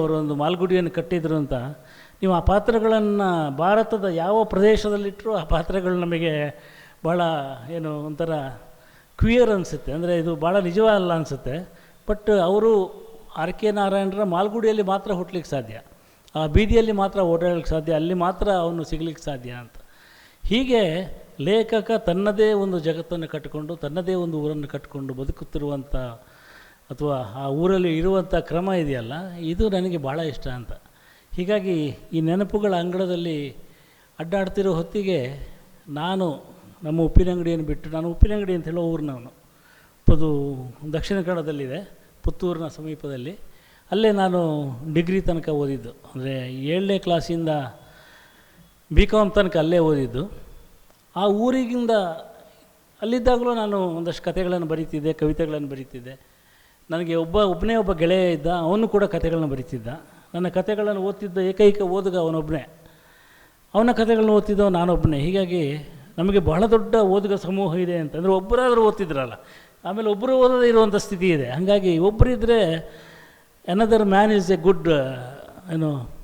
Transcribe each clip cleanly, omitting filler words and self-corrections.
ಅವರು ಒಂದು ಮಾಲ್ಗುಡಿಯನ್ನು ಕಟ್ಟಿದರು ಅಂತ. ನೀವು ಆ ಪಾತ್ರೆಗಳನ್ನು ಭಾರತದ ಯಾವ ಪ್ರದೇಶದಲ್ಲಿಟ್ಟರೂ ಆ ಪಾತ್ರೆಗಳು ನಮಗೆ ಭಾಳ ಏನು ಒಂಥರ ಕ್ವಿಯರ್ ಅನಿಸುತ್ತೆ, ಅಂದರೆ ಇದು ಭಾಳ ನಿಜವಲ್ಲ ಅನಿಸುತ್ತೆ. ಬಟ್ ಅವರು ಆರ್ ಕೆ ನಾರಾಯಣರ ಮಾಲ್ಗುಡಿಯಲ್ಲಿ ಮಾತ್ರ ಹುಟ್ಟಲಿಕ್ಕೆ ಸಾಧ್ಯ, ಆ ಬೀದಿಯಲ್ಲಿ ಮಾತ್ರ ಓಡಾಡಲಿಕ್ಕೆ ಸಾಧ್ಯ, ಅಲ್ಲಿ ಮಾತ್ರ ಅವನು ಸಿಗಲಿಕ್ಕೆ ಸಾಧ್ಯ ಅಂತ. ಹೀಗೆ ಲೇಖಕ ತನ್ನದೇ ಒಂದು ಜಗತ್ತನ್ನು ಕಟ್ಟಿಕೊಂಡು ತನ್ನದೇ ಒಂದು ಊರನ್ನು ಕಟ್ಟಿಕೊಂಡು ಬದುಕುತ್ತಿರುವಂಥ ಅಥವಾ ಆ ಊರಲ್ಲಿ ಇರುವಂಥ ಕ್ರಮ ಇದೆಯಲ್ಲ, ಇದು ನನಗೆ ಭಾಳ ಇಷ್ಟ ಅಂತ. ಹೀಗಾಗಿ ಈ ನೆನಪುಗಳ ಅಂಗಳದಲ್ಲಿ ಅಡ್ಡಾಡ್ತಿರೋ ಹೊತ್ತಿಗೆ ನಾನು ನಮ್ಮ ಉಪ್ಪಿನಂಗಡಿಯನ್ನು ಬಿಟ್ಟು, ನಾನು ಉಪ್ಪಿನಂಗಡಿ ಅಂತ ಹೇಳೋ ಊರಿನವನು, ಅದು ದಕ್ಷಿಣ ಕನ್ನಡದಲ್ಲಿದೆ, ಪುತ್ತೂರಿನ ಸಮೀಪದಲ್ಲಿ. ಅಲ್ಲೇ ನಾನು ಡಿಗ್ರಿ ತನಕ ಓದಿದ್ದು, ಅಂದರೆ 7ನೇ ಕ್ಲಾಸಿಂದ BCom ತನಕ ಅಲ್ಲೇ ಓದಿದ್ದು. ಆ ಊರಿಗಿಂದ ಅಲ್ಲಿದ್ದಾಗಲೂ ನಾನು ಒಂದಷ್ಟು ಕಥೆಗಳನ್ನು ಬರೀತಿದ್ದೆ, ಕವಿತೆಗಳನ್ನು ಬರೀತಿದ್ದೆ. ನನಗೆ ಒಬ್ಬನೇ ಒಬ್ಬ ಗೆಳೆಯ ಇದ್ದ, ಅವನು ಕೂಡ ಕಥೆಗಳನ್ನು ಬರೀತಿದ್ದ. ನನ್ನ ಕಥೆಗಳನ್ನು ಓದ್ತಿದ್ದ ಏಕೈಕ ಓದುಗ ಅವನೊಬ್ಬನೇ, ಅವನ ಕಥೆಗಳನ್ನ ಓದ್ತಿದ್ದವ ನಾನೊಬ್ಬನೇ. ಹೀಗಾಗಿ ನಮಗೆ ಬಹಳ ದೊಡ್ಡ ಓದುಗ ಸಮೂಹ ಇದೆ ಅಂತಂದರೆ ಒಬ್ಬರಾದರೂ ಓದ್ತಿದ್ರಲ್ಲ, ಆಮೇಲೆ ಒಬ್ಬರು ಓದೋದೇ ಇರುವಂಥ ಸ್ಥಿತಿ ಇದೆ. ಹಾಗಾಗಿ ಒಬ್ಬರಿದ್ದರೆ another man is a good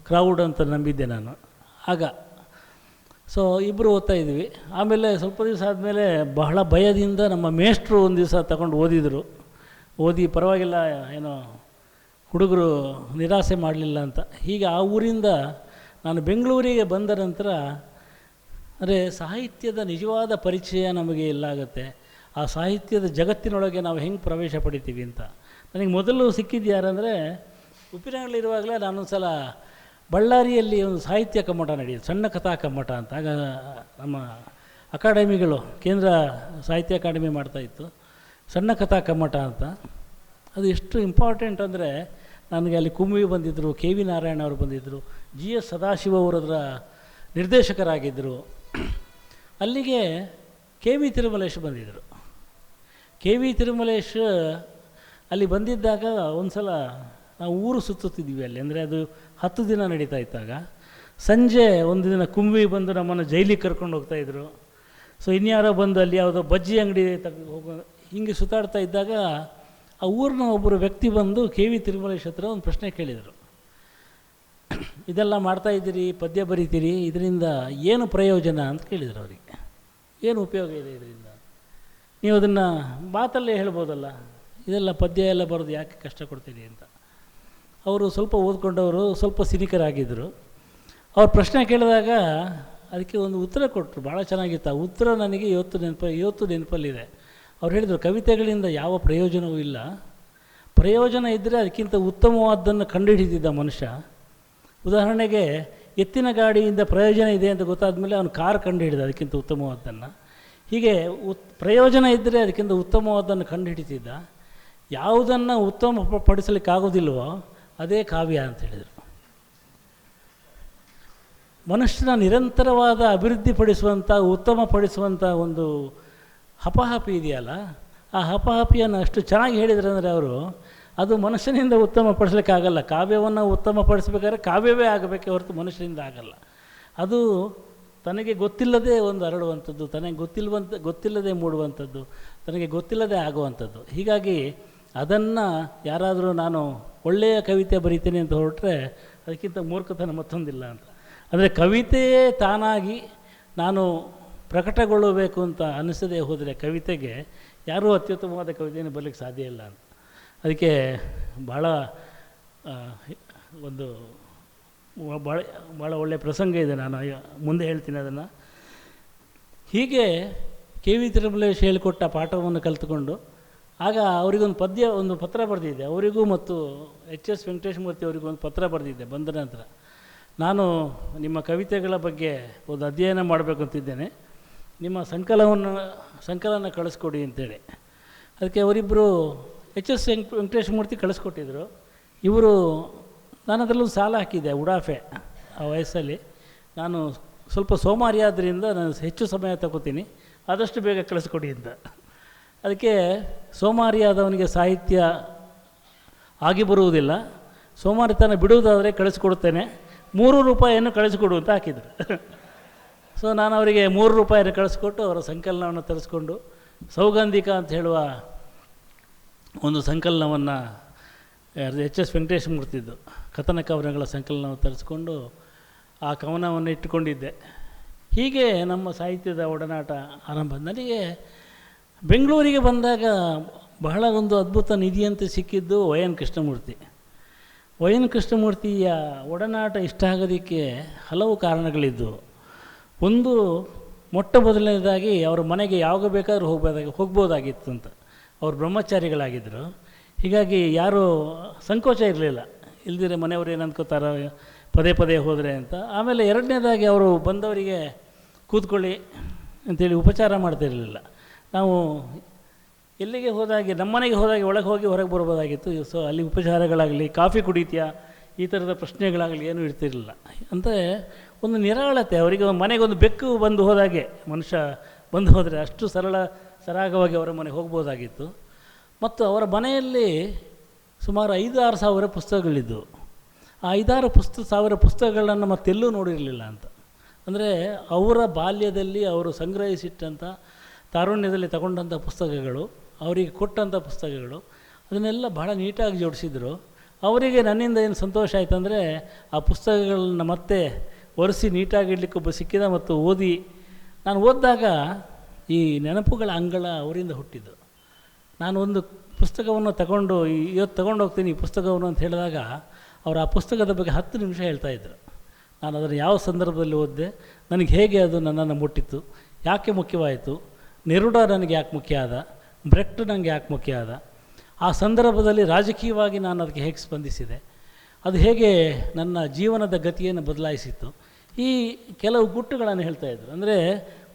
crowd ಅಂತ ನಂಬಿದ್ದೆ ನಾನು ಆಗ. ಸೊ ಇಬ್ಬರು ಓದ್ತಾ ಇದ್ವಿ. ಆಮೇಲೆ ಸ್ವಲ್ಪ ದಿವಸ ಆದಮೇಲೆ ಬಹಳ ಭಯದಿಂದ ನಮ್ಮ ಮೇಷ್ಟ್ರು ಒಂದು ದಿವಸ ತಗೊಂಡು ಓದಿ ಪರವಾಗಿಲ್ಲ, ಹುಡುಗರು ನಿರಾಸೆ ಮಾಡಲಿಲ್ಲ ಅಂತ. ಹೀಗೆ ಆ ಊರಿಂದ ನಾನು ಬೆಂಗಳೂರಿಗೆ ಬಂದ ನಂತರ ಅಂದರೆ ಸಾಹಿತ್ಯದ ನಿಜವಾದ ಪರಿಚಯ ನಮಗೆ ಎಲ್ಲಾಗುತ್ತೆ, ಆ ಸಾಹಿತ್ಯದ ಜಗತ್ತಿನೊಳಗೆ ನಾವು ಹೆಂಗೆ ಪ್ರವೇಶ ಪಡಿತೀವಿ ಅಂತ. ನನಗೆ ಮೊದಲು ಸಿಕ್ಕಿದ್ದು ಯಾರಂದರೆ, ಉಪ್ಪಿನಂಗಡಿಲಿರುವಾಗಲೇ ನಾನೊಂದು ಸಲ ಬಳ್ಳಾರಿಯಲ್ಲಿ ಒಂದು ಸಾಹಿತ್ಯ ಕಮ್ಮಟ ನಡೆಯಿತು, ಸಣ್ಣ ಕಥಾ ಕಮ್ಮಟ ಅಂತ. ಆಗ ನಮ್ಮ ಅಕಾಡೆಮಿಗಳು, ಕೇಂದ್ರ ಸಾಹಿತ್ಯ ಅಕಾಡೆಮಿ ಮಾಡ್ತಾಯಿತ್ತು ಸಣ್ಣ ಕಥಾ ಕಮ್ಮಟ ಅಂತ. ಅದು ಎಷ್ಟು ಇಂಪಾರ್ಟೆಂಟ್ ಅಂದರೆ, ನನಗೆ ಅಲ್ಲಿ ಕುಮ್ಮಿ ಬಂದಿದ್ದರು, KV ನಾರಾಯಣ ಅವರು ಬಂದಿದ್ದರು, GS ಸದಾಶಿವ ಅವರದರ ನಿರ್ದೇಶಕರಾಗಿದ್ದರು. ಅಲ್ಲಿಗೆ KV ತಿರುಮಲೇಶ್ ಬಂದಿದ್ದರು. KV ತಿರುಮಲೇಶ್ ಅಲ್ಲಿ ಬಂದಿದ್ದಾಗ ಒಂದು ಸಲ ನಾವು ಊರು ಸುತ್ತುತ್ತಿದ್ವಿ ಅಲ್ಲಿ, ಅಂದರೆ ಅದು 10 ದಿನ ನಡೀತಾ ಇದ್ದಾಗ. ಸಂಜೆ ಒಂದು ದಿನ ಕುಂಬಿ ಬಂದು ನಮ್ಮನ್ನು ಜೈಲಿಗೆ ಕರ್ಕೊಂಡು ಹೋಗ್ತಾಯಿದ್ರು. ಸೊ ಇನ್ಯಾರೋ ಬಂದು ಅಲ್ಲಿ ಯಾವುದೋ ಬಜ್ಜಿ ಅಂಗಡಿ ಹೀಗೆ ಸುತ್ತಾಡ್ತಾ ಇದ್ದಾಗ ಆ ಊರಿನ ಒಬ್ಬರು ವ್ಯಕ್ತಿ ಬಂದು KV ತಿರುಮಲೇಶ್ ಹತ್ರ ಒಂದು ಪ್ರಶ್ನೆ ಕೇಳಿದರು. ಇದೆಲ್ಲ ಮಾಡ್ತಾಯಿದ್ದೀರಿ, ಪದ್ಯ ಬರೀತೀರಿ, ಇದರಿಂದ ಏನು ಪ್ರಯೋಜನ ಅಂತ ಕೇಳಿದರು ಅವರಿಗೆ. ಏನು ಉಪಯೋಗ ಇದೆ ಇದರಿಂದ, ನೀವು ಅದನ್ನು ಮಾತಲ್ಲೇ ಹೇಳ್ಬೋದಲ್ಲ, ಇದೆಲ್ಲ ಪದ್ಯ ಎಲ್ಲ ಬರೋದು ಯಾಕೆ ಕಷ್ಟ ಕೊಡ್ತೀರಿ ಅಂತ. ಅವರು ಸ್ವಲ್ಪ ಓದ್ಕೊಂಡವರು, ಸ್ವಲ್ಪ ಸಿನಿಕರಾಗಿದ್ದರು. ಅವ್ರು ಪ್ರಶ್ನೆ ಕೇಳಿದಾಗ ಅದಕ್ಕೆ ಒಂದು ಉತ್ತರ ಕೊಟ್ಟರು, ಭಾಳ ಚೆನ್ನಾಗಿತ್ತು. ಆ ಉತ್ತರ ನನಗೆ ಇವತ್ತು ನೆನಪಲ್ಲಿದೆ. ಅವ್ರು ಹೇಳಿದರು, ಕವಿತೆಗಳಿಂದ ಯಾವ ಪ್ರಯೋಜನವೂ ಇಲ್ಲ, ಪ್ರಯೋಜನ ಇದ್ದರೆ ಅದಕ್ಕಿಂತ ಉತ್ತಮವಾದ್ದನ್ನು ಕಂಡುಹಿಡಿದಿದ್ದ ಮನುಷ್ಯ. ಉದಾಹರಣೆಗೆ ಎತ್ತಿನ ಗಾಡಿಯಿಂದ ಪ್ರಯೋಜನ ಇದೆ ಅಂತ ಗೊತ್ತಾದ ಮೇಲೆ ಅವನು ಕಾರ್ ಕಂಡುಹಿಡಿದ ಅದಕ್ಕಿಂತ ಉತ್ತಮವಾದ್ದನ್ನು. ಹೀಗೆ ಪ್ರಯೋಜನ ಇದ್ದರೆ ಅದಕ್ಕಿಂತ ಉತ್ತಮವಾದ್ದನ್ನು ಕಂಡುಹಿಡಿತಿದ್ದ. ಯಾವುದನ್ನು ಉತ್ತಮ ಪಡಿಸಲಿಕ್ಕಾಗೋದಿಲ್ವೋ ಅದೇ ಕಾವ್ಯ ಅಂತ ಹೇಳಿದರು. ಮನುಷ್ಯನ ನಿರಂತರವಾದ ಅಭಿವೃದ್ಧಿಪಡಿಸುವಂಥ, ಉತ್ತಮಪಡಿಸುವಂಥ ಒಂದು ಹಪಹಪಿ ಇದೆಯಲ್ಲ, ಆ ಹಪಹಪಿಯನ್ನು ಅಷ್ಟು ಚೆನ್ನಾಗಿ ಹೇಳಿದ್ರು ಅಂದರೆ ಅವರು, ಅದು ಮನುಷ್ಯನಿಂದ ಉತ್ತಮಪಡಿಸ್ಲಿಕ್ಕಾಗಲ್ಲ. ಕಾವ್ಯವನ್ನು ಉತ್ತಮಪಡಿಸ್ಬೇಕಾದ್ರೆ ಕಾವ್ಯವೇ ಆಗಬೇಕೇ ಹೊರತು ಮನುಷ್ಯನಿಂದ ಆಗಲ್ಲ. ಅದು ತನಗೆ ಗೊತ್ತಿಲ್ಲದೆ ಒಂದು ಹರಡುವಂಥದ್ದು, ತನಗೆ ಗೊತ್ತಿಲ್ಲದೆ ಮೂಡುವಂಥದ್ದು, ತನಗೆ ಗೊತ್ತಿಲ್ಲದೆ ಆಗುವಂಥದ್ದು. ಹೀಗಾಗಿ ಅದನ್ನು ಯಾರಾದರೂ ನಾನು ಒಳ್ಳೆಯ ಕವಿತೆ ಬರೀತೀನಿ ಅಂತ ಹೊರಟ್ರೆ ಅದಕ್ಕಿಂತ ಮೂರ್ಖತನ ಮತ್ತೊಂದಿಲ್ಲ ಅಂತ. ಅಂದರೆ ಕವಿತೆಯೇ ತಾನಾಗಿ ನಾನು ಪ್ರಕಟಗೊಳ್ಳಬೇಕು ಅಂತ ಅನ್ನಿಸದೇ ಹೋದರೆ ಕವಿತೆಗೆ ಯಾರೂ ಅತ್ಯುತ್ತಮವಾದ ಕವಿತೆಯನ್ನು ಬರಲಿಕ್ಕೆ ಸಾಧ್ಯ ಇಲ್ಲ ಅಂತ. ಅದಕ್ಕೆ ಭಾಳ ಭಾಳ ಒಳ್ಳೆಯ ಪ್ರಸಂಗ ಇದೆ, ನಾನು ಮುಂದೆ ಹೇಳ್ತೀನಿ ಅದನ್ನು. ಹೀಗೆ KV ತಿರುಮಲೇಶ್ ಹೇಳಿಕೊಟ್ಟ ಪಾಠವನ್ನು ಕಲಿತುಕೊಂಡು ಆಗ ಅವರಿಗೊಂದು ಪತ್ರ ಬರೆದಿದ್ದೆ, ಅವರಿಗೂ ಮತ್ತು HS ವೆಂಕಟೇಶಮೂರ್ತಿ ಅವರಿಗೂ ಒಂದು ಪತ್ರ ಬರೆದಿದ್ದೆ. ಬಂದ ನಂತರ ನಾನು ನಿಮ್ಮ ಕವಿತೆಗಳ ಬಗ್ಗೆ ಒಂದು ಅಧ್ಯಯನ ಮಾಡಬೇಕು ಅಂತಿದ್ದೇನೆ, ನಿಮ್ಮ ಸಂಕಲನ ಕಳಿಸ್ಕೊಡಿ ಅಂತೇಳಿ. ಅದಕ್ಕೆ ಅವರಿಬ್ಬರು HS ವೆಂಕಟೇಶಮೂರ್ತಿ ಕಳಿಸ್ಕೊಟ್ಟಿದ್ರು. ಇವರು, ನಾನು ಅದರಲ್ಲೊಂದು ಸಾಲ ಹಾಕಿದ್ದೆ, ಉಡಾಫೆ. ಆ ವಯಸ್ಸಲ್ಲಿ ನಾನು ಸ್ವಲ್ಪ ಸೋಮಾರಿ ಆದ್ದರಿಂದ ನಾನು ಹೆಚ್ಚು ಸಮಯ ತಗೋತೀನಿ, ಆದಷ್ಟು ಬೇಗ ಕಳಿಸ್ಕೊಡಿ ಅಂತ. ಅದಕ್ಕೆ ಸೋಮಾರಿಯಾದವನಿಗೆ ಸಾಹಿತ್ಯ ಆಗಿ ಬರುವುದಿಲ್ಲ, ಸೋಮಾರಿತನ ಬಿಡುವುದಾದರೆ ಕಳಿಸ್ಕೊಡುತ್ತೇನೆ, 3 ರೂಪಾಯಿಯನ್ನು ಕಳಿಸ್ಕೊಡು ಅಂತ ಹಾಕಿದರು. ಸೊ ನಾನು ಅವರಿಗೆ 3 ರೂಪಾಯಿಯನ್ನು ಕಳಿಸ್ಕೊಟ್ಟು ಅವರ ಸಂಕಲನವನ್ನು ತರಿಸ್ಕೊಂಡು ಸೌಗಂಧಿಕ ಅಂತ ಹೇಳುವ ಒಂದು ಸಂಕಲನವನ್ನು ಎಚ್ ಎಸ್ ವೆಂಕಟೇಶಮೂರ್ತಿದ್ದು ಕಥನ ಕವನಗಳ ಸಂಕಲನವನ್ನು ತರಿಸ್ಕೊಂಡು ಆ ಕವನವನ್ನು ಇಟ್ಟುಕೊಂಡಿದ್ದೆ. ಹೀಗೆ ನಮ್ಮ ಸಾಹಿತ್ಯದ ಒಡನಾಟ ಆರಂಭ. ನನಗೆ ಬೆಂಗಳೂರಿಗೆ ಬಂದಾಗ ಬಹಳ ಒಂದು ಅದ್ಭುತ ನಿಧಿಯಂತೆ ಸಿಕ್ಕಿದ್ದು Y N Krishnamurthy. Y N ಕೃಷ್ಣಮೂರ್ತಿಯ ಒಡನಾಟ ಇಷ್ಟ ಆಗೋದಕ್ಕೆ ಹಲವು ಕಾರಣಗಳಿದ್ದವು. ಒಂದು, ಮೊಟ್ಟ ಮೊದಲನೇದಾಗಿ ಅವರ ಮನೆಗೆ ಯಾವಾಗ ಬೇಕಾದ್ರೂ ಹೋಗ್ಬೋದಾಗಿತ್ತು ಅಂತ. ಅವರು ಬ್ರಹ್ಮಚಾರಿಗಳಾಗಿದ್ದರು. ಹೀಗಾಗಿ ಯಾರೂ ಸಂಕೋಚ ಇರಲಿಲ್ಲ, ಇಲ್ದಿರೆ ಮನೆಯವರು ಏನು ಅಂದ್ಕೋತಾರೋ ಪದೇ ಪದೇ ಹೋದರೆ ಅಂತ. ಆಮೇಲೆ ಎರಡನೇದಾಗಿ ಅವರು ಬಂದವರಿಗೆ ಕೂತ್ಕೊಳ್ಳಿ ಅಂತೇಳಿ ಉಪಚಾರ ಮಾಡ್ತಿರಲಿಲ್ಲ. ನಾವು ಎಲ್ಲಿಗೆ ಹೋದಾಗೆ, ನಮ್ಮನೆಗೆ ಹೋದಾಗೆ ಒಳಗೆ ಹೋಗಿ ಹೊರಗೆ ಬರ್ಬೋದಾಗಿತ್ತು. ಸೊ ಅಲ್ಲಿ ಉಪಚಾರಗಳಾಗಲಿ, ಕಾಫಿ ಕುಡಿತೀಯಾ, ಈ ಥರದ ಪ್ರಶ್ನೆಗಳಾಗಲಿ ಏನೂ ಇರ್ತಿರಲಿಲ್ಲ. ಅಂದರೆ ಒಂದು ನಿರಾಳತೆ. ಅವರಿಗೆ ಮನೆಗೊಂದು ಬೆಕ್ಕು ಬಂದು ಹೋದಾಗೆ, ಮನುಷ್ಯ ಬಂದು ಹೋದರೆ ಅಷ್ಟು ಸರಾಗವಾಗಿ ಅವರ ಮನೆಗೆ ಹೋಗ್ಬೋದಾಗಿತ್ತು. ಮತ್ತು ಅವರ ಮನೆಯಲ್ಲಿ ಸುಮಾರು 5-6 ಸಾವಿರ ಪುಸ್ತಕಗಳಿದ್ದವು. ಆ 5-6 ಸಾವಿರ ಪುಸ್ತಕಗಳನ್ನು ಮತ್ತೆಲ್ಲೂ ನೋಡಿರಲಿಲ್ಲ ಅಂತ. ಅಂದರೆ ಅವರ ಬಾಲ್ಯದಲ್ಲಿ ಅವರು ಸಂಗ್ರಹಿಸಿಟ್ಟಂಥ, ತಾರುಣ್ಯದಲ್ಲಿ ತಗೊಂಡಂಥ ಪುಸ್ತಕಗಳು, ಅವರಿಗೆ ಕೊಟ್ಟಂಥ ಪುಸ್ತಕಗಳು, ಅದನ್ನೆಲ್ಲ ಭಾಳ ನೀಟಾಗಿ ಜೋಡಿಸಿದರು. ಅವರಿಗೆ ನನ್ನಿಂದ ಏನು ಸಂತೋಷ ಆಯಿತು ಅಂದರೆ, ಆ ಪುಸ್ತಕಗಳನ್ನ ಮತ್ತೆ ಒರೆಸಿ ನೀಟಾಗಿಡ್ಲಿಕ್ಕೆ ಒಬ್ಬ ಸಿಕ್ಕಿದ ಮತ್ತು ಓದಿ. ನಾನು ಓದಿದಾಗ ಈ ನೆನಪುಗಳ ಅಂಗಳ ಅವರಿಂದ ಹುಟ್ಟಿದ್ದು. ನಾನು ಒಂದು ಪುಸ್ತಕವನ್ನು ತಗೊಂಡು ಇವತ್ತು ತಗೊಂಡೋಗ್ತೀನಿ ಈ ಪುಸ್ತಕವನ್ನು ಅಂತ ಹೇಳಿದಾಗ, ಅವರು ಆ ಪುಸ್ತಕದ ಬಗ್ಗೆ 10 ನಿಮಿಷ ಹೇಳ್ತಾಯಿದ್ರು. ನಾನು ಅದನ್ನು ಯಾವ ಸಂದರ್ಭದಲ್ಲಿ ಓದಿದೆ, ನನಗೆ ಹೇಗೆ ಅದು ನನ್ನನ್ನು ಮುಟ್ಟಿತ್ತು, ಯಾಕೆ ಮುಖ್ಯವಾಯಿತು, ನೆರುಡ ನನಗೆ ಯಾಕೆ ಮುಖ್ಯ ಆದ, ಬ್ರೆಕ್ಟ್ ನನಗೆ ಯಾಕೆ ಮುಖ್ಯ ಆದ, ಆ ಸಂದರ್ಭದಲ್ಲಿ ರಾಜಕೀಯವಾಗಿ ನಾನು ಅದಕ್ಕೆ ಹೇಗೆ ಸ್ಪಂದಿಸಿದೆ, ಅದು ಹೇಗೆ ನನ್ನ ಜೀವನದ ಗತಿಯನ್ನು ಬದಲಾಯಿಸಿತ್ತು, ಈ ಕೆಲವು ಗುಟ್ಟುಗಳನ್ನು ಹೇಳ್ತಾಯಿದ್ರು. ಅಂದರೆ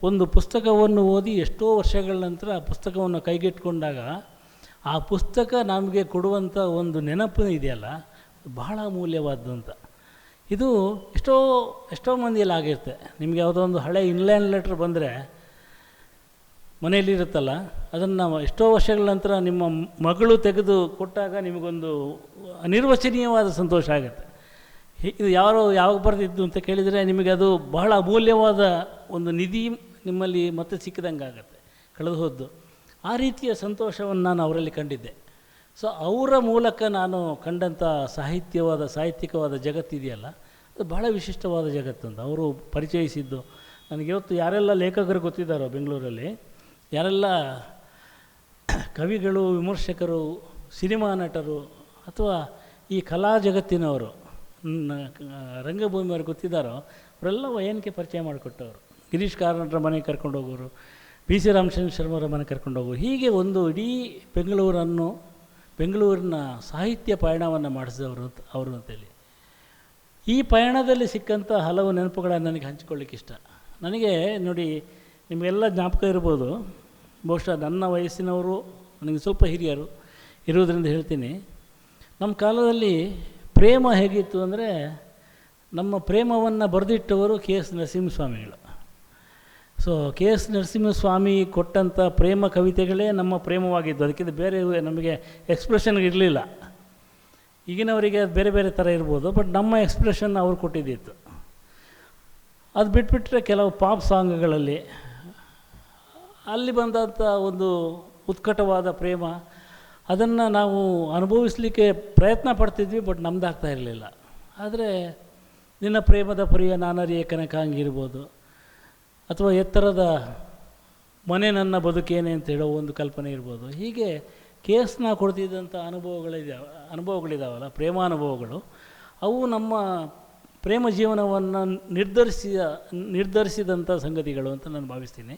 ಒಂದು ಪುಸ್ತಕವನ್ನು ಓದಿ ಎಷ್ಟೋ ವರ್ಷಗಳ ನಂತರ ಆ ಪುಸ್ತಕವನ್ನು ಕೈಗೆಟ್ಕೊಂಡಾಗ ಆ ಪುಸ್ತಕ ನಮಗೆ ಕೊಡುವಂಥ ಒಂದು ನೆನಪು ಇದೆಯಲ್ಲ, ಬಹಳ ಅಮೂಲ್ಯವಾದ್ದು ಅಂತ. ಇದು ಎಷ್ಟೋ ಮಂದಿಯಲ್ಲಿ ಆಗಿರುತ್ತೆ. ನಿಮಗೆ ಯಾವುದೋ ಒಂದು ಹಳೆ ಇನ್ಲ್ಯಾಂಡ್ ಲೆಟ್ರ್ ಬಂದರೆ ಮನೆಯಲ್ಲಿರುತ್ತಲ್ಲ, ಅದನ್ನು ಎಷ್ಟೋ ವರ್ಷಗಳ ನಂತರ ನಿಮ್ಮ ಮಗಳು ತೆಗೆದು ಕೊಟ್ಟಾಗ ನಿಮಗೊಂದು ಅನಿರ್ವಚನೀಯವಾದ ಸಂತೋಷ ಆಗುತ್ತೆ. ಇದು ಯಾವಾಗ ಬರೆದಿದ್ದು ಅಂತ ಕೇಳಿದರೆ ನಿಮಗೆ ಅದು ಬಹಳ ಅಮೂಲ್ಯವಾದ ಒಂದು ನಿಧಿ ನಿಮ್ಮಲ್ಲಿ ಮತ್ತೆ ಸಿಕ್ಕಿದಂಗೆ ಆಗುತ್ತೆ, ಕಳೆದು ಹೋದ್ದು. ಆ ರೀತಿಯ ಸಂತೋಷವನ್ನು ನಾನು ಅವರಲ್ಲಿ ಕಂಡಿದ್ದೆ. ಸೊ ಅವರ ಮೂಲಕ ನಾನು ಕಂಡಂಥ ಸಾಹಿತ್ಯಿಕವಾದ ಜಗತ್ತಿದೆಯಲ್ಲ, ಅದು ಬಹಳ ವಿಶಿಷ್ಟವಾದ ಜಗತ್ತು ಅಂತ ಅವರು ಪರಿಚಯಿಸಿದ್ದು. ನನಗೆ ಇವತ್ತು ಯಾರೆಲ್ಲ ಲೇಖಕರು ಗೊತ್ತಿದ್ದಾರೋ ಬೆಂಗಳೂರಲ್ಲಿ, ಯಾರೆಲ್ಲ ಕವಿಗಳು, ವಿಮರ್ಶಕರು, ಸಿನಿಮಾ ನಟರು ಅಥವಾ ಈ ಕಲಾ ಜಗತ್ತಿನವರು, ರಂಗಭೂಮಿಯವರು ಗೊತ್ತಿದ್ದಾರೋ ಅವರೆಲ್ಲ ವೈ ಎನ್ ಕೆ ಪರಿಚಯ ಮಾಡಿಕೊಟ್ಟವರು. ಗಿರೀಶ್ ಕಾರ್ನಾಡ್ರ ಮನೆಗೆ ಕರ್ಕೊಂಡು ಹೋಗೋರು, ಪಿ ಸಿ ರಾಮಚಂದ್ರ ಶರ್ಮರ ಮನೆಗೆ ಕರ್ಕೊಂಡು ಹೋಗೋರು. ಹೀಗೆ ಒಂದು ಇಡೀ ಬೆಂಗಳೂರಿನ ಸಾಹಿತ್ಯ ಪಯಣವನ್ನು ಮಾಡಿಸಿದವರು ಅವರು ಅಂತೇಳಿ. ಈ ಪಯಣದಲ್ಲಿ ಸಿಕ್ಕಂಥ ಹಲವು ನೆನಪುಗಳನ್ನು ನನಗೆ ಹಂಚಿಕೊಳ್ಳಿಕ್ಕೆ ಇಷ್ಟ. ನನಗೆ ನೋಡಿ, ನಿಮಗೆಲ್ಲ ಜ್ಞಾಪಕ ಇರ್ಬೋದು, ಬಹುಶಃ ನನ್ನ ವಯಸ್ಸಿನವರು ನನಗೆ ಸ್ವಲ್ಪ ಹಿರಿಯರು ಇರುವುದರಿಂದ ಹೇಳ್ತೀನಿ. ನಮ್ಮ ಕಾಲದಲ್ಲಿ ಪ್ರೇಮ ಹೇಗಿತ್ತು ಅಂದರೆ, ನಮ್ಮ ಪ್ರೇಮವನ್ನು ಬರೆದಿಟ್ಟವರು ಕೆ ಎಸ್ ನರಸಿಂಹಸ್ವಾಮಿಗಳು. ಸೊ ಕೆ ಎಸ್ ನರಸಿಂಹಸ್ವಾಮಿ ಕೊಟ್ಟಂಥ ಪ್ರೇಮ ಕವಿತೆಗಳೇ ನಮ್ಮ ಪ್ರೇಮವಾಗಿದ್ದು. ಅದಕ್ಕಿಂತ ಬೇರೆ ನಮಗೆ ಎಕ್ಸ್ಪ್ರೆಷನ್ ಇರಲಿಲ್ಲ. ಈಗಿನವರಿಗೆ ಅದು ಬೇರೆ ಬೇರೆ ಥರ ಇರ್ಬೋದು, ಬಟ್ ನಮ್ಮ ಎಕ್ಸ್ಪ್ರೆಷನ್ ಅವ್ರು ಕೊಟ್ಟಿದ್ದಿತ್ತು. ಅದು ಬಿಟ್ಬಿಟ್ರೆ ಕೆಲವು ಪಾಪ್ ಸಾಂಗ್ಗಳಲ್ಲಿ ಅಲ್ಲಿ ಬಂದಂಥ ಒಂದು ಉತ್ಕಟವಾದ ಪ್ರೇಮ, ಅದನ್ನು ನಾವು ಅನುಭವಿಸಲಿಕ್ಕೆ ಪ್ರಯತ್ನ ಪಡ್ತಿದ್ವಿ, ಬಟ್ ನಮ್ಮದಾಗ್ತಾ ಇರಲಿಲ್ಲ. ಆದರೆ ನಿನ್ನ ಪ್ರೇಮದ ಪ್ರಿಯ ನಾನರಿಯೇ ಕನಕಾಂಗಿ ಇರ್ಬೋದು, ಅಥವಾ ಎತ್ತರದ ಮನೆ ನನ್ನ ಬದುಕೇನೆ ಅಂತ ಹೇಳೋ ಒಂದು ಕಲ್ಪನೆ ಇರ್ಬೋದು. ಹೀಗೆ ಕೇಸ್ನ ಕೊಡ್ತಿದ್ದಂಥ ಅನುಭವಗಳಿದ್ದಾವಲ್ಲ, ಪ್ರೇಮಾನುಭವಗಳು, ಅವು ನಮ್ಮ ಪ್ರೇಮ ಜೀವನವನ್ನು ನಿರ್ಧರಿಸಿದಂಥ ಸಂಗತಿಗಳು ಅಂತ ನಾನು ಭಾವಿಸ್ತೀನಿ.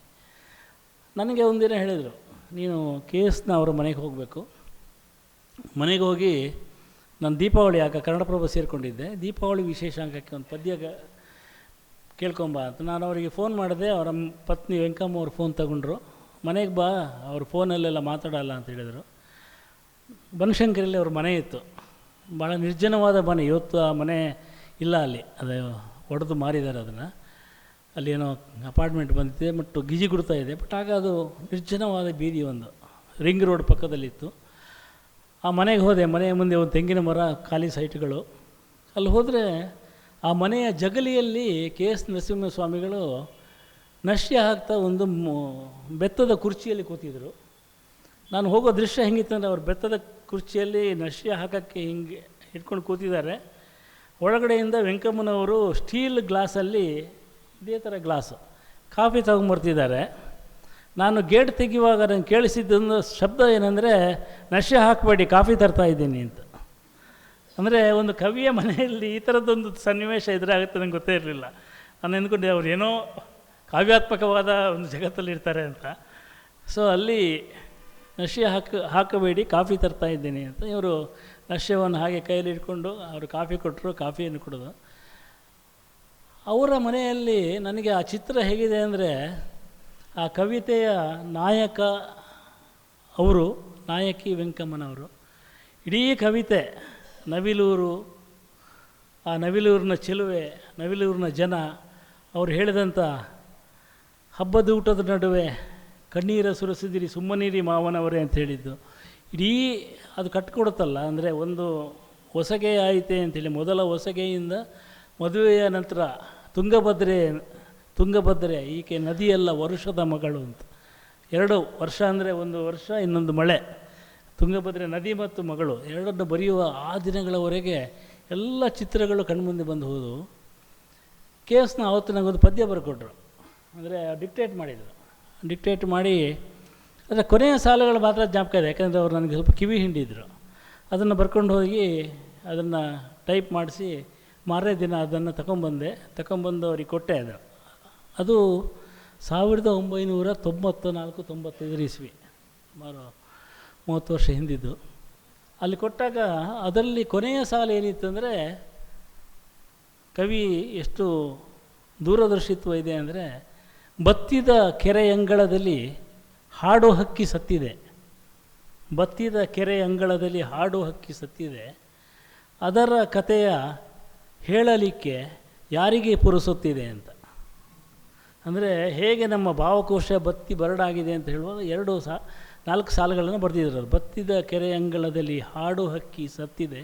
ನನಗೆ ಒಂದಿನ ಹೇಳಿದರು, ನೀನು ಕೆ ಎಸ್ನ ಅವರ ಮನೆಗೆ ಹೋಗಬೇಕು. ಮನೆಗೆ ಹೋಗಿ ನಾನು ದೀಪಾವಳಿ ಆಗ ಕನ್ನಡಪ್ರಭ ಸೇರಿಕೊಂಡಿದ್ದೆ. ದೀಪಾವಳಿ ವಿಶೇಷಾಂಕಕ್ಕೆ ಒಂದು ಪದ್ಯ ಕೇಳ್ಕೊಂಬ ಅಂತ ನಾನು ಅವರಿಗೆ ಫೋನ್ ಮಾಡಿದೆ. ಅವರ ಪತ್ನಿ ವೆಂಕಮ್ಮ ಅವ್ರು ಫೋನ್ ತಗೊಂಡ್ರು. ಮನೆಗೆ ಬಾ, ಅವ್ರ ಫೋನಲ್ಲೆಲ್ಲ ಮಾತಾಡಲ್ಲ ಅಂತ ಹೇಳಿದರು. ಬನಶಂಕರಿಯಲ್ಲಿ ಅವ್ರ ಮನೆ ಇತ್ತು, ಭಾಳ ನಿರ್ಜನವಾದ ಮನೆ. ಇವತ್ತು ಆ ಮನೆ ಇಲ್ಲ ಅಲ್ಲಿ, ಅದು ಒಡೆದು ಮಾರಿದ್ದಾರೆ ಅದನ್ನು. ಅಲ್ಲಿ ಏನೋ ಅಪಾರ್ಟ್ಮೆಂಟ್ ಬಂದಿದೆ, ಮತ್ತು ಗಿಜಿ ಗುಡ್ತಾ ಇದೆ. ಬಟ್ ಆಗ ಅದು ನಿರ್ಜನವಾದ ಬೀದಿ, ಒಂದು ರಿಂಗ್ ರೋಡ್ ಪಕ್ಕದಲ್ಲಿತ್ತು. ಆ ಮನೆಗೆ ಹೋದೆ. ಮನೆಯ ಮುಂದೆ ಒಂದು ತೆಂಗಿನ ಮರ, ಖಾಲಿ ಸೈಟ್ಗಳು. ಅಲ್ಲಿ ಹೋದರೆ ಆ ಮನೆಯ ಜಗಲಿಯಲ್ಲಿ ಕೆ ಎಸ್ ನರಸಿಂಹಸ್ವಾಮಿಗಳು ನಶ್ಯ ಹಾಕ್ತಾ ಒಂದು ಬೆತ್ತದ ಕುರ್ಚಿಯಲ್ಲಿ ಕೂತಿದ್ರು. ನಾನು ಹೋಗೋ ದೃಶ್ಯ ಹೆಂಗಿತ್ತು ಅಂದರೆ, ಅವ್ರು ಬೆತ್ತದ ಕುರ್ಚಿಯಲ್ಲಿ ನಶ್ಯ ಹಾಕೋಕ್ಕೆ ಹಿಂಗೆ ಇಟ್ಕೊಂಡು ಕೂತಿದ್ದಾರೆ. ಒಳಗಡೆಯಿಂದ ವೆಂಕಮ್ಮನವರು ಸ್ಟೀಲ್ ಗ್ಲಾಸಲ್ಲಿ ಇದೇ ಥರ ಗ್ಲಾಸು ಕಾಫಿ ತೊಗೊಂಬರ್ತಿದ್ದಾರೆ. ನಾನು ಗೇಟ್ ತೆಗೆಯುವಾಗ ನನಗೆ ಕೇಳಿಸಿದ್ದೊಂದು ಶಬ್ದ ಏನಂದರೆ, ನಶ್ಯ ಹಾಕಬೇಡಿ, ಕಾಫಿ ತರ್ತಾ ಇದ್ದೀನಿ ಅಂತ. ಅಂದರೆ ಒಂದು ಕವಿಯ ಮನೆಯಲ್ಲಿ ಈ ಥರದ್ದೊಂದು ಸನ್ನಿವೇಶ ಎದುರಾಗುತ್ತೆ ನನಗೆ ಗೊತ್ತೇ ಇರಲಿಲ್ಲ. ನಾನು ಅಂದ್ಕೊಂಡೆ ಅವ್ರು ಏನೋ ಕಾವ್ಯಾತ್ಮಕವಾದ ಒಂದು ಜಗತ್ತಲ್ಲಿ ಇರ್ತಾರೆ ಅಂತ. ಸೊ ಅಲ್ಲಿ ನಶ್ಯ ಹಾಕಬೇಡಿ, ಕಾಫಿ ತರ್ತಾ ಇದ್ದೀನಿ ಅಂತ. ಇವರು ನಶ್ಯವನ್ನು ಹಾಗೆ ಕೈಯಲ್ಲಿ ಇಟ್ಕೊಂಡು ಅವರು ಕಾಫಿ ಕೊಟ್ಟರು, ಕಾಫಿಯನ್ನು ಕುಡಿದು. ಅವರ ಮನೆಯಲ್ಲಿ ನನಗೆ ಆ ಚಿತ್ರ ಹೇಗಿದೆ ಅಂದರೆ, ಆ ಕವಿತೆಯ ನಾಯಕ ಅವರು, ನಾಯಕಿ ವೆಂಕಮ್ಮನವರು. ಇಡೀ ಕವಿತೆ ನವಿಲೂರು, ಆ ನವಿಲೂರಿನ ಚೆಲುವೆ, ನವಿಲೂರಿನ ಜನ, ಅವರು ಹೇಳಿದಂಥ ಹಬ್ಬದ ಊಟದ ನಡುವೆ ಕಣ್ಣೀರ ಸುರಿಸಿದಿರಿ ಸುಮ್ಮನೀರಿ ಮಾವನವರೇ ಅಂತ ಹೇಳಿದ್ದು, ಇಡೀ ಅದು ಕಟ್ಕೊಡುತ್ತಲ್ಲ. ಅಂದರೆ ಒಂದು ಹೊಸಗೆ ಆಯಿತೆ ಅಂಥೇಳಿ, ಮೊದಲ ಹೊಸಗೆಯಿಂದ ಮದುವೆಯ ನಂತರ ತುಂಗಭದ್ರೆ ಈಕೆ ನದಿಯಲ್ಲ ವರುಷದ ಮಗಳು ಅಂತ. 2 ವರ್ಷ ಅಂದರೆ ಒಂದು ವರ್ಷ, ಇನ್ನೊಂದು ಮಳೆ. ತುಂಗಭದ್ರೆ ನದಿ ಮತ್ತು ಮಗಳು ಎರಡನ್ನು ಬರೆಯುವ ಆ ದಿನಗಳವರೆಗೆ ಎಲ್ಲ ಚಿತ್ರಗಳು ಕಣ್ಮುಂದೆ ಬಂದು ಹೋದವು. KS ಅವತ್ತು ನನಗೊಂದು ಪದ್ಯ ಬರ್ಕೊಟ್ರು. ಅಂದರೆ ಡಿಕ್ಟೇಟ್ ಮಾಡಿದರು. ಡಿಕ್ಟೇಟ್ ಮಾಡಿ ಅದರ ಕೊನೆಯ ಸಾಲುಗಳು ಮಾತ್ರ ಜ್ಞಾಪಕ ಇದೆ, ಯಾಕಂದರೆ ಅವರು ನನಗೆ ಸ್ವಲ್ಪ ಕಿವಿ ಹಿಂಡಿದ್ರು. ಅದನ್ನು ಬರ್ಕೊಂಡು ಹೋಗಿ ಅದನ್ನು ಟೈಪ್ ಮಾಡಿಸಿ ಮಾರನೇ ದಿನ ಅದನ್ನು ತಗೊಂಬಂದು ಅವ್ರಿಗೆ ಕೊಟ್ಟೆ. ಅದು 1994-95 ಇಸ್ವಿ, ಸುಮಾರು 30 ವರ್ಷ ಹಿಂದಿದ್ದು. ಅಲ್ಲಿ ಕೊಟ್ಟಾಗ ಅದರಲ್ಲಿ ಕೊನೆಯ ಸಾಲು ಏನಿತ್ತು ಅಂದರೆ, ಕವಿ ಎಷ್ಟು ದೂರದರ್ಶಿತ್ವ ಇದೆ ಅಂದರೆ, ಬತ್ತಿದ ಕೆರೆಯಂಗಳದಲ್ಲಿ ಹಾಡು ಹಕ್ಕಿ ಸತ್ತಿದೆ, ಬತ್ತಿದ ಕೆರೆಯಂಗಳದಲ್ಲಿ ಹಾಡು ಹಕ್ಕಿ ಸತ್ತಿದೆ, ಅದರ ಕಥೆಯ ಹೇಳಲಿಕ್ಕೆ ಯಾರಿಗೆ ಪುರುಸುತ್ತಿದೆ ಅಂತ. ಅಂದರೆ ಹೇಗೆ ನಮ್ಮ ಭಾವಕೋಶ ಬತ್ತಿ ಬರಡಾಗಿದೆ ಅಂತ ಹೇಳುವಾಗ 4 ಸಾಲುಗಳನ್ನು ಬರೆದಿದ್ರು. ಬತ್ತಿದ ಕೆರೆಯಂಗಳದಲ್ಲಿ ಹಾಡು ಹಕ್ಕಿ ಸತ್ತಿದೆ,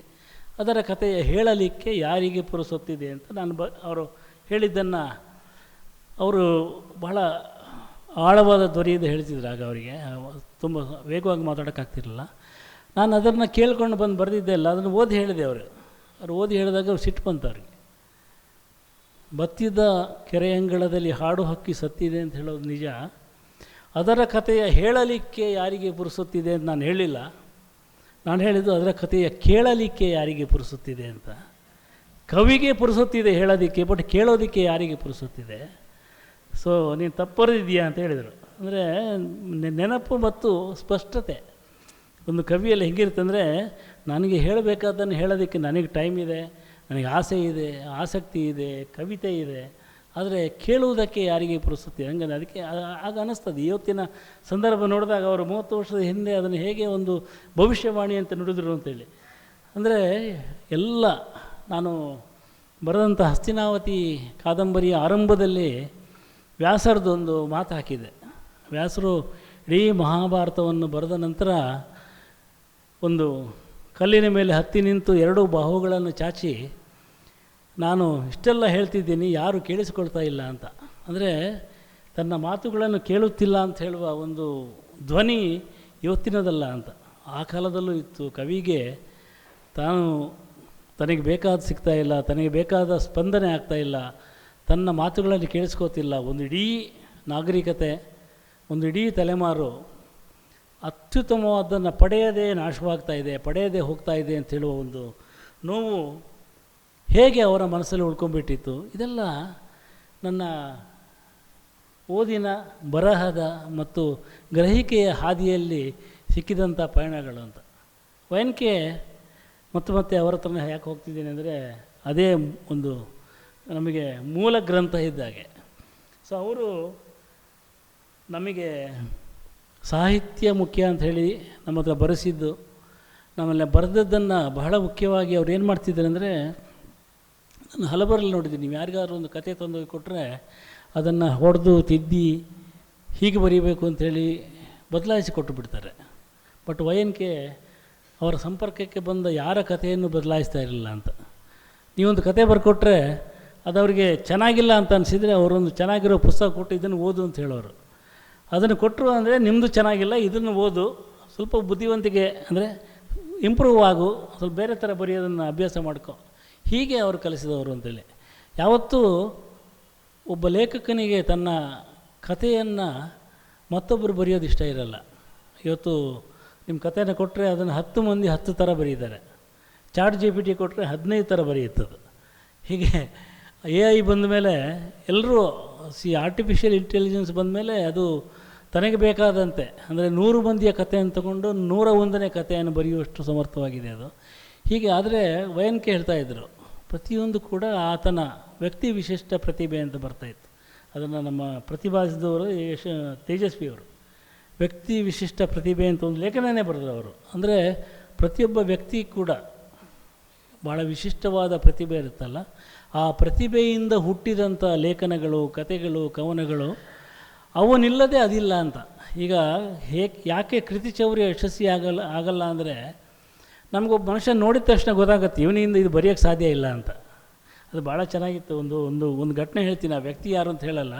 ಅದರ ಕಥೆಯ ಹೇಳಲಿಕ್ಕೆ ಯಾರಿಗೆ ಪುರುಸುತ್ತಿದೆ ಅಂತ ಅವರು ಹೇಳಿದ್ದನ್ನು ಅವರು ಬಹಳ ಆಳವಾದ ಧ್ವನಿಯಿಂದ ಹೇಳ್ತಿದ್ರು. ಆಗ ಅವರಿಗೆ ತುಂಬ ವೇಗವಾಗಿ ಮಾತಾಡೋಕ್ಕಾಗ್ತಿರಲಿಲ್ಲ. ನಾನು ಅದನ್ನು ಕೇಳ್ಕೊಂಡು ಬಂದು ಬರೆದಿದ್ದೆ ಅಲ್ಲ, ಅದನ್ನು ಓದಿ ಹೇಳಿದೆ. ಅವರು ಓದಿ ಹೇಳಿದಾಗ ಅವ್ರು ಸಿಟ್ಟು ಬಂತು ಅವ್ರಿಗೆ. ಬತ್ತಿದ ಕೆರೆಯಂಗಳದಲ್ಲಿ ಹಾಡು ಹಕ್ಕಿ ಸತ್ತಿದೆ ಅಂತ ಹೇಳೋದು ನಿಜ, ಅದರ ಕಥೆಯ ಹೇಳಲಿಕ್ಕೆ ಯಾರಿಗೆ ಪುರುಸುತ್ತಿದೆ ಅಂತ ನಾನು ಹೇಳಿಲ್ಲ. ನಾನು ಹೇಳಿದ್ದು ಅದರ ಕಥೆಯ ಕೇಳಲಿಕ್ಕೆ ಯಾರಿಗೆ ಪುರುಸುತ್ತಿದೆ ಅಂತ. ಕವಿಗೆ ಪುರುಸುತ್ತಿದೆ ಹೇಳೋದಕ್ಕೆ, ಬಟ್ ಕೇಳೋದಕ್ಕೆ ಯಾರಿಗೆ ಪುರುಸುತ್ತಿದೆ. ಸೊ ನೀನು ತಪ್ಪರಿದೆಯಾ ಅಂತ ಹೇಳಿದರು. ಅಂದರೆ ನೆನಪು ಮತ್ತು ಸ್ಪಷ್ಟತೆ ಒಂದು ಕವಿಯಲ್ಲಿ ಹೇಗಿರುತ್ತಂದರೆ, ನನಗೆ ಹೇಳಬೇಕಾದನ್ನು ಹೇಳೋದಕ್ಕೆ ನನಗೆ ಟೈಮ್ ಇದೆ, ನನಗೆ ಆಸೆ ಇದೆ, ಆಸಕ್ತಿ ಇದೆ, ಕವಿತೆ ಇದೆ, ಆದರೆ ಕೇಳುವುದಕ್ಕೆ ಯಾರಿಗೆ ಪುರುಸುತ್ತೆ ಹಂಗೆ. ಅದಕ್ಕೆ ಆಗ ಅನ್ನಿಸ್ತದೆ. ಇವತ್ತಿನ ಸಂದರ್ಭ ನೋಡಿದಾಗ ಅವರು 30 ವರ್ಷದ ಹಿಂದೆ ಅದನ್ನು ಹೇಗೆ ಒಂದು ಭವಿಷ್ಯವಾಣಿ ಅಂತ ನುಡಿದ್ರು ಅಂತೇಳಿ. ಅಂದರೆ ಎಲ್ಲ ನಾನು ಬರೆದಂಥ ಹಸ್ತಿನಾವತಿ ಕಾದಂಬರಿಯ ಆರಂಭದಲ್ಲಿ ವ್ಯಾಸರದೊಂದು ಮಾತು ಹಾಕಿದೆ. ವ್ಯಾಸರು ಇಡೀ ಮಹಾಭಾರತವನ್ನು ಬರೆದ ನಂತರ ಒಂದು ಕಲ್ಲಿನ ಮೇಲೆ ಹತ್ತಿ ನಿಂತು 2 ಬಾಹುಗಳನ್ನು ಚಾಚಿ, ನಾನು ಇಷ್ಟೆಲ್ಲ ಹೇಳ್ತಿದ್ದೀನಿ, ಯಾರು ಕೇಳಿಸಿಕೊಳ್ತಾ ಇಲ್ಲ ಅಂತ. ಅಂದರೆ ತನ್ನ ಮಾತುಗಳನ್ನು ಕೇಳುತ್ತಿಲ್ಲ ಅಂತ ಹೇಳುವ ಒಂದು ಧ್ವನಿ ಇವತ್ತಿನದಲ್ಲ ಅಂತ. ಆ ಕಾಲದಲ್ಲೂ ಇತ್ತು. ಕವಿಗೆ ತನಗೆ ಬೇಕಾದ ಸಿಗ್ತಾ ಇಲ್ಲ, ತನಗೆ ಬೇಕಾದ ಸ್ಪಂದನೆ ಆಗ್ತಾಯಿಲ್ಲ, ತನ್ನ ಮಾತುಗಳಲ್ಲಿ ಕೇಳಿಸ್ಕೋತಿಲ್ಲ. ಒಂದು ಇಡೀ ನಾಗರಿಕತೆ, ಒಂದು ಇಡೀ ತಲೆಮಾರು ಅತ್ಯುತ್ತಮವಾದನ್ನು ಪಡೆಯದೇ ನಾಶವಾಗ್ತಾ ಇದೆ, ಪಡೆಯದೇ ಹೋಗ್ತಾ ಇದೆ ಅಂತ ಹೇಳುವ ಒಂದು ನೋವು ಹೇಗೆ ಅವರ ಮನಸ್ಸಲ್ಲಿ ಉಳ್ಕೊಂಡ್ಬಿಟ್ಟಿತ್ತು. ಇದೆಲ್ಲ ನನ್ನ ಓದಿನ, ಬರಹದ ಮತ್ತು ಗ್ರಹಿಕೆಯ ಹಾದಿಯಲ್ಲಿ ಸಿಕ್ಕಿದಂಥ ಪಯಣಗಳು ಅಂತ. ವೈನ್ಕೆ ಮತ್ತೆ ಅವರ ಹತ್ರನೇ ಯಾಕೆ ಹೋಗ್ತಿದ್ದೀನಿ ಅಂದರೆ, ಅದೇ ಒಂದು ನಮಗೆ ಮೂಲ ಗ್ರಂಥ ಇದ್ದಾಗೆ. ಸೊ ಅವರು ನಮಗೆ ಸಾಹಿತ್ಯ ಮುಖ್ಯ ಅಂಥೇಳಿ ನಮ್ಮ ಹತ್ರ ಬರೆಸಿದ್ದು, ನಮ್ಮಲ್ಲಿ ಬರೆದದ್ದನ್ನು ಬಹಳ ಮುಖ್ಯವಾಗಿ ಅವ್ರು ಏನು ಮಾಡ್ತಿದ್ದಾರೆ ಅಂದರೆ, ನಾನು ಹಲವರಲ್ಲಿ ನೋಡಿದ್ದೀನಿ, ನೀವು ಯಾರಿಗಾದ್ರೂ ಒಂದು ಕತೆ ತಂದು ಕೊಟ್ಟರೆ ಅದನ್ನು ಹೊಡೆದು ತಿದ್ದಿ ಹೀಗೆ ಬರೀಬೇಕು ಅಂಥೇಳಿ ಬದಲಾಯಿಸಿ ಕೊಟ್ಟು ಬಿಡ್ತಾರೆ. ಬಟ್ YNK ಅವರ ಸಂಪರ್ಕಕ್ಕೆ ಬಂದ ಯಾರ ಕಥೆಯನ್ನು ಬದಲಾಯಿಸ್ತಾ ಇರಲಿಲ್ಲ ಅಂತ. ನೀವೊಂದು ಕತೆ ಬರ್ಕೊಟ್ರೆ ಅದು ಅವರಿಗೆ ಚೆನ್ನಾಗಿಲ್ಲ ಅಂತ ಅನಿಸಿದರೆ ಅವರೊಂದು ಚೆನ್ನಾಗಿರೋ ಪುಸ್ತಕ ಕೊಟ್ಟು ಇದನ್ನು ಓದು ಅಂತ ಹೇಳೋರು. ಅದನ್ನು ಕೊಟ್ಟರು ಅಂದರೆ ನಿಮ್ಮದು ಚೆನ್ನಾಗಿಲ್ಲ, ಇದನ್ನು ಓದು, ಸ್ವಲ್ಪ ಬುದ್ಧಿವಂತಿಕೆ ಅಂದರೆ ಇಂಪ್ರೂವ್ ಆಗು, ಸ್ವಲ್ಪ ಬೇರೆ ಥರ ಬರೆಯೋದನ್ನು ಅಭ್ಯಾಸ ಮಾಡ್ಕೊ, ಹೀಗೆ ಅವರು ಕಲಿಸಿದವರು ಅಂತೇಳಿ. ಯಾವತ್ತೂ ಒಬ್ಬ ಲೇಖಕನಿಗೆ ತನ್ನ ಕಥೆಯನ್ನು ಮತ್ತೊಬ್ಬರು ಬರೆಯೋದು ಇಷ್ಟ ಇರಲ್ಲ. ಇವತ್ತು ನಿಮ್ಮ ಕಥೆನ ಕೊಟ್ಟರೆ ಅದನ್ನು 10 ಮಂದಿ 10 ಥರ ಬರೀತಾರೆ. ಚಾಟ್ GPT ಕೊಟ್ಟರೆ 15 ಥರ ಬರೆಯುತ್ತದು. ಹೀಗೆ AI ಬಂದ ಮೇಲೆ ಎಲ್ಲರೂ ಆರ್ಟಿಫಿಷಿಯಲ್ ಇಂಟೆಲಿಜೆನ್ಸ್ ಬಂದ ಮೇಲೆ ಅದು ತನಗೆ ಬೇಕಾದಂತೆ, ಅಂದರೆ 100 ಮಂದಿಯ ಕಥೆಯನ್ನು ತಗೊಂಡು 101ನೇ ಕಥೆಯನ್ನು ಬರೆಯುವಷ್ಟು ಸಮರ್ಥವಾಗಿದೆ ಅದು. ಹೀಗೆ ಆದರೆ WNK ಹೇಳ್ತಾಯಿದ್ರು, ಪ್ರತಿಯೊಂದು ಕೂಡ ಆತನ ವ್ಯಕ್ತಿ ವಿಶಿಷ್ಟ ಪ್ರತಿಭೆ ಅಂತ ಬರ್ತಾಯಿತ್ತು. ಅದನ್ನು ನಮ್ಮ ಪ್ರತಿಪಾದಿಸಿದವರು ತೇಜಸ್ವಿಯವರು ವ್ಯಕ್ತಿ ವಿಶಿಷ್ಟ ಪ್ರತಿಭೆ ಅಂತ ಒಂದು ಲೇಖನನೇ ಬರೆದ್ರು ಅವರು. ಅಂದರೆ ಪ್ರತಿಯೊಬ್ಬ ವ್ಯಕ್ತಿ ಕೂಡ ಭಾಳ ವಿಶಿಷ್ಟವಾದ ಪ್ರತಿಭೆ ಇರುತ್ತಲ್ಲ, ಆ ಪ್ರತಿಭೆಯಿಂದ ಹುಟ್ಟಿದಂಥ ಲೇಖನಗಳು, ಕಥೆಗಳು, ಕವನಗಳು ಅವನಿಲ್ಲದೆ ಅದಿಲ್ಲ ಅಂತ. ಈಗ ಯಾಕೆ ಕೃತಿಚೌರ್ಯ ಯಶಸ್ವಿ ಆಗಲ್ಲ ಅಂದರೆ, ನಮಗೊಬ್ಬ ಮನುಷ್ಯ ನೋಡಿದ ತಕ್ಷಣ ಗೊತ್ತಾಗುತ್ತೆ ಇವನಿಂದ ಇದು ಬರೆಯೋಕ್ಕೆ ಸಾಧ್ಯ ಇಲ್ಲ ಅಂತ. ಅದು ಭಾಳ ಚೆನ್ನಾಗಿತ್ತು. ಒಂದು ಘಟನೆ ಹೇಳ್ತೀನಿ, ಆ ವ್ಯಕ್ತಿ ಯಾರು ಅಂತ ಹೇಳಲ್ಲ.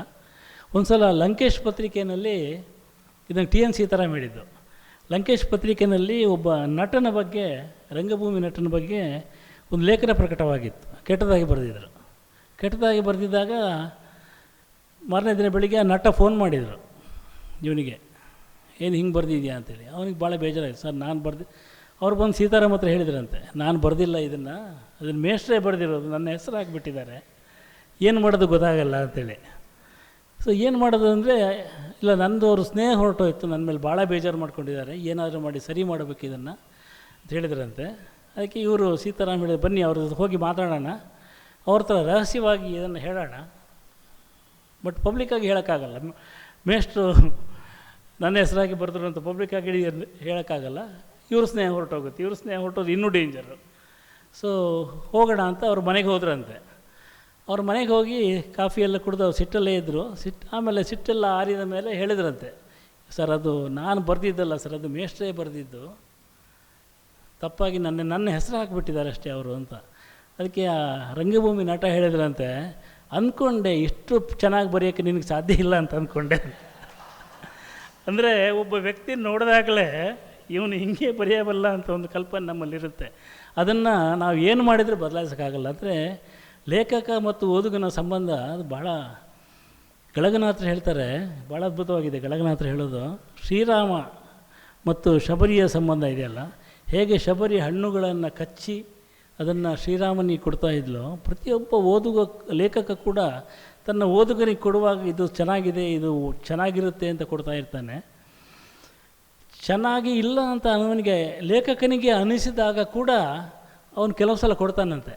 ಒಂದು ಸಲ ಲಂಕೇಶ್ ಪತ್ರಿಕೆಯಲ್ಲಿ ಇದನ್ನು TN ಸೀತಾರಾಮ್ ಹೇಳಿದ್ದು. ಲಂಕೇಶ್ ಪತ್ರಿಕೆಯಲ್ಲಿ ಒಬ್ಬ ನಟನ ಬಗ್ಗೆ, ರಂಗಭೂಮಿ ನಟನ ಬಗ್ಗೆ ಒಂದು ಲೇಖನ ಪ್ರಕಟವಾಗಿತ್ತು. ಕೆಟ್ಟದಾಗಿ ಬರೆದಿದ್ದರು. ಕೆಟ್ಟದಾಗಿ ಬರೆದಿದ್ದಾಗ ಮಾರನೇ ದಿನ ಬೆಳಿಗ್ಗೆ ಆ ನಟ ಫೋನ್ ಮಾಡಿದರು ಇವನಿಗೆ, ಏನು ಹಿಂಗೆ ಬರೆದಿದ್ಯಾ ಅಂತೇಳಿ. ಅವನಿಗೆ ಭಾಳ ಬೇಜಾರಾಯಿತು. ಸರ್ ನಾನು ಅವ್ರು ಬಂದು ಸೀತಾರಾಮ್ ಹತ್ರ ಹೇಳಿದ್ರಂತೆ, ನಾನು ಬರೆದಿಲ್ಲ ಅದನ್ನು ಮೇಷ್ಟ್ರೇ ಬರೆದಿರೋದು, ನನ್ನ ಹೆಸರು ಹಾಕಿಬಿಟ್ಟಿದ್ದಾರೆ, ಏನು ಮಾಡೋದು ಗೊತ್ತಾಗಲ್ಲ ಅಂತೇಳಿ. ಸೊ ಏನು ಮಾಡೋದು ಅಂದರೆ, ಇಲ್ಲ ನಂದು ಅವರು ಸ್ನೇಹ ಹೊರಟೋಯ್ತು, ನನ್ನ ಮೇಲೆ ಭಾಳ ಬೇಜಾರು ಮಾಡ್ಕೊಂಡಿದ್ದಾರೆ, ಏನಾದರೂ ಮಾಡಿ ಸರಿ ಮಾಡಬೇಕು ಇದನ್ನು ಅಂತ ಹೇಳಿದ್ರಂತೆ. ಅದಕ್ಕೆ ಇವರು ಸೀತಾರಾಮ್ ಹೇಳಿದ್ರು, ಬನ್ನಿ ಅವ್ರ ಹೋಗಿ ಮಾತಾಡೋಣ, ಅವ್ರ ಥರ ರಹಸ್ಯವಾಗಿ ಇದನ್ನು ಹೇಳೋಣ, ಬಟ್ ಪಬ್ಲಿಕ್ಕಾಗಿ ಹೇಳೋಕ್ಕಾಗಲ್ಲ. ಮೇಷ್ಟ್ರು ನನ್ನ ಹೆಸರಾಗಿ ಬರೆದ್ರು ಅಂತ ಪಬ್ಲಿಕ್ಕಾಗಿ ಹೇಳೋಕ್ಕಾಗಲ್ಲ. ಇವ್ರ ಸ್ನೇಹ ಹೊರಟೋಗುತ್ತೆ, ಇವ್ರ ಸ್ನೇಹ ಹೊರಟೋದು ಇನ್ನೂ ಡೇಂಜರು. ಸೊ ಹೋಗೋಣ ಅಂತ ಅವ್ರ ಮನೆಗೆ ಹೋದ್ರಂತೆ. ಅವ್ರ ಮನೆಗೆ ಹೋಗಿ ಕಾಫಿ ಎಲ್ಲ ಕುಡಿದು ಅವ್ರು ಸಿಟ್ಟಲ್ಲೇ ಇದ್ದರು. ಆಮೇಲೆ ಸಿಟ್ಟೆಲ್ಲ ಆರಿದ ಮೇಲೆ ಹೇಳಿದ್ರಂತೆ, ಸರ್ ಅದು ನಾನು ಬರೆದಿದ್ದಲ್ಲ ಸರ್, ಅದು ಮೇಷ್ಟ್ರೇ ಬರೆದಿದ್ದು, ತಪ್ಪಾಗಿ ನನ್ನ ಹೆಸರು ಹಾಕಿಬಿಟ್ಟಿದ್ದಾರೆ ಅಷ್ಟೇ ಅವರು ಅಂತ. ಅದಕ್ಕೆ ಆ ರಂಗಭೂಮಿ ನಟ ಹೇಳಿದ್ರಂತೆ, ಅಂದ್ಕೊಂಡೆ ಇಷ್ಟು ಚೆನ್ನಾಗಿ ಬರೆಯೋಕ್ಕೆ ನಿನಗೆ ಸಾಧ್ಯ ಇಲ್ಲ ಅಂತ ಅಂದ್ಕೊಂಡೆ. ಅಂದರೆ ಒಬ್ಬ ವ್ಯಕ್ತಿ ನೋಡಿದಾಗಲೇ ಇವನು ಹಿಂಗೆ ಬರೆಯಬಲ್ಲ ಅಂತ ಒಂದು ಕಲ್ಪನೆ ನಮ್ಮಲ್ಲಿರುತ್ತೆ. ಅದನ್ನು ನಾವು ಏನು ಮಾಡಿದರೂ ಬದಲಾಯಿಸೋಕ್ಕಾಗಲ್ಲ. ಅಂದರೆ ಲೇಖಕ ಮತ್ತು ಓದುಗನ ಸಂಬಂಧ ಅದು ಭಾಳ, ಗಳಗನಾಥರು ಹೇಳ್ತಾರೆ, ಭಾಳ ಅದ್ಭುತವಾಗಿದೆ ಗಳಗನಾಥರು ಹೇಳೋದು. ಶ್ರೀರಾಮ ಮತ್ತು ಶಬರಿಯ ಸಂಬಂಧ ಇದೆಯಲ್ಲ, ಹೇಗೆ ಶಬರಿ ಹಣ್ಣುಗಳನ್ನು ಕಚ್ಚಿ ಅದನ್ನು ಶ್ರೀರಾಮನಿಗೆ ಕೊಡ್ತಾ ಇದ್ಲು, ಪ್ರತಿಯೊಬ್ಬ ಲೇಖಕ ಕೂಡ ತನ್ನ ಓದುಗನಿಗೆ ಕೊಡುವಾಗ ಇದು ಚೆನ್ನಾಗಿದೆ, ಇದು ಚೆನ್ನಾಗಿರುತ್ತೆ ಅಂತ ಕೊಡ್ತಾ ಇರ್ತಾನೆ. ಚೆನ್ನಾಗಿ ಇಲ್ಲ ಅಂತ ಅವನಿಗೆ ಲೇಖಕನಿಗೆ ಅನಿಸಿದಾಗ ಕೂಡ ಅವನು ಕೆಲವು ಸಲ ಕೊಡ್ತಾನಂತೆ.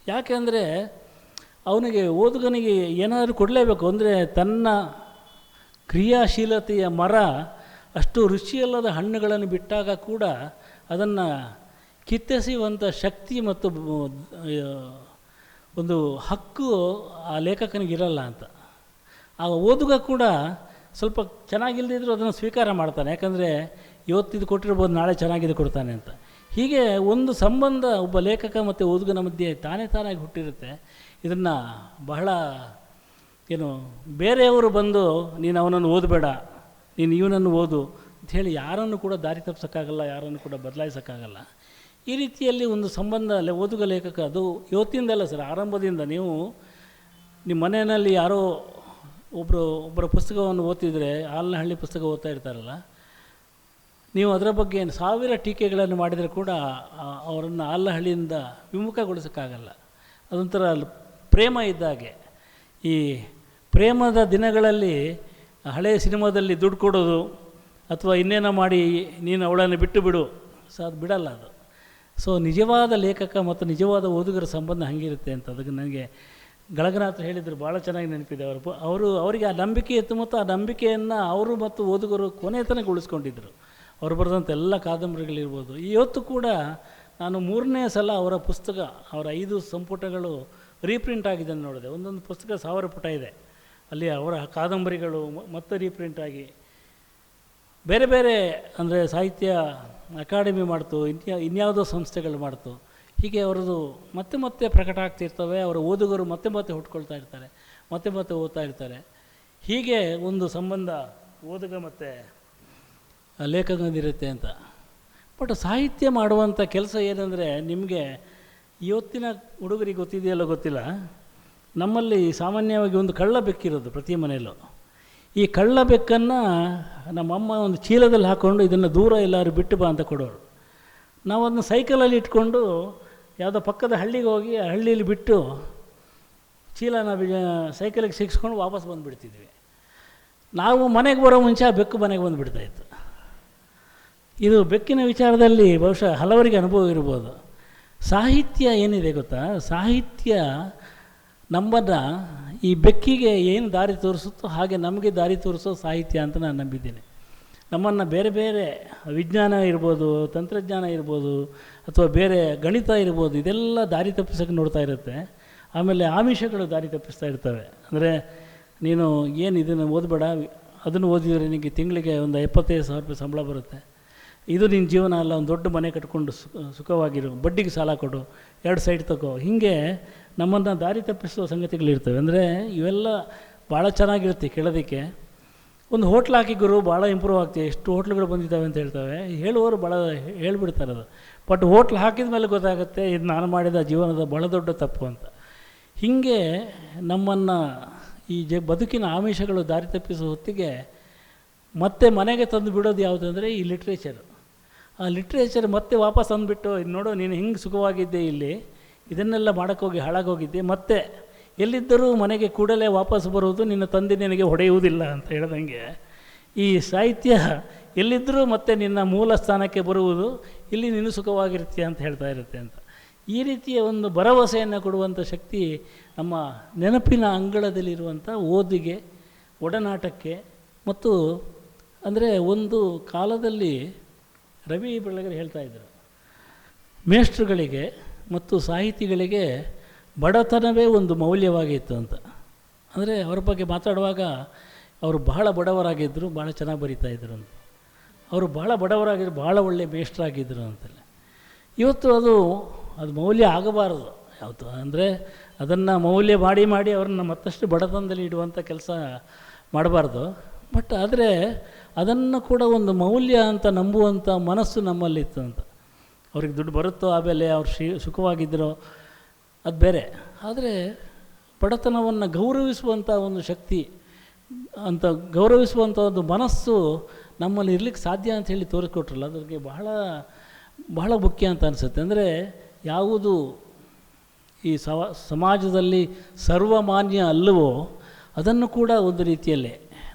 ಯಾಕೆಂದರೆ ಅವನಿಗೆ ಓದುಗನಿಗೆ ಏನಾದರೂ ಕೊಡಲೇಬೇಕು. ಅಂದರೆ ತನ್ನ ಕ್ರಿಯಾಶೀಲತೆಯ ಮರ ಅಷ್ಟು ರುಚಿಯಲ್ಲದ ಹಣ್ಣುಗಳನ್ನು ಬಿಟ್ಟಾಗ ಕೂಡ ಅದನ್ನು ಕಿತ್ತೆಸೆಯುವಂಥ ಶಕ್ತಿ ಮತ್ತು ಒಂದು ಹಕ್ಕು ಆ ಲೇಖಕನಿಗಿರಲ್ಲ ಅಂತ. ಆ ಓದುಗ ಕೂಡ ಸ್ವಲ್ಪ ಚೆನ್ನಾಗಿಲ್ಲದಿದ್ದರೂ ಅದನ್ನು ಸ್ವೀಕಾರ ಮಾಡ್ತಾನೆ, ಯಾಕಂದರೆ ಇವತ್ತಿದು ಕೊಟ್ಟಿರ್ಬೋದು, ನಾಳೆ ಚೆನ್ನಾಗಿದೆ ಕೊಡ್ತಾನೆ ಅಂತ. ಹೀಗೆ ಒಂದು ಸಂಬಂಧ ಒಬ್ಬ ಲೇಖಕ ಮತ್ತು ಓದುಗನ ಮಧ್ಯೆ ತಾನಾಗಿ ಹುಟ್ಟಿರುತ್ತೆ. ಇದನ್ನು ಬಹಳ ಬೇರೆಯವರು ಬಂದು ನೀನು ಅವನನ್ನು ಓದಬೇಡ, ನೀನು ಇವನನ್ನು ಓದು ಅಂಥೇಳಿ ಯಾರನ್ನು ಕೂಡ ದಾರಿ ತಪ್ಪಿಸೋಕ್ಕಾಗಲ್ಲ, ಯಾರನ್ನು ಕೂಡ ಬದಲಾಯಿಸೋಕ್ಕಾಗಲ್ಲ. ಈ ರೀತಿಯಲ್ಲಿ ಒಂದು ಸಂಬಂಧ ಓದುಗ ಲೇಖಕ, ಅದು ಇವತ್ತಿಂದಲ್ಲ ಸರ್, ಆರಂಭದಿಂದ. ನೀವು ನಿಮ್ಮ ಮನೆಯಲ್ಲಿ ಯಾರೋ ಒಬ್ಬರ ಪುಸ್ತಕವನ್ನು ಓದ್ತಿದ್ರೆ, ಆಲನಹಳ್ಳಿ ಪುಸ್ತಕ ಓದ್ತಾ ಇರ್ತಾರಲ್ಲ, ನೀವು ಅದರ ಬಗ್ಗೆ 1000 ಟೀಕೆಗಳನ್ನು ಮಾಡಿದರೆ ಕೂಡ ಅವರನ್ನು ಆಲನಹಳ್ಳಿಯಿಂದ ವಿಮುಖಗೊಳಿಸೋಕ್ಕಾಗಲ್ಲ. ಅದೊಂಥರ ಪ್ರೇಮ ಇದ್ದಾಗೆ. ಈ ಪ್ರೇಮದ ದಿನಗಳಲ್ಲಿ ಹಳೆಯ ಸಿನಿಮಾದಲ್ಲಿ ದುಡ್ಡು ಕೊಡೋದು ಅಥವಾ ಇನ್ನೇನೋ ಮಾಡಿ ನೀನು ಅವಳನ್ನು ಬಿಟ್ಟು ಬಿಡು, ಅದು ಬಿಡಲ್ಲ ಅದು. ಸೊ ನಿಜವಾದ ಲೇಖಕ ಮತ್ತು ನಿಜವಾದ ಓದುಗರ ಸಂಬಂಧ ಹಾಗಿರುತ್ತೆ ಅಂತ. ಅದಕ್ಕೆ ನನಗೆ ಗಳಗನಾಥರು ಹೇಳಿದರು, ಭಾಳ ಚೆನ್ನಾಗಿ ನೆನಪಿದೆ. ಅವರಿಗೆ ಆ ನಂಬಿಕೆ ಇತ್ತು ಮತ್ತು ಆ ನಂಬಿಕೆಯನ್ನು ಅವರು ಮತ್ತು ಓದುಗರು ಕೊನೆ ತನಕ ಉಳಿಸ್ಕೊಂಡಿದ್ದರು. ಅವರು ಬರೆದಂಥ ಎಲ್ಲ ಕಾದಂಬರಿಗಳಿರ್ಬೋದು. ಇವತ್ತು ಕೂಡ ನಾನು 3ನೇ ಸಲ ಅವರ ಪುಸ್ತಕ, ಅವರ 5 ಸಂಪುಟಗಳು ರೀಪ್ರಿಂಟ್ ಆಗಿದೆ ನೋಡಿದೆ. ಒಂದೊಂದು ಪುಸ್ತಕ 1000 ಪುಟ ಇದೆ. ಅಲ್ಲಿ ಅವರ ಕಾದಂಬರಿಗಳು ಮತ್ತೆ ರೀಪ್ರಿಂಟ್ ಆಗಿ ಬೇರೆ ಬೇರೆ, ಅಂದರೆ ಸಾಹಿತ್ಯ ಅಕಾಡೆಮಿ ಮಾಡ್ತು, ಇನ್ಯಾವುದೋ ಸಂಸ್ಥೆಗಳು ಮಾಡ್ತು. ಹೀಗೆ ಅವರದು ಮತ್ತೆ ಮತ್ತೆ ಪ್ರಕಟ ಆಗ್ತಿರ್ತವೆ. ಅವರ ಓದುಗರು ಮತ್ತೆ ಮತ್ತೆ ಹುಟ್ಕೊಳ್ತಾ ಇರ್ತಾರೆ, ಮತ್ತೆ ಮತ್ತೆ ಓದ್ತಾ ಇರ್ತಾರೆ. ಹೀಗೆ ಒಂದು ಸಂಬಂಧ ಓದುಗ ಮತ್ತು ಲೇಖಕನಿರುತ್ತೆ ಅಂತ. ಬಟ್ ಸಾಹಿತ್ಯ ಮಾಡುವಂಥ ಕೆಲಸ ಏನಂದರೆ, ನಿಮಗೆ ಇವತ್ತಿನ ಹುಡುಗರಿಗೆ ಗೊತ್ತಿದೆಯಲ್ಲೋ ಗೊತ್ತಿಲ್ಲ, ನಮ್ಮಲ್ಲಿ ಸಾಮಾನ್ಯವಾಗಿ ಒಂದು ಕಳ್ಳ ಬೆಕ್ಕಿರೋದು ಪ್ರತಿ ಮನೆಯಲ್ಲೂ. ಈ ಕಳ್ಳ ಬೆಕ್ಕನ್ನು ನಮ್ಮಮ್ಮ ಒಂದು ಚೀಲದಲ್ಲಿ ಹಾಕ್ಕೊಂಡು ಇದನ್ನು ದೂರ ಎಲ್ಲರೂ ಬಿಟ್ಟು ಬಾ ಅಂತ ಕೊಡೋರು. ನಾವು ಅದನ್ನು ಸೈಕಲಲ್ಲಿ ಇಟ್ಕೊಂಡು ಯಾವುದೋ ಪಕ್ಕದ ಹಳ್ಳಿಗೆ ಹೋಗಿ ಆ ಹಳ್ಳಿಯಲ್ಲಿ ಬಿಟ್ಟು ಚೀಲನ ಸೈಕಲಿಗೆ ಸಿಕ್ಸ್ಕೊಂಡು ವಾಪಸ್ ಬಂದುಬಿಡ್ತಿದ್ವಿ. ನಾವು ಮನೆಗೆ ಬರೋ ಮುಂಚೆ ಆ ಬೆಕ್ಕು ಮನೆಗೆ ಬಂದುಬಿಡ್ತಾಯಿತ್ತು. ಇದು ಬೆಕ್ಕಿನ ವಿಚಾರದಲ್ಲಿ ಬಹುಶಃ ಹಲವರಿಗೆ ಅನುಭವ ಇರ್ಬೋದು. ಸಾಹಿತ್ಯ ಏನಿದೆ ಗೊತ್ತಾ, ಸಾಹಿತ್ಯ ನಮ್ಮನ್ನು ಈ ಬೆಕ್ಕಿಗೆ ಏನು ದಾರಿ ತೋರಿಸುತ್ತೋ ಹಾಗೆ ನಮಗೆ ದಾರಿ ತೋರಿಸೋ ಸಾಹಿತ್ಯ ಅಂತ ನಾನು ನಂಬಿದ್ದೀನಿ. ನಮ್ಮನ್ನು ಬೇರೆ ಬೇರೆ ವಿಜ್ಞಾನ ಇರ್ಬೋದು, ತಂತ್ರಜ್ಞಾನ ಇರ್ಬೋದು, ಅಥವಾ ಬೇರೆ ಗಣಿತ ಇರ್ಬೋದು, ಇದೆಲ್ಲ ದಾರಿ ತಪ್ಪಿಸೋಕ್ಕೆ ನೋಡ್ತಾ ಇರುತ್ತೆ. ಆಮೇಲೆ ಆಮಿಷಗಳು ದಾರಿ ತಪ್ಪಿಸ್ತಾ ಇರ್ತವೆ. ಅಂದರೆ ನೀನು ಏನು ಇದನ್ನು ಓದಬೇಡ, ಅದನ್ನು ಓದಿದರೆ ನಿನಗೆ ತಿಂಗಳಿಗೆ ಒಂದು 75,000 ರೂಪಾಯಿ ಸಂಬಳ ಬರುತ್ತೆ, ಇದು ನಿನ್ನ ಜೀವನ ಅಲ್ಲ, ಒಂದು ದೊಡ್ಡ ಮನೆ ಕಟ್ಕೊಂಡು ಸುಖವಾಗಿರು, ಬಡ್ಡಿಗೆ ಸಾಲ ಕೊಡು, 2 ಸೈಡ್ ತಗೋ, ಹೀಗೆ ನಮ್ಮನ್ನು ದಾರಿ ತಪ್ಪಿಸುವ ಸಂಗತಿಗಳಿರ್ತವೆ. ಅಂದರೆ ಇವೆಲ್ಲ ಭಾಳ ಚೆನ್ನಾಗಿರುತ್ತೆ ಕೇಳೋದಕ್ಕೆ. ಒಂದು ಹೋಟ್ಲ್ ಹಾಕಿ ಗುರು ಭಾಳ ಇಂಪ್ರೂವ್ ಆಗ್ತೀವಿ, ಎಷ್ಟು ಹೋಟ್ಲುಗಳು ಬಂದಿದ್ದಾವೆ ಅಂತ ಹೇಳ್ತವೆ, ಹೇಳುವವರು ಭಾಳ ಹೇಳ್ಬಿಡ್ತಾರೆ. ಅದು ಬಟ್ ಹೋಟ್ಲ್ ಹಾಕಿದ ಮೇಲೆ ಗೊತ್ತಾಗುತ್ತೆ ಇದು ನಾನು ಮಾಡಿದ ಜೀವನದ ಭಾಳ ದೊಡ್ಡ ತಪ್ಪು ಅಂತ. ಹೀಗೆ ನಮ್ಮನ್ನು ಈ ಬದುಕಿನ ಆಮಿಷಗಳು ದಾರಿ ತಪ್ಪಿಸುವ ಹೊತ್ತಿಗೆ ಮತ್ತೆ ಮನೆಗೆ ತಂದು ಬಿಡೋದು ಯಾವುದಂದರೆ ಈ ಲಿಟ್ರೇಚರು. ಆ ಲಿಟ್ರೇಚರ್ ಮತ್ತೆ ವಾಪಸ್ ಅಂದುಬಿಟ್ಟು, ಇದು ನೋಡು ನೀನು ಹಿಂಗೆ ಸುಖವಾಗಿದ್ದೆ, ಇಲ್ಲಿ ಇದನ್ನೆಲ್ಲ ಮಾಡೋಕ್ಕೋಗಿ ಹಾಳಾಗೋಗಿದ್ದೆ, ಮತ್ತೆ ಎಲ್ಲಿದ್ದರೂ ಮನೆಗೆ ಕೂಡಲೇ ವಾಪಸ್ ಬರುವುದು, ನಿನ್ನ ತಂದೆ ನಿನಗೆ ಹೊಡೆಯುವುದಿಲ್ಲ ಅಂತ ಹೇಳ್ದಂಗೆ ಈ ಸಾಹಿತ್ಯ ಎಲ್ಲಿದ್ದರೂ ಮತ್ತೆ ನಿನ್ನ ಮೂಲ ಸ್ಥಾನಕ್ಕೆ ಬರುವುದು, ಇಲ್ಲಿ ನೀನು ಸುಖವಾಗಿರ್ತೀಯ ಅಂತ ಹೇಳ್ತಾ ಇರುತ್ತೆ ಅಂತ. ಈ ರೀತಿಯ ಒಂದು ಭರವಸೆಯನ್ನು ಕೊಡುವಂಥ ಶಕ್ತಿ ನಮ್ಮ ನೆನಪಿನ ಅಂಗಳದಲ್ಲಿರುವಂಥ ಓದಿಗೆ, ಒಡನಾಟಕ್ಕೆ ಮತ್ತು ಅಂದರೆ ಒಂದು ಕಾಲದಲ್ಲಿ ರವಿ ಬೆಳಗೆರೆ ಹೇಳ್ತಾಯಿದ್ರು, ಮೇಷ್ಟ್ರುಗಳಿಗೆ ಮತ್ತು ಸಾಹಿತಿಗಳಿಗೆ ಬಡತನವೇ ಒಂದು ಮೌಲ್ಯವಾಗಿತ್ತು ಅಂತ. ಅಂದರೆ ಅವರ ಬಗ್ಗೆ ಮಾತಾಡುವಾಗ ಅವರು ಬಹಳ ಬಡವರಾಗಿದ್ದರು, ಭಾಳ ಚೆನ್ನಾಗಿ ಬರೀತಾಯಿದ್ರು ಅಂತ. ಅವರು ಭಾಳ ಬಡವರಾಗಿದ್ದರು, ಭಾಳ ಒಳ್ಳೆಯ ಮೇಷ್ಟ್ರಾಗಿದ್ದರು ಅಂತಲೇ. ಇವತ್ತು ಅದು ಮೌಲ್ಯ ಆಗಬಾರದು ಯಾವತ್ತು. ಅಂದರೆ ಅದನ್ನು ಮೌಲ್ಯ ಮಾಡಿ ಮಾಡಿ ಅವ್ರನ್ನ ಮತ್ತಷ್ಟು ಬಡತನದಲ್ಲಿ ಇಡುವಂಥ ಕೆಲಸ ಮಾಡಬಾರ್ದು. ಬಟ್ ಆದರೆ ಅದನ್ನು ಕೂಡ ಒಂದು ಮೌಲ್ಯ ಅಂತ ನಂಬುವಂಥ ಮನಸ್ಸು ನಮ್ಮಲ್ಲಿತ್ತು ಅಂತ. ಅವ್ರಿಗೆ ದುಡ್ಡು ಬರುತ್ತೋ ಆಮೇಲೆ ಅವ್ರು ಸುಖವಾಗಿದ್ದರೋ ಅದು ಬೇರೆ, ಆದರೆ ಬಡತನವನ್ನು ಗೌರವಿಸುವಂಥ ಒಂದು ಶಕ್ತಿ ಅಂತ, ಗೌರವಿಸುವಂಥ ಒಂದು ಮನಸ್ಸು ನಮ್ಮಲ್ಲಿ ಇರ್ಲಿಕ್ಕೆ ಸಾಧ್ಯ ಅಂತ ಹೇಳಿ ತೋರಿಸ್ಕೊಟ್ರಲ್ಲ, ಅದಕ್ಕೆ ಬಹಳ ಬಹಳ ಮುಖ್ಯ ಅಂತ ಅನಿಸುತ್ತೆ. ಅಂದರೆ ಯಾವುದು ಈ ಸಮಾಜದಲ್ಲಿ ಸರ್ವಮಾನ್ಯ ಅಲ್ಲವೋ ಅದನ್ನು ಕೂಡ ಒಂದು ರೀತಿಯಲ್ಲೇ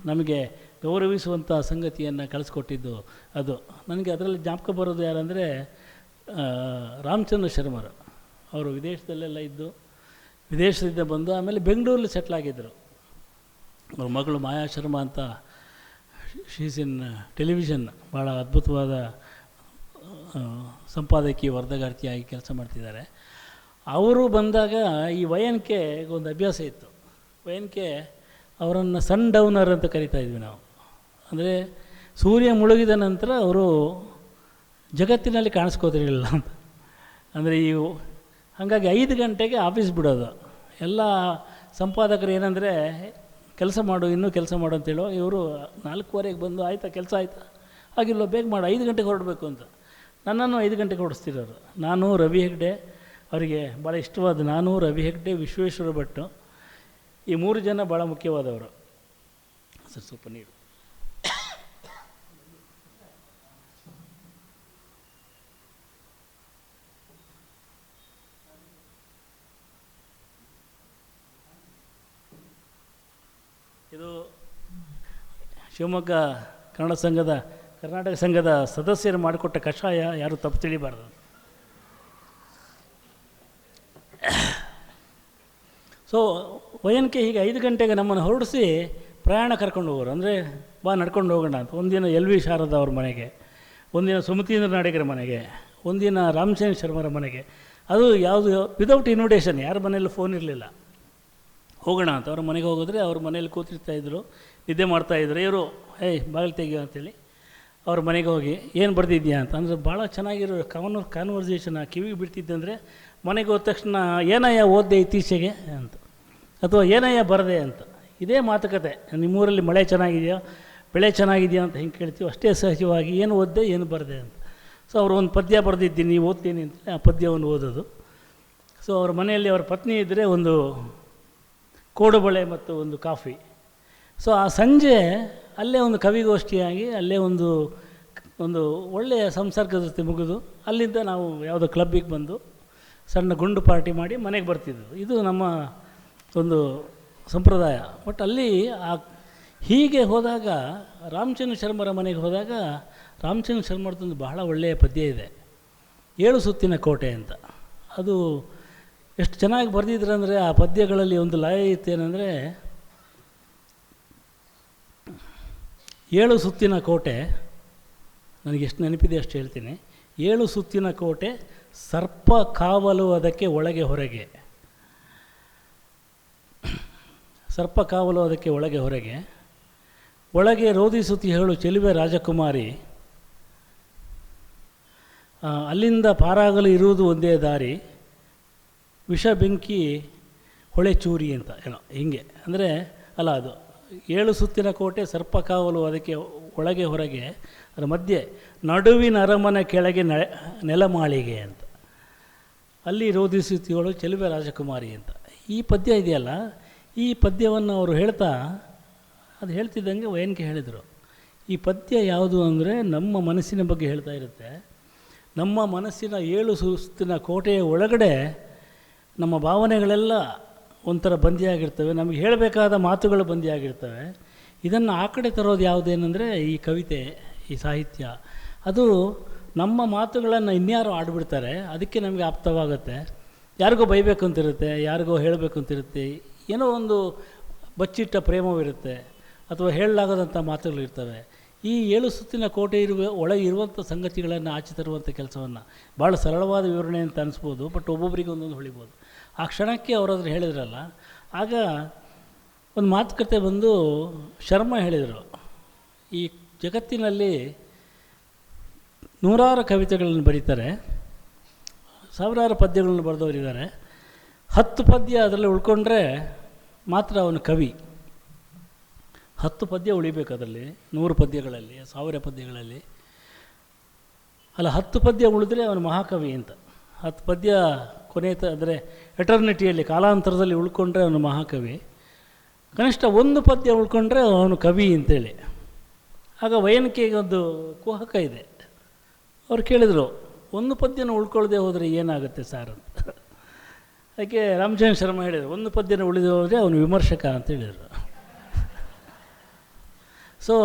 ನಮಗೆ ಗೌರವಿಸುವಂಥ ಸಂಗತಿಯನ್ನು ಕಳಿಸ್ಕೊಟ್ಟಿದ್ದು ಅದು. ನನಗೆ ಅದರಲ್ಲಿ ಜ್ಞಾಪಕ ಬರೋದು ಯಾರಂದರೆ ರಾಮಚಂದ್ರ ಶರ್ಮರು. ಅವರು ವಿದೇಶದಲ್ಲೆಲ್ಲ ಇದ್ದು ವಿದೇಶದಿಂದ ಬಂದು ಆಮೇಲೆ ಬೆಂಗಳೂರಲ್ಲಿ ಸೆಟ್ಲಾಗಿದ್ದರು. ಅವ್ರ ಮಗಳು ಮಾಯಾ ಶರ್ಮಾ ಅಂತ, ಶೀಸ್ ಇನ್ ಟೆಲಿವಿಷನ್, ಭಾಳ ಅದ್ಭುತವಾದ ಸಂಪಾದಕಿ ವರದಗಾರ್ತಿಯಾಗಿ ಕೆಲಸ ಮಾಡ್ತಿದ್ದಾರೆ. ಅವರು ಬಂದಾಗ ಈ ವಯನ್ಕೆ ಒಂದು ಅಭ್ಯಾಸ ಇತ್ತು. ವಯನ್ಕೆ ಅವರನ್ನು ಸನ್ ಡೌನರ್ ಅಂತ ಕರಿತಾ ಇದ್ವಿ ನಾವು. ಅಂದರೆ ಸೂರ್ಯ ಮುಳುಗಿದ ನಂತರ ಅವರು ಜಗತ್ತಿನಲ್ಲಿ ಕಾಣಿಸ್ಕೋತಿರಲಿಲ್ಲ ಅಂತ. ಅಂದರೆ ಹಾಗಾಗಿ 5 ಗಂಟೆಗೆ ಆಫೀಸ್ ಬಿಡೋದು. ಎಲ್ಲ ಸಂಪಾದಕರು ಏನಂದರೆ ಕೆಲಸ ಮಾಡು, ಇನ್ನೂ ಕೆಲಸ ಮಾಡು ಅಂತೇಳೋ, ಇವರು 4:15 ಬಂದು ಆಯಿತಾ ಕೆಲಸ ಆಯಿತಾ, ಆಗಿಲ್ಲ ಬೇಗ ಮಾಡು, 5 ಗಂಟೆಗೆ ಹೊರಡಬೇಕು ಅಂತ. ನನ್ನನ್ನು 5 ಗಂಟೆಗೆ ಹೊರಡಿಸ್ತಿರೋರು. ನಾನು ರವಿ ಹೆಗ್ಡೆ, ಅವರಿಗೆ ಭಾಳ ಇಷ್ಟವಾದ ನಾನು, ರವಿ ಹೆಗ್ಡೆ, ವಿಶ್ವೇಶ್ವರ ಭಟ್ಟು, ಈ 3 ಜನ ಭಾಳ ಮುಖ್ಯವಾದವರು. ಸರ್ ಸ್ವಲ್ಪ ನೀರು. ಇದು ಶಿವಮೊಗ್ಗ ಕರ್ನಾಟಕ ಸಂಘದ ಸದಸ್ಯರು ಮಾಡಿಕೊಟ್ಟ ಕಷಾಯ, ಯಾರು ತಪ್ಪು ತಿಳಿಬಾರ್ದು. ಸೊ ವಯನ್ಕೆ ಹೀಗೆ 5 ಗಂಟೆಗೆ ನಮ್ಮನ್ನು ಹೊರಡಿಸಿ ಪ್ರಯಾಣ ಕರ್ಕೊಂಡು ಹೋಗೋರು. ಅಂದರೆ ಬಾ ನಡ್ಕೊಂಡು ಹೋಗೋಣ ಅಂತ. ಒಂದಿನ ಎಲ್ ವಿ ಶಾರದಾ ಅವ್ರ ಮನೆಗೆ, ಒಂದಿನ ಸುಮತೀಂದ್ರ ನಾಡಿಗರ ಮನೆಗೆ, ಒಂದಿನ ರಾಮಚಂದ್ರ ಶರ್ಮರ ಮನೆಗೆ. ಅದು ಯಾವುದು ವಿದೌಟ್ ಇನ್ವಿಟೇಷನ್, ಯಾರ ಮನೆಯಲ್ಲೂ ಫೋನ್ ಇರಲಿಲ್ಲ. ಹೋಗೋಣ ಅಂತ ಅವ್ರ ಮನೆಗೆ ಹೋಗಿದ್ರೆ ಅವ್ರ ಮನೇಲಿ ಕೂತಿರ್ತಾಯಿದ್ರು, ನಿದ್ದೆ ಮಾಡ್ತಾಯಿದ್ರು. ಇವರು ಬಾಗಿಲು ತೆಗಿಯೋ ಅಂತೇಳಿ ಅವ್ರ ಮನೆಗೆ ಹೋಗಿ ಏನು ಬರ್ದಿದ್ಯಾ ಅಂತ. ಅಂದರೆ ಭಾಳ ಚೆನ್ನಾಗಿರೋ ಕಾನ್ವರ್ಸೇಷನ್ ಕಿವಿಗೆ ಬಿಡ್ತಿದ್ದಂದರೆ ಮನೆಗೆ ಹೋದ ತಕ್ಷಣ ಏನಯ್ಯ ಓದ್ದೆ ಇತ್ತೀಚೆಗೆ ಅಂತ, ಅಥವಾ ಏನಯ್ಯ ಬರದೆ ಅಂತ. ಇದೇ ಮಾತುಕತೆ. ನಿಮ್ಮೂರಲ್ಲಿ ಮಳೆ ಚೆನ್ನಾಗಿದೆಯಾ, ಬೆಳೆ ಚೆನ್ನಾಗಿದೆಯಾ ಅಂತ ಹೆಂಗೆ ಕೇಳ್ತೀವಿ, ಅಷ್ಟೇ ಸಹಜವಾಗಿ ಏನು ಓದ್ದೆ ಏನು ಬರದೆ ಅಂತ. ಸೊ ಅವರು ಒಂದು ಪದ್ಯ ಬರೆದಿದ್ದೀನಿ ಓದ್ತೀನಿ ಅಂತ ಆ ಪದ್ಯವನ್ನು ಓದೋದು. ಸೊ ಅವ್ರ ಮನೆಯಲ್ಲಿ ಅವರ ಪತ್ನಿ ಇದ್ದರೆ ಒಂದು ಕೋಡುಬಳೆ ಮತ್ತು ಒಂದು ಕಾಫಿ. ಸೊ ಆ ಸಂಜೆ ಅಲ್ಲೇ ಒಂದು ಕವಿಗೋಷ್ಠಿಯಾಗಿ ಅಲ್ಲೇ ಒಂದು ಒಳ್ಳೆಯ ಸಂಸರ್ಗದ ಜೊತೆ ಮುಗಿದು ಅಲ್ಲಿಂದ ನಾವು ಯಾವುದೋ ಕ್ಲಬ್ಬಿಗೆ ಬಂದು ಸಣ್ಣ ಗುಂಡು ಪಾರ್ಟಿ ಮಾಡಿ ಮನೆಗೆ ಬರ್ತಿದ್ದೆವು. ಇದು ನಮ್ಮ ಒಂದು ಸಂಪ್ರದಾಯ. ಬಟ್ ಅಲ್ಲಿ ಹೀಗೆ ಹೋದಾಗ ರಾಮಚಂದ್ರ ಶರ್ಮರ ಮನೆಗೆ ಹೋದಾಗ ರಾಮಚಂದ್ರ ಶರ್ಮರದೊಂದು ಬಹಳ ಒಳ್ಳೆಯ ಪದ್ಯ ಇದೆ, 7 ಸುತ್ತಿನ ಕೋಟೆ ಅಂತ. ಅದು ಎಷ್ಟು ಚೆನ್ನಾಗಿ ಬರೆದಿದ್ರಂದರೆ ಆ ಪದ್ಯಗಳಲ್ಲಿ ಒಂದು ಲಯ ಇತ್ತೇನೆಂದರೆ, 7 ಸುತ್ತಿನ ಕೋಟೆ, ನನಗೆ ಎಷ್ಟು ನೆನಪಿದೆ ಅಷ್ಟು ಹೇಳ್ತೀನಿ. 7 ಸುತ್ತಿನ ಕೋಟೆ, ಸರ್ಪ ಕಾವಲು ಅದಕ್ಕೆ ಒಳಗೆ ಹೊರಗೆ, ಸರ್ಪ ಕಾವಲು ಅದಕ್ಕೆ ಒಳಗೆ ಹೊರಗೆ, ಒಳಗೆ ರೋಧಿಸುತ್ತಿ ಹೇಳು ಚೆಲುವೆ ರಾಜಕುಮಾರಿ, ಅಲ್ಲಿಂದ ಪಾರಾಗಲು ಇರುವುದು ಒಂದೇ ದಾರಿ, ವಿಷ ಬೆಂಕಿ ಹೊಳೆ ಚೂರಿ ಅಂತ ಏನೋ ಹೀಗೆ. ಅಂದರೆ ಅಲ್ಲ, ಅದು 7 ಸುತ್ತಿನ ಕೋಟೆ, ಸರ್ಪ ಕಾವಲು ಅದಕ್ಕೆ ಒಳಗೆ ಹೊರಗೆ, ಅದರ ಮಧ್ಯೆ ನಡುವಿನ ಅರಮನೆ ಕೆಳಗೆ ನೆಲಮಾಳಿಗೆ ಅಂತ, ಅಲ್ಲಿ ರೋಧಿಸುತ್ತಿಗಳು ಚೆಲುವೆ ರಾಜಕುಮಾರಿ ಅಂತ. ಈ ಪದ್ಯ ಇದೆಯಲ್ಲ, ಈ ಪದ್ಯವನ್ನು ಅವರು ಅದು ಹೇಳ್ತಿದ್ದಂಗೆ ವಯನ್ಕೆ ಹೇಳಿದರು, ಈ ಪದ್ಯ ಯಾವುದು ಅಂದರೆ ನಮ್ಮ ಮನಸ್ಸಿನ ಬಗ್ಗೆ ಹೇಳ್ತಾ ಇರುತ್ತೆ. ನಮ್ಮ ಮನಸ್ಸಿನ 7 ಸುತ್ತಿನ ಕೋಟೆಯ ಒಳಗಡೆ ನಮ್ಮ ಭಾವನೆಗಳೆಲ್ಲ ಒಂಥರ ಬಂದಿಯಾಗಿರ್ತವೆ, ನಮಗೆ ಹೇಳಬೇಕಾದ ಮಾತುಗಳು ಬಂದಿಯಾಗಿರ್ತವೆ. ಇದನ್ನು ಆ ಕಡೆ ತರೋದು ಯಾವುದೇನೆಂದರೆ ಈ ಕವಿತೆ, ಈ ಸಾಹಿತ್ಯ. ಅದು ನಮ್ಮ ಮಾತುಗಳನ್ನು ಇನ್ಯಾರು ಆಡಿಬಿಡ್ತಾರೆ, ಅದಕ್ಕೆ ನಮಗೆ ಆಪ್ತವಾಗುತ್ತೆ. ಯಾರಿಗೋ ಬೈಬೇಕು ಅಂತಿರುತ್ತೆ, ಯಾರಿಗೋ ಹೇಳಬೇಕು ಅಂತಿರುತ್ತೆ, ಏನೋ ಒಂದು ಬಚ್ಚಿಟ್ಟ ಪ್ರೇಮವಿರುತ್ತೆ, ಅಥವಾ ಹೇಳಲಾಗದಂಥ ಮಾತುಗಳಿರ್ತವೆ. ಈ 7 ಸುತ್ತಿನ ಕೋಟೆ ಒಳಗೆ ಇರುವಂಥ ಸಂಗತಿಗಳನ್ನು ಆಚೆ ತರುವಂಥ ಕೆಲಸವನ್ನು, ಭಾಳ ಸರಳವಾದ ವಿವರಣೆ ಅಂತ ಅನಿಸ್ಬೋದು, ಬಟ್ ಒಬ್ಬೊಬ್ಬರಿಗೆ ಒಂದೊಂದು ಹೊಳಿಬೋದು. ಆ ಕ್ಷಣಕ್ಕೆ ಅವರಾದ್ರು ಹೇಳಿದ್ರಲ್ಲ, ಆಗ ಒಂದು ಮಾತುಕತೆ ಬಂದು ಶರ್ಮ ಹೇಳಿದರು, ಈ ಜಗತ್ತಿನಲ್ಲಿ ನೂರಾರು ಕವಿತೆಗಳನ್ನು ಬರೀತಾರೆ, ಸಾವಿರಾರು ಪದ್ಯಗಳನ್ನು ಬರೆದವರಿದ್ದಾರೆ, 10 ಪದ್ಯ ಅದರಲ್ಲಿ ಉಳ್ಕೊಂಡ್ರೆ ಮಾತ್ರ ಅವನು ಕವಿ. 10 ಪದ್ಯ ಉಳಿಬೇಕು ಅದರಲ್ಲಿ, 100 ಪದ್ಯಗಳಲ್ಲಿ, 1000 ಪದ್ಯಗಳಲ್ಲಿ. ಅಲ್ಲ, 10 ಪದ್ಯ ಉಳಿದ್ರೆ ಅವನು ಮಹಾಕವಿ ಅಂತ. 10 ಪದ್ಯ ಅಂದರೆ ಎಟರ್ನಿಟಿಯಲ್ಲಿ, ಕಾಲಾಂತರದಲ್ಲಿ ಉಳ್ಕೊಂಡ್ರೆ ಅವನು ಮಹಾಕವಿ. ಕನಿಷ್ಠ 1 ಪದ್ಯ ಉಳ್ಕೊಂಡ್ರೆ ಅವನು ಕವಿ ಅಂತೇಳಿ. ಆಗ ವಯನ್ಕೆಗೆ ಒಂದು ಕುಹಕ ಇದೆ. ಅವ್ರು ಕೇಳಿದರು, 1 ಪದ್ಯನ ಉಳ್ಕೊಳ್ಳದೆ ಹೋದರೆ ಏನಾಗುತ್ತೆ ಸರ್ ಅಂತ. ಅದಕ್ಕೆ ರಾಮಚಂದ್ರ ಶರ್ಮ ಹೇಳಿದರು, 1 ಪದ್ಯನ ಉಳಿದು ಹೋದರೆ ಅವನು ವಿಮರ್ಶಕ ಅಂತ ಹೇಳಿದರು. ಸೊ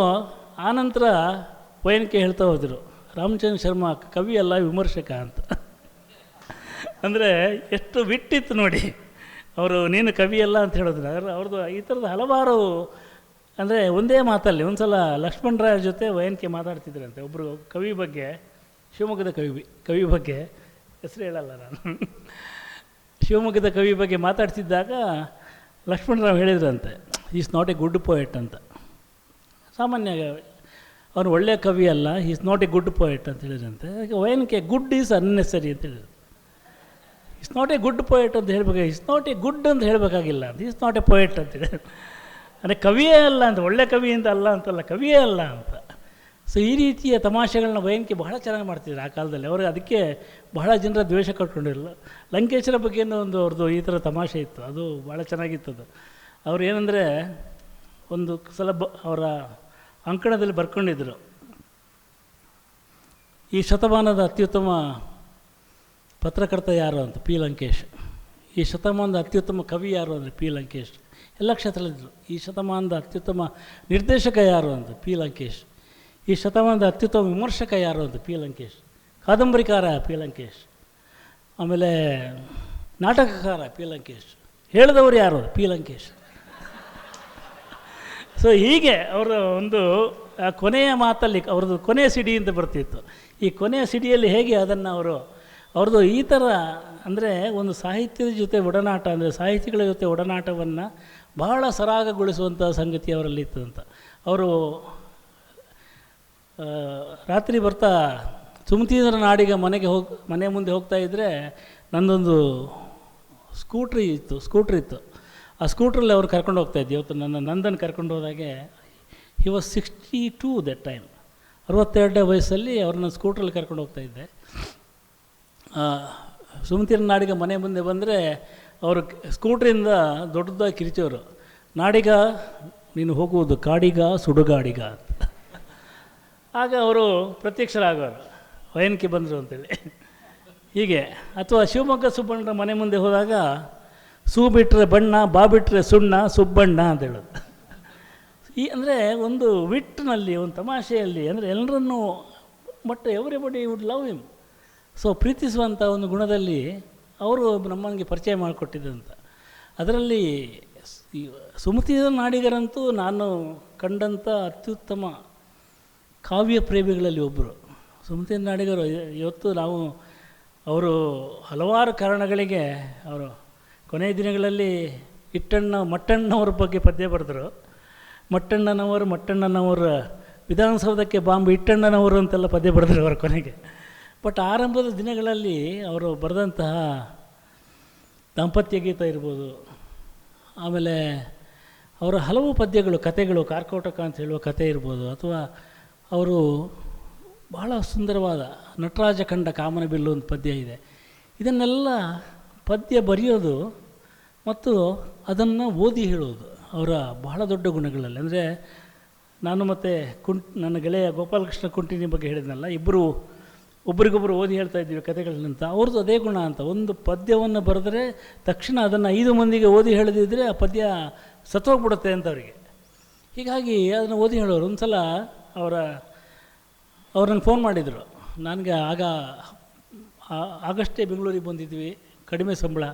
ಆನಂತರ ವಯನ್ಕೆ ಹೇಳ್ತಾ ಹೋದರು, ರಾಮಚಂದ್ರ ಶರ್ಮ ಕವಿ ಅಲ್ಲ ವಿಮರ್ಶಕ ಅಂತ. ಅಂದರೆ ಎಷ್ಟು ಬಿಟ್ಟಿತ್ತು ನೋಡಿ ಅವರು, ನೀನು ಕವಿ ಅಲ್ಲ ಅಂತ ಹೇಳೋದಿಲ್ಲ. ಅವ್ರದ್ದು ಈ ಥರದ ಹಲವಾರು, ಅಂದರೆ ಒಂದೇ ಮಾತಲ್ಲಿ ಒಂದು ಸಲ ಲಕ್ಷ್ಮಣರಾಯರ ಜೊತೆ ವಯನ್ಕೆ ಮಾತಾಡ್ತಿದ್ರಂತೆ. ಒಬ್ಬರು ಕವಿ ಬಗ್ಗೆ, ಶಿವಮೊಗ್ಗದ ಕವಿ ಬಗ್ಗೆ, ಹೆಸರು ಹೇಳಲ್ಲ ನಾನು, ಶಿವಮೊಗ್ಗದ ಕವಿ ಬಗ್ಗೆ ಮಾತಾಡ್ತಿದ್ದಾಗ ಲಕ್ಷ್ಮಣರಾವ್ ಹೇಳಿದ್ರಂತೆ, is not A good poet ಅಂತ. ಸಾಮಾನ್ಯ ಅವನು ಒಳ್ಳೆಯ ಕವಿ ಅಲ್ಲ, is not A good poet ಅಂತ ಹೇಳಿದ್ರಂತೆ. ವಯನ್ಕೆ ಗುಡ್ ಈಸ್ ಅನ್ನೆಸರಿ ಅಂತ ಹೇಳಿದ್ರು. Is not A good poet ಅಂತ ಹೇಳಬೇಕು, ಈಸ್ ನಾಟ್ ಎ ಗುಡ್ ಅಂತ ಹೇಳಬೇಕಾಗಿಲ್ಲ ಅಂತ, ಈಸ್ ನಾಟ್ ಎ ಪೋಯೆಟ್ ಅಂತ ಹೇಳಿ, ಅಂದರೆ ಕವಿಯೇ ಅಲ್ಲ ಅಂತ, ಒಳ್ಳೆ ಕವಿ ಅಂತ ಅಲ್ಲ ಅಂತಲ್ಲ, ಕವಿಯೇ ಅಲ್ಲ ಅಂತ. ಸೊ ಈ ರೀತಿಯ ತಮಾಷೆಗಳನ್ನ ವಯನ್ಕೆ ಬಹಳ ಚೆನ್ನಾಗಿ ಮಾಡ್ತಿದ್ರು ಆ ಕಾಲದಲ್ಲಿ. ಅವರು ಅದಕ್ಕೆ ಬಹಳ ಜನರ ದ್ವೇಷ ಕಟ್ಕೊಂಡಿರಲ್ಲ. ಲಂಕೇಶರ ಬಗ್ಗೆನೂ ಒಂದು ಅವ್ರದ್ದು ಈ ಥರ ತಮಾಷೆ ಇತ್ತು, ಅದು ಭಾಳ ಚೆನ್ನಾಗಿತ್ತದು. ಅವ್ರು ಏನಂದರೆ, ಒಂದು ಸಲ ಅವರ ಅಂಕಣದಲ್ಲಿ ಬರ್ಕೊಂಡಿದ್ದರು, ಈ ಶತಮಾನದ ಅತ್ಯುತ್ತಮ ಪತ್ರಕರ್ತ ಯಾರು ಅಂತ ಪಿ ಲಂಕೇಶ್, ಈ ಶತಮಾನದ ಅತ್ಯುತ್ತಮ ಕವಿ ಯಾರು ಅಂದರೆ ಪಿ ಲಂಕೇಶ್. ಎಲ್ಲ ಕ್ಷೇತ್ರದಲ್ಲಿದ್ದರು. ಈ ಶತಮಾನದ ಅತ್ಯುತ್ತಮ ನಿರ್ದೇಶಕ ಯಾರು ಅಂತ ಪಿ ಲಂಕೇಶ್, ಈ ಶತಮಾನದ ಅತ್ಯುತ್ತಮ ವಿಮರ್ಶಕ ಯಾರು ಅಂತ ಪಿ ಲಂಕೇಶ್, ಕಾದಂಬರಿಕಾರ ಪಿ ಲಂಕೇಶ್, ಆಮೇಲೆ ನಾಟಕಕಾರ ಪಿ ಲಂಕೇಶ್, ಹೇಳಿದವರು ಯಾರು ಪಿ ಲಂಕೇಶ್. ಸೊ ಹೀಗೆ ಅವರ ಒಂದು ಕೊನೆಯ ಮಾತಲ್ಲಿ ಅವ್ರದ್ದು ಕೊನೆಯ ಸಿಡಿ ಅಂತ ಬರ್ತಿತ್ತು. ಈ ಕೊನೆಯ ಸಿಡಿಯಲ್ಲಿ ಹೇಗೆ ಅದನ್ನು ಅವ್ರದ್ದು ಈ ಥರ, ಅಂದರೆ ಒಂದು ಸಾಹಿತ್ಯದ ಜೊತೆ ಒಡನಾಟ, ಅಂದರೆ ಸಾಹಿತಿಗಳ ಜೊತೆ ಒಡನಾಟವನ್ನು ಬಹಳ ಸರಾಗಗೊಳಿಸುವಂಥ ಸಂಗತಿ ಅವರಲ್ಲಿತ್ತು ಅಂತ. ಅವರು ರಾತ್ರಿ ಬರ್ತಾ ಸುಮತೀಂದ್ರ ನಾಡಿಗ ಮನೆ ಮುಂದೆ ಹೋಗ್ತಾಯಿದ್ರೆ, ನನ್ನೊಂದು ಸ್ಕೂಟ್ರ್ ಇತ್ತು. ಆ ಸ್ಕೂಟ್ರಲ್ಲಿ ಅವ್ರು ಕರ್ಕೊಂಡು ಹೋಗ್ತಾಯಿದ್ದೆ. ಇವತ್ತು ನಂದನ್ನು ಕರ್ಕೊಂಡು ಹೋದಾಗೆ, ಹಿ ವಾಸ್ 62 ದಟ್ ಟೈಮ್. 62ನೇ ವಯಸ್ಸಲ್ಲಿ ಅವ್ರನ್ನ ಸ್ಕೂಟ್ರಲ್ಲಿ ಕರ್ಕೊಂಡು ಹೋಗ್ತಾಯಿದ್ದೆ. ಸುಮತಿಯ ನಾಡಿಗ ಮನೆ ಮುಂದೆ ಬಂದರೆ ಅವರು ಸ್ಕೂಟ್ರಿಂದ ದೊಡ್ಡದಾಗಿ ಕಿರಿಚೋರು, ನಾಡಿಗ ನೀನು ಹೋಗುವುದು ಕಾಡಿಗ ಸುಡುಗಾಡಿಗ ಅಂತ. ಆಗ ಅವರು ಪ್ರತ್ಯಕ್ಷರಾಗೋರು, ವಯನ್ಕೆ ಬಂದರು ಅಂತೇಳಿ. ಹೀಗೆ. ಅಥವಾ ಶಿವಮೊಗ್ಗ ಸುಬ್ಬಣ್ಣರ ಮನೆ ಮುಂದೆ ಹೋದಾಗ ಸೂ ಬಿಟ್ಟರೆ ಬಣ್ಣ, ಬಾ ಬಿಟ್ಟರೆ ಸುಣ್ಣ, ಸುಬ್ಬಣ್ಣ ಅಂತ ಹೇಳೋದು. ಅಂದರೆ ಒಂದು ವಿಟ್ನಲ್ಲಿ, ಒಂದು ತಮಾಷೆಯಲ್ಲಿ, ಅಂದರೆ ಎಲ್ಲರನ್ನೂ but everybody would love him. So ಪ್ರೀತಿಸುವಂಥ ಒಂದು ಗುಣದಲ್ಲಿ ಅವರು ನಮ್ಮನಿಗೆ ಪರಿಚಯ ಮಾಡಿಕೊಟ್ಟಿದ್ದಂತ. ಅದರಲ್ಲಿ ಸುಮತಿಯ ನಾಡಿಗರಂತೂ ನಾನು ಕಂಡಂಥ ಅತ್ಯುತ್ತಮ ಕಾವ್ಯ ಪ್ರೇಮಿಗಳಲ್ಲಿ ಒಬ್ಬರು ಸುಮತಿಯ ನಾಡಿಗರು. ಇವತ್ತು ನಾವು ಅವರು ಹಲವಾರು ಕಾರಣಗಳಿಗೆ ಅವರು ಕೊನೆಯ ದಿನಗಳಲ್ಲಿ ಮಟ್ಟಣ್ಣವ್ರ ಬಗ್ಗೆ ಪದ್ಯ ಬರೆದರು. ಮಟ್ಟಣ್ಣನವರ ವಿಧಾನಸೌಧಕ್ಕೆ ಬಾಂಬ್ ಇಟ್ಟಣ್ಣನವರು ಅಂತೆಲ್ಲ ಪದ್ಯ ಬರೆದರು ಅವರ ಕೊನೆಗೆ. ಬಟ್ ಆರಂಭದ ದಿನಗಳಲ್ಲಿ ಅವರು ಬರೆದಂತಹ ದಾಂಪತ್ಯ ಗೀತ ಇರ್ಬೋದು, ಆಮೇಲೆ ಅವರ ಹಲವು ಪದ್ಯಗಳು, ಕಥೆಗಳು, ಕಾರ್ಕೋಟಕ ಅಂತ ಹೇಳುವ ಕಥೆ ಇರ್ಬೋದು, ಅಥವಾ ಅವರು ಬಹಳ ಸುಂದರವಾದ ನಟರಾಜ ಕಂಡ ಕಾಮನ ಬಿಲ್ಲು ಒಂದು ಪದ್ಯ ಇದೆ. ಇದನ್ನೆಲ್ಲ ಪದ್ಯ ಬರೆಯೋದು ಮತ್ತು ಅದನ್ನು ಓದಿ ಹೇಳೋದು ಅವರ ಬಹಳ ದೊಡ್ಡ ಗುಣಗಳಲ್ಲಿ. ಅಂದರೆ ನಾನು ಮತ್ತು ನನ್ನ ಗೆಳೆಯ ಗೋಪಾಲಕೃಷ್ಣ ಕುಂಟಿನಿ ಬಗ್ಗೆ ಹೇಳಿದ್ನಲ್ಲ, ಇಬ್ಬರು ಒಬ್ರಿಗೊಬ್ಬರು ಓದಿ ಹೇಳ್ತಾ ಇದ್ದೀವಿ ಕಥೆಗಳನ್ನಂತ. ಅವ್ರದ್ದು ಅದೇ ಗುಣ ಅಂತ. ಒಂದು ಪದ್ಯವನ್ನು ಬರೆದ್ರೆ ತಕ್ಷಣ ಅದನ್ನು 5 ಮಂದಿಗೆ ಓದಿ ಹೇಳದಿದ್ದರೆ ಆ ಪದ್ಯ ಸತ್ತೋಗ್ಬಿಡುತ್ತೆ ಅಂತ ಅವರಿಗೆ. ಹೀಗಾಗಿ ಅದನ್ನು ಓದಿ ಹೇಳೋರು. ಒಂದು ಸಲ ಅವ್ರು ನನಗೆ ಫೋನ್ ಮಾಡಿದರು. ನನಗೆ ಆಗಷ್ಟೇ ಬೆಂಗಳೂರಿಗೆ ಬಂದಿದ್ವಿ, ಕಡಿಮೆ ಸಂಬಳ,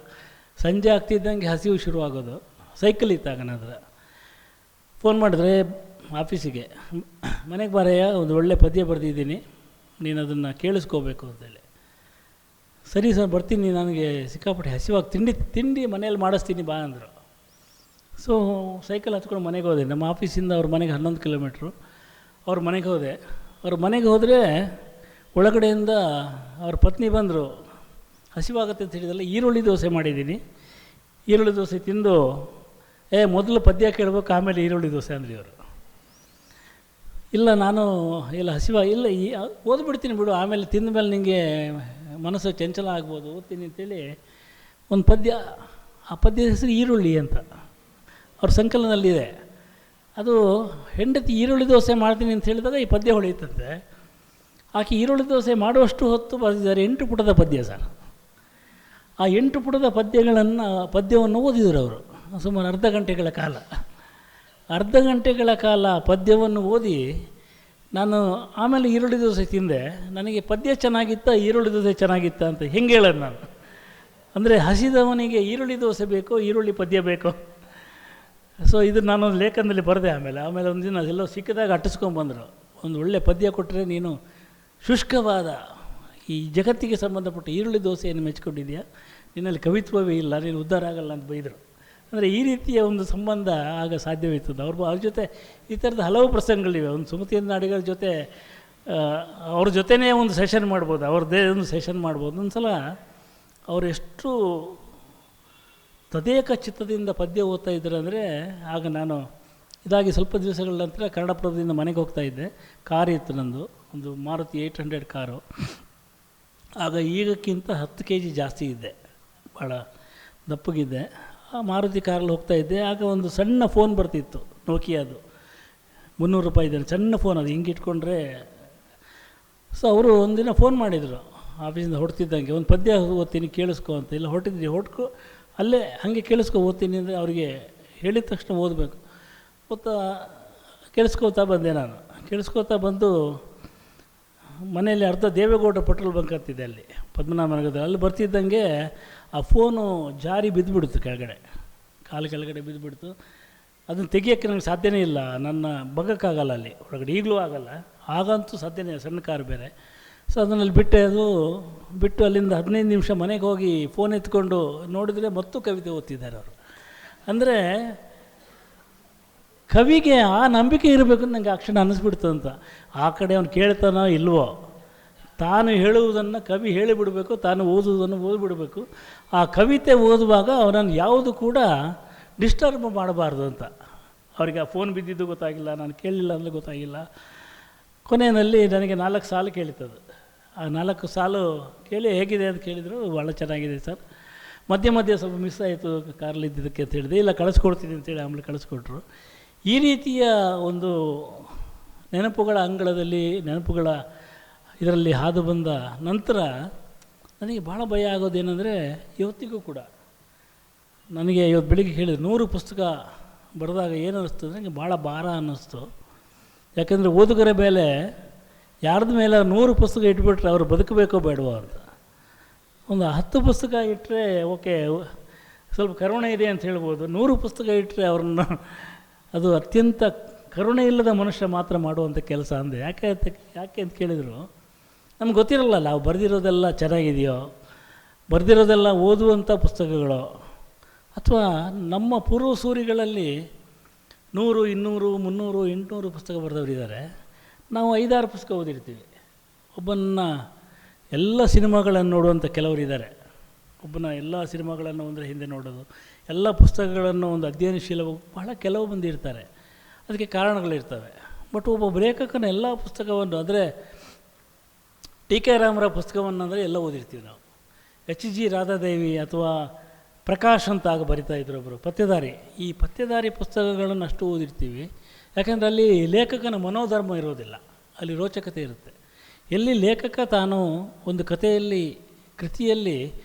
ಸಂಜೆ ಆಗ್ತಿದ್ದಂಗೆ ಹಸಿವು ಶುರುವಾಗೋದು. ಸೈಕಲ್ ಇತ್ತಾಗ ನಂತರ ಫೋನ್ ಮಾಡಿದ್ರೆ ಆಫೀಸಿಗೆ, ಮನೆಗೆ ಬಾರಯ್ಯ, ಒಂದು ಒಳ್ಳೆ ಪದ್ಯ ಬರೆದಿದ್ದೀನಿ, ನೀನು ಅದನ್ನು ಕೇಳಿಸ್ಕೋಬೇಕು ಅಂತೇಳಿ. ಸರಿ ಸರ್ ಬರ್ತೀನಿ, ನನಗೆ ಸಿಕ್ಕಾಪಟ್ಟೆ ಹಸಿವಾಗಿ ತಿಂಡಿ ಮನೇಲಿ ಮಾಡಿಸ್ತೀನಿ ಬಾ ಅಂದರು. ಸೊ ಸೈಕಲ್ ಹತ್ಕೊಂಡು ಮನೆಗೆ ಹೋದೆ. ನಮ್ಮ ಆಫೀಸಿಂದ ಅವ್ರ ಮನೆಗೆ 11 ಕಿಲೋಮೀಟ್ರು. ಅವ್ರ ಮನೆಗೆ ಹೋದೆ. ಅವ್ರ ಮನೆಗೆ ಹೋದರೆ ಒಳಗಡೆಯಿಂದ ಅವ್ರ ಪತ್ನಿ ಬಂದರು. ಹಸಿವಾಗುತ್ತೆ ಅಂತ ಹೇಳಿದಲ್ಲ, ಈರುಳ್ಳಿ ದೋಸೆ ಮಾಡಿದ್ದೀನಿ, ಈರುಳ್ಳಿ ದೋಸೆ ತಿಂದು ಮೊದಲು ಪದ್ಯ ಕೇಳಬೇಕು, ಆಮೇಲೆ ಈರುಳ್ಳಿ ದೋಸೆ ಅಂದ್ರಿ ಅವರು. ಇಲ್ಲ ಇಲ್ಲ ಓದ್ಬಿಡ್ತೀನಿ ಬಿಡು, ಆಮೇಲೆ ತಿಂದ ಮೇಲೆ ನಿಮಗೆ ಮನಸ್ಸು ಚಂಚಲ ಆಗ್ಬೋದು, ಓದ್ತೀನಿ ಅಂತೇಳಿ ಒಂದು ಪದ್ಯ. ಆ ಪದ್ಯದ ಹೆಸರು ಈರುಳ್ಳಿ ಅಂತ ಅವ್ರ ಸಂಕಲನದಲ್ಲಿದೆ. ಅದು ಹೆಂಡತಿ ಈರುಳ್ಳಿ ದೋಸೆ ಮಾಡ್ತೀನಿ ಅಂತ ಹೇಳಿದಾಗ ಈ ಪದ್ಯ ಹೊಳೆಯುತ್ತಂತೆ. ಆಕೆ ಈರುಳ್ಳಿ ದೋಸೆ ಮಾಡುವಷ್ಟು ಹೊತ್ತು ಬರೆದಿದ್ದಾರೆ. 8 ಪುಟದ ಪದ್ಯ ಸರ್. ಆ 8 ಪುಟದ ಪದ್ಯವನ್ನು ಓದಿದರು ಅವರು ಸುಮಾರು ಅರ್ಧ ಗಂಟೆಗಳ ಕಾಲ ಪದ್ಯವನ್ನು ಓದಿ. ನಾನು ಆಮೇಲೆ ಈರುಳ್ಳಿ ದೋಸೆ ತಿಂದೆ. ನನಗೆ ಪದ್ಯ ಚೆನ್ನಾಗಿತ್ತ, ಈರುಳ್ಳಿ ದೋಸೆ ಚೆನ್ನಾಗಿತ್ತ ಅಂತ ಹೆಂಗೆ ಹೇಳೋದು ನಾನು? ಅಂದರೆ ಹಸಿದವನಿಗೆ ಈರುಳ್ಳಿ ದೋಸೆ ಬೇಕೋ, ಈರುಳ್ಳಿ ಪದ್ಯ ಬೇಕೋ? ಸೊ ಇದು ನಾನೊಂದು ಲೇಖನದಲ್ಲಿ ಬರೆದೆ. ಆಮೇಲೆ ಒಂದು ದಿನ ಎಲ್ಲೋ ಸಿಕ್ಕಿದಾಗ ಅಟ್ಟಿಸ್ಕೊಂಡ್ಬಂದರು. ಒಂದು ಒಳ್ಳೆ ಪದ್ಯ ಕೊಟ್ಟರೆ ನೀನು ಶುಷ್ಕವಾದ ಈ ಜಗತ್ತಿಗೆ ಸಂಬಂಧಪಟ್ಟ ಈರುಳ್ಳಿ ದೋಸೆಯನ್ನು ಮೆಚ್ಕೊಂಡಿದೆಯಾ, ನಿನ್ನಲ್ಲಿ ಕವಿತ್ವವೇ ಇಲ್ಲ, ನೀನು ಉದ್ಧಾರ ಆಗಲ್ಲ ಅಂತ ಬೈದರು. ಅಂದರೆ ಈ ರೀತಿಯ ಒಂದು ಸಂಬಂಧ ಆಗ ಸಾಧ್ಯವಿತ್ತು. ಅವ್ರ ಜೊತೆ ಈ ಥರದ ಹಲವು ಪ್ರಸಂಗಗಳಿವೆ. ಒಂದು ಸುಮತಿಯ ನಾಡಿಗರ ಜೊತೆ ಅವ್ರ ಜೊತೆನೇ ಒಂದು ಸೆಷನ್ ಮಾಡ್ಬೋದು, ಅವ್ರದ್ದೇ ಒಂದು ಸೆಷನ್ ಮಾಡ್ಬೋದು. ಒಂದು ಸಲ ಅವರು ಎಷ್ಟು ತದೇಕ ಚಿತ್ತದಿಂದ ಪದ್ಯ ಓದ್ತಾ ಇದ್ದರು ಅಂದರೆ, ಆಗ ನಾನು ಇದಾಗಿ ಸ್ವಲ್ಪ ದಿವಸಗಳ ನಂತರ ಕನ್ನಡಪ್ರಭದಿಂದ ಮನೆಗೆ ಹೋಗ್ತಾಯಿದ್ದೆ. ಕಾರ್ ಇತ್ತು ನಂದು, ಒಂದು ಮಾರುತಿ 800 ಕಾರು. ಆಗ ಈಗಕ್ಕಿಂತ 10 kg ಜಾಸ್ತಿ ಇದ್ದೆ, ಭಾಳ ದಪ್ಪಗಿದ್ದೆ. ಆ ಮಾರುತಿ ಕಾರಲ್ಲಿ ಹೋಗ್ತಾಯಿದ್ದೆ. ಆಗ ಒಂದು ಸಣ್ಣ ಫೋನ್ ಬರ್ತಿತ್ತು, ನೋಕಿಯಾದು, 300 ರೂಪಾಯಿದೆ ಸಣ್ಣ ಫೋನ್, ಅದು ಹಿಂಗೆ ಇಟ್ಕೊಂಡ್ರೆ. ಸೊ ಅವರು ಒಂದಿನ ಫೋನ್ ಮಾಡಿದರು ಆಫೀಸಿಂದ ಹೊಡ್ತಿದ್ದಂಗೆ, ಒಂದು ಪದ್ಯ ಓದ್ತೀನಿ ಕೇಳಿಸ್ಕೊ ಅಂತ. ಇಲ್ಲ ಹೊಟ್ಕೊ ಅಲ್ಲೇ ಹಾಗೆ ಕೇಳಿಸ್ಕೊ ಓದ್ತೀನಿ ಅಂದರೆ ಅವರಿಗೆ ಹೇಳಿದ ತಕ್ಷಣ ಓದಬೇಕು. ಕೇಳಿಸ್ಕೋತಾ ಬಂದೆ ನಾನು. ಕೇಳಿಸ್ಕೋತಾ ಬಂದು ಮನೆಯಲ್ಲಿ ಅರ್ಧ ದೇವೇಗೌಡ ಪೆಟ್ರೋಲ್ ಬಂಕ್ ಅಂತಿದೆ ಅಲ್ಲಿ ಪದ್ಮನಾಭನಗರದಲ್ಲಿ. ಅಲ್ಲಿ ಬರ್ತಿದ್ದಂಗೆ ಆ ಫೋನು ಜಾರಿ ಬಿದ್ದುಬಿಡ್ತು ಕೆಳಗಡೆ, ಕಾಲು ಕೆಳಗಡೆ ಬಿದ್ದುಬಿಡ್ತು. ಅದನ್ನು ತೆಗಿಯೋಕ್ಕೆ ನನಗೆ ಸಾಧ್ಯನೇ ಇಲ್ಲ, ನನ್ನ ಬಗ್ಗಕ್ಕಾಗಲ್ಲ ಅಲ್ಲಿ ಒಳಗಡೆ, ಈಗಲೂ ಆಗಲ್ಲ, ಆಗಂತೂ ಸಾಧ್ಯನೇ, ಸಣ್ಣ ಕಾರು ಬೇರೆ. ಸೊ ಅದನ್ನಲ್ಲಿ ಬಿಟ್ಟು ಅಲ್ಲಿಂದ 15 ನಿಮಿಷ ಮನೆಗೆ ಹೋಗಿ ಫೋನ್ ಎತ್ಕೊಂಡು ನೋಡಿದರೆ ಮತ್ತು ಕವಿತೆ ಓದ್ತಿದ್ದಾರೆ ಅವರು. ಅಂದರೆ ಕವಿಗೆ ಆ ನಂಬಿಕೆ ಇರಬೇಕು ಅಂತ ನನಗೆ ಆ ಕ್ಷಣ ಅನ್ನಿಸ್ಬಿಡ್ತು ಅಂತ. ಆ ಕಡೆ ಅವನು ಕೇಳ್ತಾನೋ ಇಲ್ವೋ, ತಾನು ಹೇಳುವುದನ್ನು ಕವಿ ಹೇಳಿಬಿಡಬೇಕು, ತಾನು ಓದುವುದನ್ನು ಓದಿಬಿಡಬೇಕು. ಆ ಕವಿತೆ ಓದುವಾಗ ಅವನನ್ನು ಯಾವುದು ಕೂಡ ಡಿಸ್ಟರ್ಬ್ ಮಾಡಬಾರ್ದು ಅಂತ. ಅವರಿಗೆ ಆ ಫೋನ್ ಬಿದ್ದಿದ್ದು ಗೊತ್ತಾಗಿಲ್ಲ, ನಾನು ಕೇಳಲಿಲ್ಲ ಅಂದರೆ ಗೊತ್ತಾಗಿಲ್ಲ. ಕೊನೆಯಲ್ಲಿ ನನಗೆ 4 ಸಾಲು ಕೇಳಿತದು. ಆ 4 ಸಾಲು ಕೇಳಿ ಹೇಗಿದೆ ಅಂತ ಕೇಳಿದರು. ಭಾಳ ಚೆನ್ನಾಗಿದೆ ಸರ್, ಮಧ್ಯೆ ಮಧ್ಯೆ ಸ್ವಲ್ಪ ಮಿಸ್ ಆಯಿತು ಕಾರಲ್ಲಿ ಇದ್ದಿದ್ದಕ್ಕೆ ಅಂತ ಹೇಳಿದೆ. ಇಲ್ಲ ಕಳಿಸ್ಕೊಡ್ತೀನಿ ಅಂತೇಳಿ ಆಮೇಲೆ ಕಳಿಸ್ಕೊಟ್ರು. ಈ ರೀತಿಯ ಒಂದು ನೆನಪುಗಳ ಅಂಗಳದಲ್ಲಿ, ನೆನಪುಗಳ ಇದರಲ್ಲಿ ಹಾದು ಬಂದ ನಂತರ ನನಗೆ ಭಾಳ ಭಯ ಆಗೋದೇನೆಂದರೆ, ಇವತ್ತಿಗೂ ಕೂಡ ನನಗೆ ಇವತ್ತು ಬೆಳಿಗ್ಗೆ ಹೇಳಿದ್ರು 100 ಪುಸ್ತಕ ಬರೆದಾಗ ಏನು ಅನ್ನಿಸ್ತು ಅಂದರೆ, ನನಗೆ ಭಾಳ ಭಾರ ಅನ್ನಿಸ್ತು. ಯಾಕೆಂದರೆ ಓದುಗರ ಮೇಲೆ ಯಾರ್ದ ಮೇಲೆ 100 ಪುಸ್ತಕ ಇಟ್ಬಿಟ್ರೆ ಅವರು ಬದುಕಬೇಕೋ ಬೇಡವೋ ಅಂತ. ಒಂದು 10 ಪುಸ್ತಕ ಇಟ್ಟರೆ ಓಕೆ, ಸ್ವಲ್ಪ ಕರುಣೆ ಇದೆ ಅಂತ ಹೇಳ್ಬೋದು. 100 ಪುಸ್ತಕ ಇಟ್ಟರೆ ಅವ್ರನ್ನ ಅದು ಅತ್ಯಂತ ಕರುಣೆ ಇಲ್ಲದ ಮನುಷ್ಯ ಮಾತ್ರ ಮಾಡುವಂಥ ಕೆಲಸ ಅಂದೆ. ಯಾಕೆ ಅಂತ ಕೇಳಿದರು, ನಮ್ಗೆ ಗೊತ್ತಿರಲ್ಲ ನಾವು ಬರೆದಿರೋದೆಲ್ಲ ಚೆನ್ನಾಗಿದೆಯೋ, ಬರೆದಿರೋದೆಲ್ಲ ಓದುವಂಥ ಪುಸ್ತಕಗಳು, ಅಥವಾ ನಮ್ಮ ಪೂರ್ವಸೂರಿಗಳಲ್ಲಿ 100, 200, 300, 800 ಪುಸ್ತಕ ಬರೆದವರಿದ್ದಾರೆ. ನಾವು 5-6 ಪುಸ್ತಕ ಓದಿರ್ತೀವಿ. ಒಬ್ಬನ ಎಲ್ಲ ಸಿನಿಮಾಗಳನ್ನು ನೋಡುವಂಥ ಕೆಲವರಿದ್ದಾರೆ. ಒಬ್ಬನ ಎಲ್ಲ ಸಿನಿಮಾಗಳನ್ನು ಒಂದರ ಹಿಂದೆ ನೋಡೋದು, ಎಲ್ಲ ಪುಸ್ತಕಗಳನ್ನು ಒಂದು ಅಧ್ಯಯನಶೀಲ ಬಹಳ ಕೆಲವು ಮಂದಿ ಇರ್ತಾರೆ. ಅದಕ್ಕೆ ಕಾರಣಗಳಿರ್ತವೆ. ಬಟ್ ಒಬ್ಬ ಲೇಖಕನ ಎಲ್ಲ ಪುಸ್ತಕವನ್ನು, ಅಂದರೆ ಟಿ ಕೆ ರಾಮರ ಪುಸ್ತಕವನ್ನಂದರೆ ಎಲ್ಲ ಓದಿರ್ತೀವಿ ನಾವು. ಎಚ್ ಜಿ ರಾಧಾದೇವಿ ಅಥವಾ ಪ್ರಕಾಶ್ ಅಂತ ಆಗ ಬರಿತಾ ಇದ್ರು ಒಬ್ಬರು, ಪತ್ತೆದಾರಿ. ಈ ಪತ್ತೆದಾರಿ ಪುಸ್ತಕಗಳನ್ನು ಅಷ್ಟು ಓದಿರ್ತೀವಿ. ಯಾಕೆಂದರೆ ಅಲ್ಲಿ ಲೇಖಕನ ಮನೋಧರ್ಮ ಇರೋದಿಲ್ಲ, ಅಲ್ಲಿ ರೋಚಕತೆ ಇರುತ್ತೆ. ಎಲ್ಲಿ ಲೇಖಕ ತಾನು ಒಂದು ಕಥೆಯಲ್ಲಿ, ಕೃತಿಯಲ್ಲಿ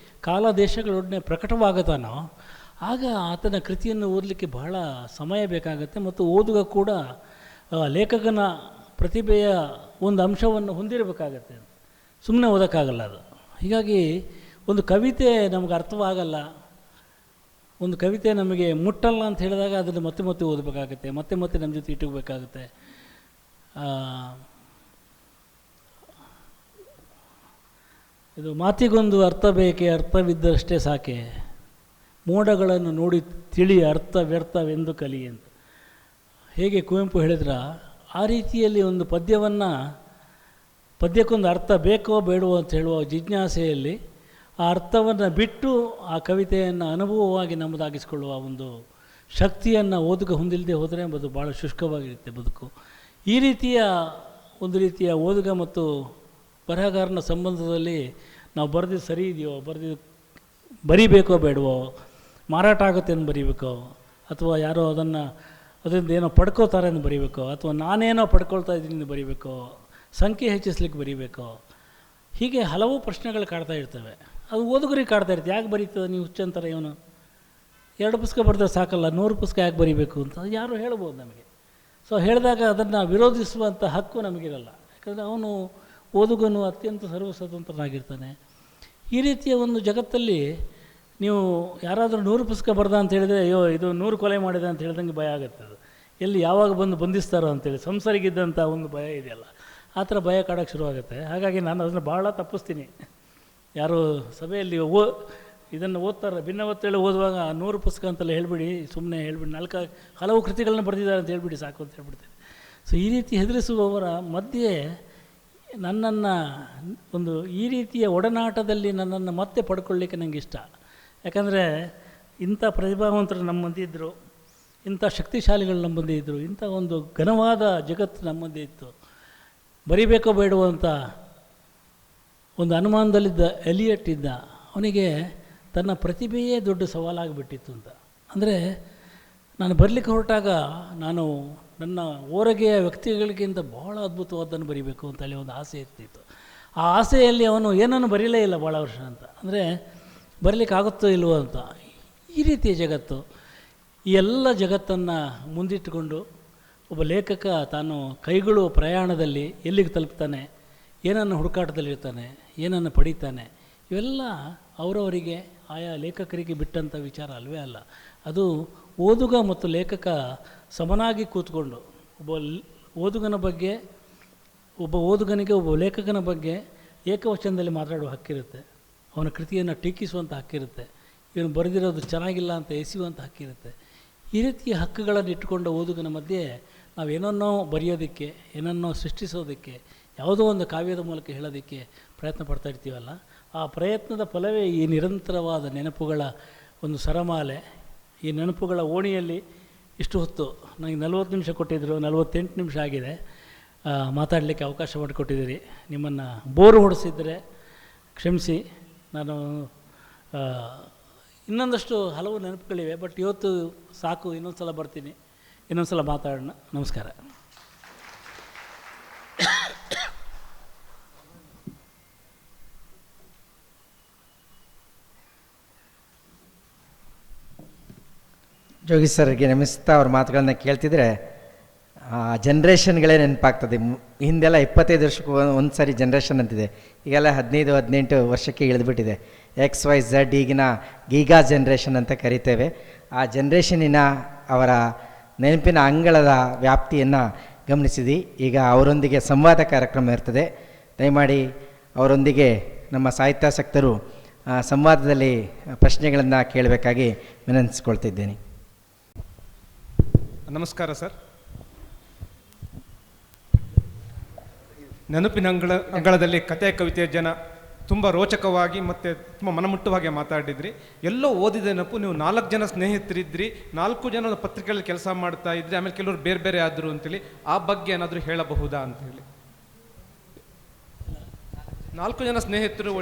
ಕಾಲ ದೇಶಗಳೊಡನೆ ಪ್ರಕಟವಾಗುತ್ತಾನೋ ಆಗ ಆತನ ಕೃತಿಯನ್ನು ಓದಲಿಕ್ಕೆ ಬಹಳ ಸಮಯ ಬೇಕಾಗುತ್ತೆ. ಮತ್ತು ಓದುಗ ಕೂಡ ಲೇಖಕನ ಪ್ರತಿಭೆಯ ಒಂದು ಅಂಶವನ್ನು ಹೊಂದಿರಬೇಕಾಗತ್ತೆ, ಸುಮ್ಮನೆ ಓದೋಕ್ಕಾಗಲ್ಲ ಅದು. ಹೀಗಾಗಿ ಒಂದು ಕವಿತೆ ನಮಗೆ ಅರ್ಥವಾಗಲ್ಲ, ಒಂದು ಕವಿತೆ ನಮಗೆ ಮುಟ್ಟಲ್ಲ ಅಂತ ಹೇಳಿದಾಗ ಅದನ್ನು ಮತ್ತೆ ಮತ್ತೆ ಓದಬೇಕಾಗತ್ತೆ, ಮತ್ತೆ ಮತ್ತೆ ನಮ್ಮ ಜೊತೆ ಇಟ್ಟಬೇಕಾಗುತ್ತೆ. ಇದು ಮಾತಿಗೊಂದು ಅರ್ಥ ಬೇಕೆ, ಅರ್ಥವಿದ್ದಷ್ಟೇ ಸಾಕೆ, ಮೋಡಗಳನ್ನು ನೋಡಿ ತಿಳಿ ಅರ್ಥ ವ್ಯರ್ಥವೆಂದು ಕಲಿ ಅಂತ ಹೇಗೆ ಕುವೆಂಪು ಹೇಳಿದ್ರ, ಆ ರೀತಿಯಲ್ಲಿ ಒಂದು ಪದ್ಯಕ್ಕೊಂದು ಅರ್ಥ ಬೇಕೋ ಬೇಡವೋ ಅಂತ ಹೇಳುವ ಜಿಜ್ಞಾಸೆಯಲ್ಲಿ ಆ ಅರ್ಥವನ್ನು ಬಿಟ್ಟು ಆ ಕವಿತೆಯನ್ನು ಅನುಭವವಾಗಿ ನಮ್ಮದಾಗಿಸ್ಕೊಳ್ಳುವ ಒಂದು ಶಕ್ತಿಯನ್ನು ಓದುಗ ಹೊಂದಿಲ್ಲದೆ ಹೋದರೆ ಅದು ಭಾಳ ಶುಷ್ಕವಾಗಿರುತ್ತೆ ಬದುಕು. ಈ ರೀತಿಯ ಓದುಗ ಮತ್ತು ಬರಹಗಾರನ ಸಂಬಂಧದಲ್ಲಿ ನಾವು ಬರೆದಿದ್ದು ಸರಿ ಇದೆಯೋ, ಬರಿಬೇಕೋ ಬೇಡವೋ, ಮಾರಾಟ ಆಗುತ್ತೆ ಅಂತ ಬರೀಬೇಕೋ, ಅಥವಾ ಯಾರೋ ಅದರಿಂದ ಏನೋ ಪಡ್ಕೋತಾರೆ ಅಂತ ಬರೀಬೇಕೋ, ಅಥವಾ ನಾನೇನೋ ಪಡ್ಕೊಳ್ತಾ ಇದ್ದೀನಿ ಬರೀಬೇಕೋ, ಸಂಖ್ಯೆ ಹೆಚ್ಚಿಸ್ಲಿಕ್ಕೆ ಬರೀಬೇಕೋ, ಹೀಗೆ ಹಲವು ಪ್ರಶ್ನೆಗಳು ಕಾಡ್ತಾ ಇರ್ತವೆ. ಅದು ಓದುಗರಿಗೆ ಕಾಡ್ತಾ ಇರ್ತದೆ. ಯಾಕೆ ಬರೀತದೆ ನೀವು ಹುಚ್ಚಂತಾರೆ, ಇವನು 2 ಪುಸ್ತಕ ಬರೆದ್ರೆ ಸಾಕಲ್ಲ, 100 ಪುಸ್ತಕ ಯಾಕೆ ಬರೀಬೇಕು ಅಂತ ಯಾರು ಹೇಳ್ಬೋದು ನಮಗೆ. ಸೊ ಹೇಳಿದಾಗ ಅದನ್ನು ವಿರೋಧಿಸುವಂಥ ಹಕ್ಕು ನಮಗಿರಲ್ಲ. ಯಾಕಂದರೆ ಅವನು ಓದುಗನು ಅತ್ಯಂತ ಸರ್ವಸ್ವತಂತ್ರನಾಗಿರ್ತಾನೆ. ಈ ರೀತಿಯ ಒಂದು ಜಗತ್ತಲ್ಲಿ ನೀವು ಯಾರಾದರೂ 100 ಪುಸ್ತಕ ಬರೆದ ಅಂತ ಹೇಳಿದರೆ, ಅಯ್ಯೋ ಇದು 100 ಕೊಲೆ ಮಾಡಿದೆ ಅಂತ ಹೇಳ್ದಂಗೆ ಭಯ ಆಗುತ್ತೆ. ಅದು ಎಲ್ಲಿ ಯಾವಾಗ ಬಂಧಿಸ್ತಾರೋ ಅಂತೇಳಿ ಸಂಸಾರಿಗಿದ್ದಂಥ ಒಂದು ಭಯ ಇದೆಯಲ್ಲ, ಆ ಥರ ಭಯ ಕಾಡೋಕ್ಕೆ ಶುರುವಾಗುತ್ತೆ. ಹಾಗಾಗಿ ನಾನು ಅದನ್ನು ಭಾಳ ತಪ್ಪಿಸ್ತೀನಿ. ಯಾರು ಸಭೆಯಲ್ಲಿ ಇದನ್ನು ಓದ್ತಾರೆ, ಭಿನ್ನವತ್ತೇಳಿ ಓದುವಾಗ 100 ಪುಸ್ತಕ ಅಂತೆಲ್ಲ ಹೇಳಿಬಿಡಿ, ಸುಮ್ಮನೆ ಹೇಳಿಬಿಡಿ, ಹಲವು ಕೃತಿಗಳನ್ನ ಬರೆದಿದ್ದಾರೆ ಅಂತ ಹೇಳಿಬಿಡಿ ಸಾಕು ಅಂತ ಹೇಳ್ಬಿಡ್ತೇನೆ. ಸೊ ಈ ರೀತಿ ಹೆದರಿಸುವವರ ಮಧ್ಯೆ ನನ್ನನ್ನು ಈ ರೀತಿಯ ಒಡನಾಟದಲ್ಲಿ ನನ್ನನ್ನು ಮತ್ತೆ ಪಡ್ಕೊಳ್ಳಿಕ್ಕೆ ನನಗೆ ಇಷ್ಟ. ಯಾಕಂದರೆ ಇಂಥ ಪ್ರತಿಭಾವಂತರು ನಮ್ಮ ಮುಂದೆ ಇದ್ದರು, ಇಂಥ ಶಕ್ತಿಶಾಲಿಗಳು ನಮ್ಮ ಮುಂದೆ ಇದ್ದರು, ಇಂಥ ಒಂದು ಘನವಾದ ಜಗತ್ತು ನಮ್ಮ ಮುಂದೆ ಇತ್ತು. ಬರಿಬೇಕೋ ಬೇಡವೋ ಅಂತ ಒಂದು ಅನುಮಾನದಲ್ಲಿದ್ದ ಎಲಿಯಟ್ ಇದ್ದ, ಅವನಿಗೆ ತನ್ನ ಪ್ರತಿಭೆಯೇ ದೊಡ್ಡ ಸವಾಲಾಗಿಬಿಟ್ಟಿತ್ತು ಅಂತ. ಅಂದರೆ ನಾನು ಬರಲಿಕ್ಕೆ ಹೊರಟಾಗ ನಾನು ನನ್ನ ಓರಗೆಯ ವ್ಯಕ್ತಿಗಳಿಗಿಂತ ಬಹಳ ಅದ್ಭುತವಾದನ್ನು ಬರೀಬೇಕು ಅಂತೇಳಿ ಒಂದು ಆಸೆ ಇರ್ತಿತ್ತು. ಆ ಆಸೆಯಲ್ಲಿ ಅವನು ಏನನ್ನು ಬರೀಲೇ ಇಲ್ಲ ಭಾಳ ವರ್ಷ ಅಂತ, ಅಂದರೆ ಬರಲಿಕ್ಕೆ ಆಗುತ್ತೋ ಇಲ್ವೋ ಅಂತ. ಈ ರೀತಿಯ ಜಗತ್ತು, ಈ ಎಲ್ಲ ಜಗತ್ತನ್ನು ಮುಂದಿಟ್ಟುಕೊಂಡು ಒಬ್ಬ ಲೇಖಕ ತಾನು ಕೈಗೊಳ್ಳುವ ಪ್ರಯಾಣದಲ್ಲಿ ಎಲ್ಲಿಗೆ ತಲುಪ್ತಾನೆ, ಏನನ್ನು ಹುಡುಕಾಟದಲ್ಲಿರ್ತಾನೆ, ಏನನ್ನು ಪಡೀತಾನೆ, ಇವೆಲ್ಲ ಅವರವರಿಗೆ ಆಯಾ ಲೇಖಕರಿಗೆ ಬಿಟ್ಟಂಥ ವಿಚಾರ ಅಲ್ವೇ ಅಲ್ಲ. ಅದು ಓದುಗ ಮತ್ತು ಲೇಖಕ ಸಮನಾಗಿ ಕೂತ್ಕೊಂಡು ಒಬ್ಬ ಓದುಗನಿಗೆ ಒಬ್ಬ ಲೇಖಕನ ಬಗ್ಗೆ ಏಕವಚನದಲ್ಲಿ ಮಾತಾಡುವ ಹಕ್ಕಿರುತ್ತೆ, ಅವನ ಕೃತಿಯನ್ನು ಟೀಕಿಸುವಂಥ ಹಕ್ಕಿರುತ್ತೆ, ಇವನು ಬರೆದಿರೋದು ಚೆನ್ನಾಗಿಲ್ಲ ಅಂತ ಎಸೆಯುವಂಥ ಹಕ್ಕಿರುತ್ತೆ. ಈ ರೀತಿಯ ಹಕ್ಕುಗಳನ್ನು ಇಟ್ಟುಕೊಂಡ ಓದುಗನ ಮಧ್ಯೆ ನಾವೇನನ್ನೋ ಬರೆಯೋದಕ್ಕೆ, ಏನನ್ನೋ ಸೃಷ್ಟಿಸೋದಕ್ಕೆ, ಯಾವುದೋ ಒಂದು ಕಾವ್ಯದ ಮೂಲಕ ಹೇಳೋದಕ್ಕೆ ಪ್ರಯತ್ನ ಪಡ್ತಾ ಇರ್ತೀವಲ್ಲ, ಆ ಪ್ರಯತ್ನದ ಫಲವೇ ಈ ನಿರಂತರವಾದ ನೆನಪುಗಳ ಒಂದು ಸರಮಾಲೆ. ಈ ನೆನಪುಗಳ ಓಣಿಯಲ್ಲಿ ಇಷ್ಟು ಹೊತ್ತು ನನಗೆ 40 ನಿಮಿಷ ಕೊಟ್ಟಿದ್ದರು, 48 ನಿಮಿಷ ಆಗಿದೆ. ಮಾತಾಡಲಿಕ್ಕೆ ಅವಕಾಶ ಮಾಡಿಕೊಟ್ಟಿದ್ದೀರಿ. ನಿಮ್ಮನ್ನು ಬೋರು ಹೊಡೆಸಿದರೆ ಕ್ಷಮಿಸಿ. ನಾನು ಇನ್ನೊಂದಷ್ಟು ಹಲವು ನೆನಪುಗಳಿವೆ, ಬಟ್ ಇವತ್ತು ಸಾಕು. ಇನ್ನೊಂದು ಸಲ ಬರ್ತೀನಿ, ಇನ್ನೊಂದು ಸಲ ಮಾತಾಡೋಣ. ನಮಸ್ಕಾರ. ಜೋಗಿ ಸರ್ಗೆ ನಮಿಸ್ತಾ ಅವ್ರ ಮಾತುಗಳನ್ನ ಕೇಳ್ತಿದ್ರೆ ಜನ್ರೇಷನ್ಗಳೇ ನೆನಪಾಗ್ತದೆ. ಹಿಂದೆಲ್ಲ 25 ವರ್ಷಕ್ಕೆ ಒಂದು ಸಾರಿ ಜನ್ರೇಷನ್ ಅಂತಿದೆ, ಈಗೆಲ್ಲ 15-18 ವರ್ಷಕ್ಕೆ ಇಳಿದುಬಿಟ್ಟಿದೆ. XYZ ಈಗಿನ ಗೀಗಾ ಜನ್ರೇಷನ್ ಅಂತ ಕರಿತೇವೆ. ಆ ಜನ್ರೇಷನಿನ ಅವರ ನೆನಪಿನ ಅಂಗಳದ ವ್ಯಾಪ್ತಿಯನ್ನು ಗಮನಿಸಿದ್ವಿ. ಈಗ ಅವರೊಂದಿಗೆ ಸಂವಾದ ಕಾರ್ಯಕ್ರಮ ಇರ್ತದೆ. ದಯಮಾಡಿ ಅವರೊಂದಿಗೆ ನಮ್ಮ ಸಾಹಿತ್ಯಾಸಕ್ತರು ಸಂವಾದದಲ್ಲಿ ಪ್ರಶ್ನೆಗಳನ್ನು ಕೇಳಬೇಕಾಗಿ ವಿನಂತಿಸ್ಕೊಳ್ತಿದ್ದೇನೆ. ನಮಸ್ಕಾರ ಸರ್. ನೆನಪಿನ ಅಂಗಳದಲ್ಲಿ ಕಥೆ ಕವಿತೆಯ ಜನ ತುಂಬ ರೋಚಕವಾಗಿ ಮತ್ತು ತುಂಬ ಮನಮುಟ್ಟುವಾಗಿ ಮಾತಾಡಿದ್ರಿ. ಎಲ್ಲೋ ಓದಿದ ನೆನಪು, ನೀವು 4 ಜನ ಸ್ನೇಹಿತರಿದ್ರಿ, 4 ಜನ ಪತ್ರಿಕೆಗಳಲ್ಲಿ ಕೆಲಸ ಮಾಡ್ತಾ ಇದ್ರಿ, ಆಮೇಲೆ ಕೆಲವರು ಬೇರೆ ಬೇರೆ ಆದರು ಅಂತೇಳಿ. ಆ ಬಗ್ಗೆ ಏನಾದರೂ ಹೇಳಬಹುದಾ ಅಂತೇಳಿ. 4 ಜನ ಸ್ನೇಹಿತರು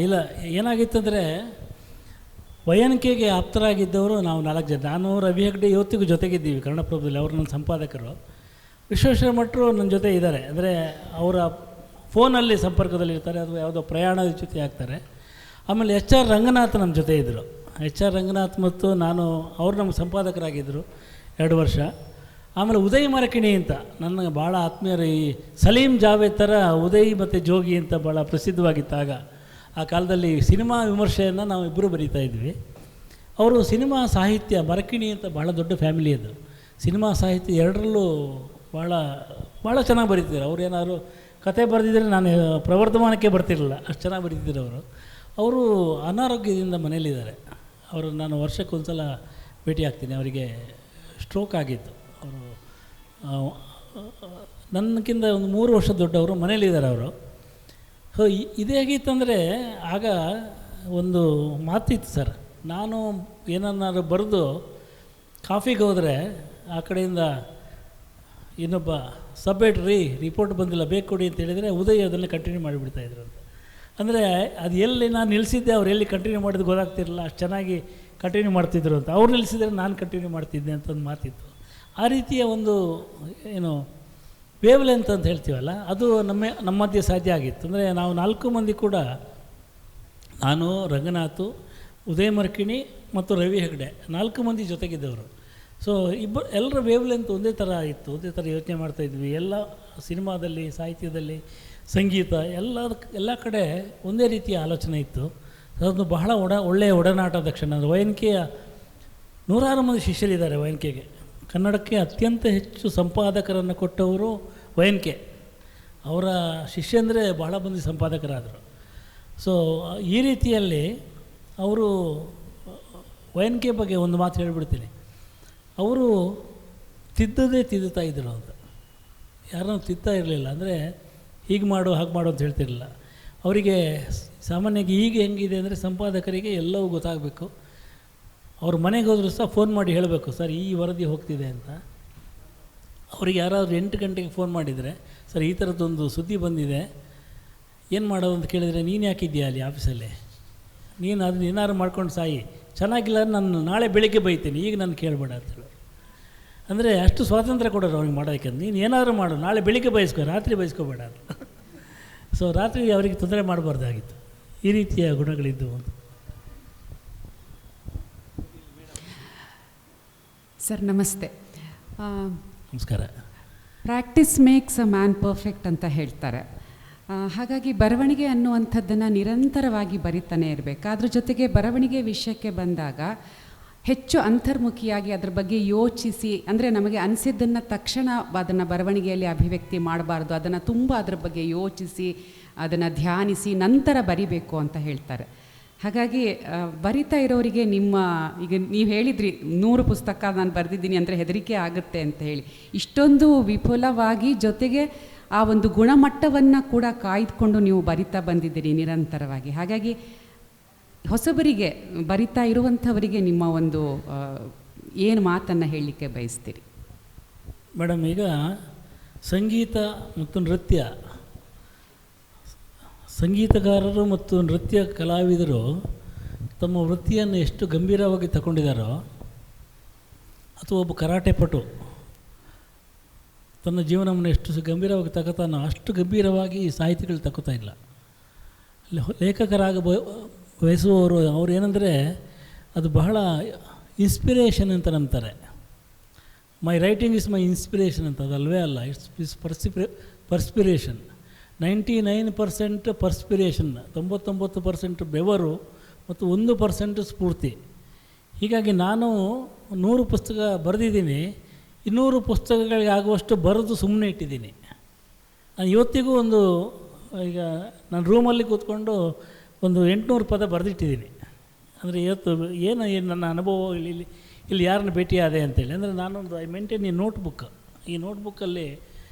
ಇಲ್ಲ ಏನಾಗಿತ್ತಂದರೆ, ವಯನ್ಕೆಗೆ ಆಪ್ತರಾಗಿದ್ದವರು ನಾವು 4 ಜನ. ನಾನು ರವಿ ಹೆಗ್ಡೆ ಇವತ್ತಿಗೂ ಜೊತೆಗಿದ್ದೀವಿ ಕನ್ನಡಪ್ರಭದಲ್ಲಿ. ಅವರು ನನ್ನ ಸಂಪಾದಕರು. ವಿಶ್ವೇಶ್ವರ ಭಟ್ರು ನನ್ನ ಜೊತೆ ಇದ್ದಾರೆ. ಅಂದರೆ ಅವರ ಫೋನಲ್ಲಿ ಸಂಪರ್ಕದಲ್ಲಿರ್ತಾರೆ, ಅಥವಾ ಯಾವುದೋ ಪ್ರಯಾಣದ ಜೊತೆ ಆಗ್ತಾರೆ. ಆಮೇಲೆ HR ರಂಗನಾಥ್ ನಮ್ಮ ಜೊತೆ ಇದ್ದರು. HR ರಂಗನಾಥ್ ಮತ್ತು ನಾನು, ಅವರು ನಮಗೆ ಸಂಪಾದಕರಾಗಿದ್ದರು 2 ವರ್ಷ. ಆಮೇಲೆ ಉದಯ್ ಮರಕಿಣಿ ಅಂತ ನನ್ನ ಭಾಳ ಆತ್ಮೀಯರು. ಈ ಸಲೀಂ ಜಾವೇದ್ ಥರ ಉದಯ್ ಮತ್ತು ಜೋಗಿ ಅಂತ ಭಾಳ ಪ್ರಸಿದ್ಧವಾಗಿತ್ತಾಗ. ಆ ಕಾಲದಲ್ಲಿ ಸಿನಿಮಾ ವಿಮರ್ಶೆಯನ್ನು ನಾವು ಇಬ್ಬರು ಬರೀತಾ ಇದ್ವಿ. ಅವರು ಸಿನಿಮಾ ಸಾಹಿತ್ಯ, ಮರಕಿಣಿ ಅಂತ ಭಾಳ ದೊಡ್ಡ ಫ್ಯಾಮಿಲಿ ಅದು. ಸಿನಿಮಾ ಸಾಹಿತ್ಯ ಎರಡರಲ್ಲೂ ಭಾಳ ಚೆನ್ನಾಗಿ ಬರೀತಿದ್ರು. ಅವ್ರು ಏನಾದ್ರು ಕತೆ ಬರೆದಿದ್ದರೆ ನಾನು ಪ್ರವರ್ಧಮಾನಕ್ಕೆ ಬರ್ತಿರಲಿಲ್ಲ, ಅಷ್ಟು ಚೆನ್ನಾಗಿ ಬರೀತಿದ್ರು ಅವರು. ಅವರು ಅನಾರೋಗ್ಯದಿಂದ ಮನೇಲಿದ್ದಾರೆ. ಅವರು ನಾನು ವರ್ಷಕ್ಕೊಂದು ಸಲ ಭೇಟಿ ಆಗ್ತೀನಿ. ಅವರಿಗೆ ಸ್ಟ್ರೋಕ್ ಆಗಿತ್ತು. ಅವರು ನನ್ನಕ್ಕಿಂತ ಒಂದು 3 ವರ್ಷ ದೊಡ್ಡವರು, ಮನೇಲಿದ್ದಾರೆ ಅವರು. ಸೊ ಇದೇಗಿತ್ತಂದರೆ, ಆಗ ಒಂದು ಮಾತಿತ್ತು ಸರ್. ನಾನು ಏನನ್ನಾದ್ರು ಬರೆದು ಕಾಫಿಗೆ ಹೋದರೆ ಆ ಕಡೆಯಿಂದ ಇನ್ನೊಬ್ಬ ಸಬ್ ಎಡಿಟರ್ ರಿಪೋರ್ಟ್ ಬಂದಿಲ್ಲ, ಬೇಕು ಕೊಡಿ ಅಂತ ಹೇಳಿದರೆ ಉದಯ್ ಅದನ್ನು ಕಂಟಿನ್ಯೂ ಮಾಡಿಬಿಡ್ತಾಯಿದ್ರು ಅಂತ. ಅಂದರೆ ಅದು ಎಲ್ಲಿ ನಾನು ನಿಲ್ಲಿಸಿದ್ದೆ, ಅವ್ರು ಎಲ್ಲಿ ಕಂಟಿನ್ಯೂ ಮಾಡಿದ್ದು ಗೊತ್ತಾಗ್ತಿರಲಿಲ್ಲ, ಅಷ್ಟು ಚೆನ್ನಾಗಿ ಕಂಟಿನ್ಯೂ ಮಾಡ್ತಿದ್ರು ಅಂತ. ಅವ್ರು ನಿಲ್ಲಿಸಿದರೆ ನಾನು ಕಂಟಿನ್ಯೂ ಮಾಡ್ತಿದ್ದೆ ಅಂತ ಒಂದು ಮಾತಿತ್ತು. ಆ ರೀತಿಯ ಒಂದು ಏನು ವೇವ್ ಲೆಂತ್ ಅಂತ ಹೇಳ್ತೀವಲ್ಲ, ಅದು ನಮ್ಮ ಮಧ್ಯೆ ಸಾಧ್ಯ ಆಗಿತ್ತು. ಅಂದರೆ ನಾವು 4 ಮಂದಿ ಕೂಡ, ನಾನು, ರಂಗನಾಥು, ಉದಯ್ ಮರ್ಕಿಣಿ ಮತ್ತು ರವಿ ಹೆಗ್ಡೆ 4 ಮಂದಿ ಜೊತೆಗಿದ್ದವರು. ಸೊ ಎಲ್ಲರ ವೇವ್ ಲೆಂತ್ ಒಂದೇ ಥರ ಇತ್ತು, ಒಂದೇ ಥರ ಯೋಚನೆ ಮಾಡ್ತಾಯಿದ್ವಿ. ಎಲ್ಲ ಸಿನಿಮಾದಲ್ಲಿ, ಸಾಹಿತ್ಯದಲ್ಲಿ, ಸಂಗೀತ ಎಲ್ಲ ಕಡೆ ಒಂದೇ ರೀತಿಯ ಆಲೋಚನೆ ಇತ್ತು. ಅದೊಂದು ಬಹಳ ಒಳ್ಳೆಯ ಒಡನಾಟದ ಕ್ಷಣ. ಅಂದರೆ ವಯನ್ಕೆಯ 100 ಮಂದಿ ಶಿಷ್ಯರಿದ್ದಾರೆ ವಯನ್ಕೆಗೆ. ಕನ್ನಡಕ್ಕೆ ಅತ್ಯಂತ ಹೆಚ್ಚು ಸಂಪಾದಕರನ್ನು ಕೊಟ್ಟವರು ವಯನ್ಕೆ. ಅವರ ಶಿಷ್ಯಂದರೆ ಬಹಳ ಮಂದಿ ಸಂಪಾದಕರಾದರು. ಸೊ ಈ ರೀತಿಯಲ್ಲಿ ಅವರು ವಯನ್ಕೆ ಬಗ್ಗೆ ಒಂದು ಮಾತು ಹೇಳಿಬಿಡ್ತೀನಿ. ಅವರು ತಿದ್ದುತ್ತಾ ಇದ್ದರು ಅಂತ, ಯಾರನ್ನೂ ತಿದ್ತಾ ಇರಲಿಲ್ಲ. ಅಂದರೆ ಹೀಗೆ ಮಾಡು ಹಾಗೆ ಮಾಡು ಅಂತ ಹೇಳ್ತಿರಲಿಲ್ಲ. ಅವರಿಗೆ ಸಾಮಾನ್ಯವಾಗಿ ಈಗ ಹೆಂಗಿದೆ ಅಂದರೆ, ಸಂಪಾದಕರಿಗೆ ಎಲ್ಲವೂ ಗೊತ್ತಾಗಬೇಕು. ಅವ್ರ ಮನೆಗೆ ಹೋದರೂ ಸಹ ಫೋನ್ ಮಾಡಿ ಹೇಳಬೇಕು, ಸರ್ ಈ ವರದಿ ಹೋಗ್ತಿದೆ ಅಂತ. ಅವ್ರಿಗೆ ಯಾರಾದರೂ 8 ಗಂಟೆಗೆ ಫೋನ್ ಮಾಡಿದರೆ, ಸರ್ ಈ ಥರದ್ದೊಂದು ಸುದ್ದಿ ಬಂದಿದೆ, ಏನು ಮಾಡೋದು ಅಂತ ಕೇಳಿದರೆ, ನೀನು ಯಾಕಿದ್ದೀಯಾ ಅಲ್ಲಿ ಆಫೀಸಲ್ಲಿ, ನೀನು ಅದನ್ನ ಏನಾದ್ರು ಮಾಡ್ಕೊಂಡು ಸಾಯಿ, ಚೆನ್ನಾಗಿಲ್ಲ ನಾನು ನಾಳೆ ಬೆಳಿಗ್ಗೆ ಬೈತೀನಿ, ಈಗ ನಾನು ಕೇಳಬೇಡ ಅಂತೇಳಿ. ಅಂದರೆ ಅಷ್ಟು ಸ್ವಾತಂತ್ರ್ಯ ಕೊಡೋರು ಅವ್ರಿಗೆ ಮಾಡೋಕ್ಕೆ. ನೀನು ಏನಾದರೂ ಮಾಡು, ನಾಳೆ ಬೆಳಿಗ್ಗೆ ಬಯಸ್ಕೊ, ರಾತ್ರಿ ಬಯಸ್ಕೋಬೇಡ ಅಂತ. ಸೊ ರಾತ್ರಿ ಅವರಿಗೆ ತೊಂದರೆ ಮಾಡಬಾರ್ದಾಗಿತ್ತು. ಈ ರೀತಿಯ ಗುಣಗಳಿದ್ದವು ಅಂತ. ಸರ್ ನಮಸ್ತೆ. ನಮಸ್ಕಾರ. Practice makes a man perfect ಅಂತ ಹೇಳ್ತಾರೆ. ಹಾಗಾಗಿ ಬರವಣಿಗೆ ಅನ್ನುವಂಥದ್ದನ್ನು ನಿರಂತರವಾಗಿ ಬರಿತಾನೆ ಇರಬೇಕು. ಅದ್ರ ಜೊತೆಗೆ ಬರವಣಿಗೆ ವಿಷಯಕ್ಕೆ ಬಂದಾಗ ಹೆಚ್ಚು ಅಂತರ್ಮುಖಿಯಾಗಿ ಅದ್ರ ಬಗ್ಗೆ ಯೋಚಿಸಿ, ಅಂದರೆ ನಮಗೆ ಅನಿಸಿದ್ದನ್ನು ತಕ್ಷಣ ಅದನ್ನು ಬರವಣಿಗೆಯಲ್ಲಿ ಅಭಿವ್ಯಕ್ತಿ ಮಾಡಬಾರ್ದು, ಅದನ್ನು ತುಂಬ ಅದ್ರ ಬಗ್ಗೆ ಯೋಚಿಸಿ ಅದನ್ನು ಧ್ಯಾನಿಸಿ ನಂತರ ಬರಿಬೇಕು ಅಂತ ಹೇಳ್ತಾರೆ. ಹಾಗಾಗಿ ಬರಿತಾ ಇರೋರಿಗೆ ಈಗ ನೀವು ಹೇಳಿದ್ರಿ 100 ಪುಸ್ತಕ ನಾನು ಬರೆದಿದ್ದೀನಿ ಅಂದರೆ ಹೆದರಿಕೆ ಆಗುತ್ತೆ ಅಂತ ಹೇಳಿ. ಇಷ್ಟೊಂದು ವಿಪುಲವಾಗಿ, ಜೊತೆಗೆ ಆ ಒಂದು ಗುಣಮಟ್ಟವನ್ನು ಕೂಡ ಕಾಯ್ದುಕೊಂಡು ನೀವು ಬರಿತಾ ಬಂದಿದ್ದೀರಿ ನಿರಂತರವಾಗಿ. ಹಾಗಾಗಿ ಹೊಸಬರಿಗೆ ಬರಿತಾ ಇರುವಂಥವರಿಗೆ ನಿಮ್ಮ ಒಂದು ಏನು ಮಾತನ್ನು ಹೇಳಲಿಕ್ಕೆ ಬಯಸ್ತೀರಿ? ಮೇಡಮ್, ಈಗ ಸಂಗೀತ ಮತ್ತು ನೃತ್ಯ, ಸಂಗೀತಗಾರರು ಮತ್ತು ನೃತ್ಯ ಕಲಾವಿದರು ತಮ್ಮ ವೃತ್ತಿಯನ್ನು ಎಷ್ಟು ಗಂಭೀರವಾಗಿ ತಗೊಂಡಿದ್ದಾರೋ, ಅಥವಾ ಒಬ್ಬ ಕರಾಟೆ ಪಟು ತನ್ನ ಜೀವನವನ್ನು ಎಷ್ಟು ಗಂಭೀರವಾಗಿ ತಗೋತಾನೋ ಅಷ್ಟು ಗಂಭೀರವಾಗಿ ಸಾಹಿತಿಗಳು ತಗೋತಾ ಇಲ್ಲ. ಲೇಖಕರಾಗ ಬಯಸುವವರು ಅವ್ರು ಏನಂದರೆ ಅದು ಬಹಳ ಇನ್ಸ್ಪಿರೇಷನ್ ಅಂತ ನಂಬ್ತಾರೆ. ಮೈ ರೈಟಿಂಗ್ ಇಸ್ ಮೈ ಇನ್ಸ್ಪಿರೇಷನ್ ಅಂತ. ಅದಲ್ವೇ ಅಲ್ಲ, ಇಟ್ಸ್ ಪರ್ಸ್ಪಿರೇಷನ್. 99% ಪರ್ಸ್ಪಿರೇಷನ್, 99% ಬೆವರು ಮತ್ತು 1% ಸ್ಫೂರ್ತಿ. ಹೀಗಾಗಿ ನಾನು 100 ಪುಸ್ತಕ ಬರೆದಿದ್ದೀನಿ, 200 ಪುಸ್ತಕಗಳಿಗೆ ಆಗುವಷ್ಟು ಬರೆದು ಸುಮ್ಮನೆ ಇಟ್ಟಿದ್ದೀನಿ. ನಾನು ಇವತ್ತಿಗೂ ಈಗ ನಾನು ರೂಮಲ್ಲಿ ಕೂತ್ಕೊಂಡು ಒಂದು 800 ಪದ ಬರೆದಿಟ್ಟಿದ್ದೀನಿ. ಅಂದರೆ ಇವತ್ತು ಏನು ನನ್ನ ಅನುಭವ ಇಲ್ಲಿ ಯಾರನ್ನ ಭೇಟಿಯಾದೆ ಅಂತೇಳಿ. ಅಂದರೆ ನಾನೊಂದು ಐ ಮೇಂಟೈನ್ ಈ ನೋಟ್ಬುಕ್. ಈ ನೋಟ್ಬುಕ್ಕಲ್ಲಿ